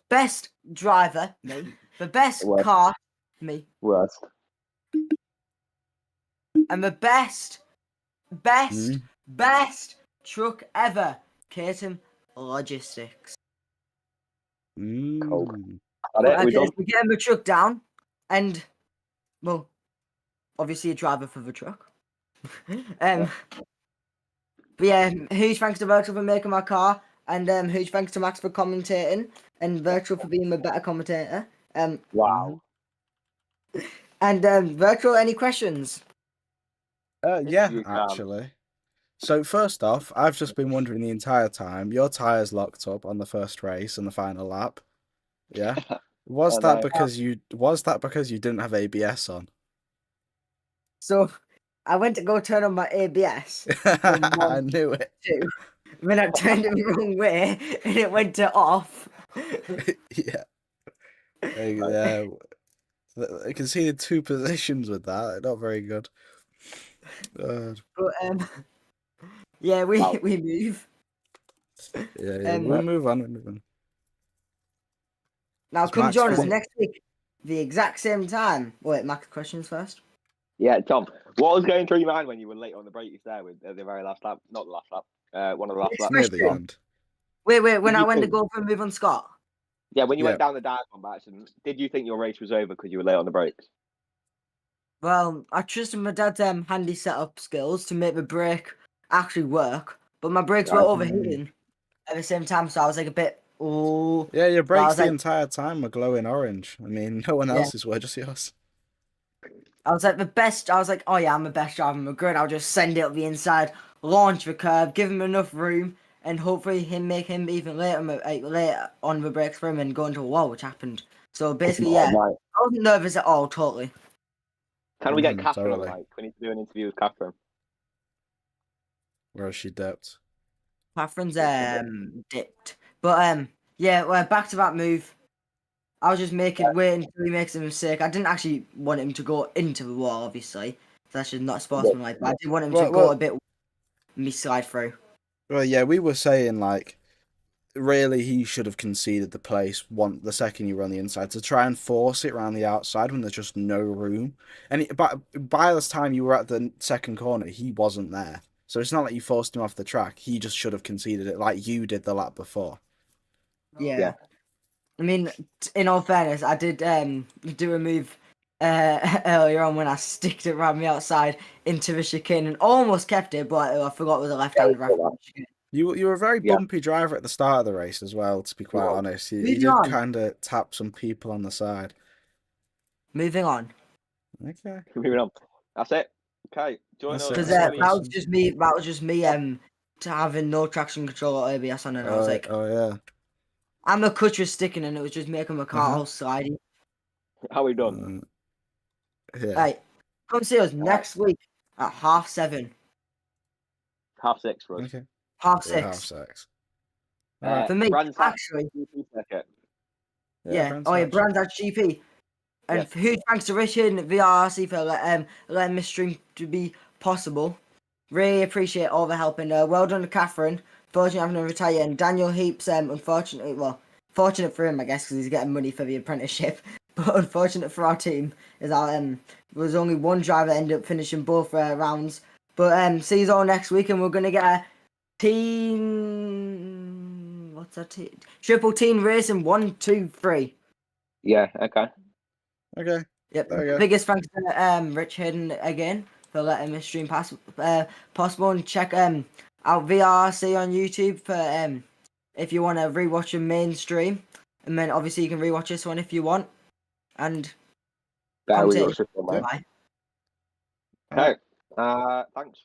best driver, me. The best Worst. car, me. Worst. And the best truck ever, Caterham Logistics. Cool. Mm. Got it, we Okay, done? so we're getting the truck down, and, well, obviously a driver for the truck. But yeah, huge thanks to Virtual for making my car, and huge thanks to Max for commentating, and Virtual for being a better commentator. Wow. And Virtual, any questions? Yeah, You can. actually. So first off, I've just been wondering the entire time. Your tires locked up on the first race and the final lap. Yeah. Was Oh, that no. because you didn't have ABS on? So I went to go turn on my ABS from I 1 knew it. to 2. Then I turned it the wrong way and it went to off. Yeah. Yeah. I conceded 2 positions with that. Not very good. But yeah, we Wow. we move. Yeah. We move on. We move on. Now Is come Max join us fine? next week, the exact same time. Wait, Max, questions first. Yeah, Tom, what was going through your mind when you were late on the brakes there with the very last lap? Not the last lap. One of the last Next laps. Near the question. end. Wait, when Did I you went to think- go for a move on Scott. Yeah, when you Yeah. went down the dive on by accident, did you think your race was over because you were late on the brakes? Well, I trusted my dad's handy setup skills to make the brake actually work, but my brakes were Right. overheating at the same time, so I was like a bit, oh. Yeah, your I brakes was the like, entire time were glowing orange. I mean, no one Yeah. else's were, just yours. I was like the best. I was like, oh yeah, I'm the best driver in the grid. I'll just send it up the inside, launch the curve, give him enough room, and hopefully make him even later on the brakes for him and go into a wall, which happened. So basically, yeah, Right. I wasn't nervous at all, totally. Can we get Mhm, Catherine on totally. the mic? We need to do an interview with Catherine. Where she dipped. Catherine's dipped, but yeah, well, back to that move. I was just waiting until he makes a mistake. I didn't actually want him to go into the wall, obviously. That's just not sportsmanlike. But I did want him to go Well, a bit. Me slide through. well, yeah, we were saying like, really, he should have conceded the place the second you were on the inside to try and force it around the outside when there's just no room. And by the time you were at the second corner, he wasn't there. So it's not like you forced him off the track. He just should have conceded it like you did the lap before. Yeah. I mean, in all fairness, I did do a move earlier on when I sticked it around the outside into the chicane and almost kept it, but I forgot with the left-handed referee. You were a very Yeah. bumpy driver at the start of the race as well, to be quite Yeah. honest. You Moving did on. kind of tap some people on the side. Moving on. Okay. Moving on. That's it. Okay. Join That's us. it. Because That's that all was just me. That was just me. To having no traction control or ABS on, and I was like, oh yeah. and the clutch was sticking, and it was just making my car all slidey. How we done? Yeah. Right, come see us next week at 7:30. 6:30 for us. Okay. 6:30. Yeah, 6:30. Alright. For me, Brands actually. GT circuit. Yeah. Brand's Oh yeah, hatch. Brands at GP. And Yes. huge thanks to Richard and VRRC for letting this stream to be possible. Really appreciate all the help, and well done to Catherine. Fortunately having to retire, and Daniel Heaps, unfortunately, well, fortunate for him I guess because he's getting money for the apprenticeship, but unfortunate for our team is our there was only one driver that ended up finishing both rounds. But see you all next week, and we're gonna get a team. What's that team? Triple team racing 1, 2, 3. Yeah. Okay. Okay. Yep. There we go. Biggest thanks to Rich Hayden again for letting this stream possible, and check out VRC on YouTube for if you want to rewatch a mainstream, and then obviously you can rewatch this one if you want. And There we go. commentate. Bye. Alright. Okay. Thanks.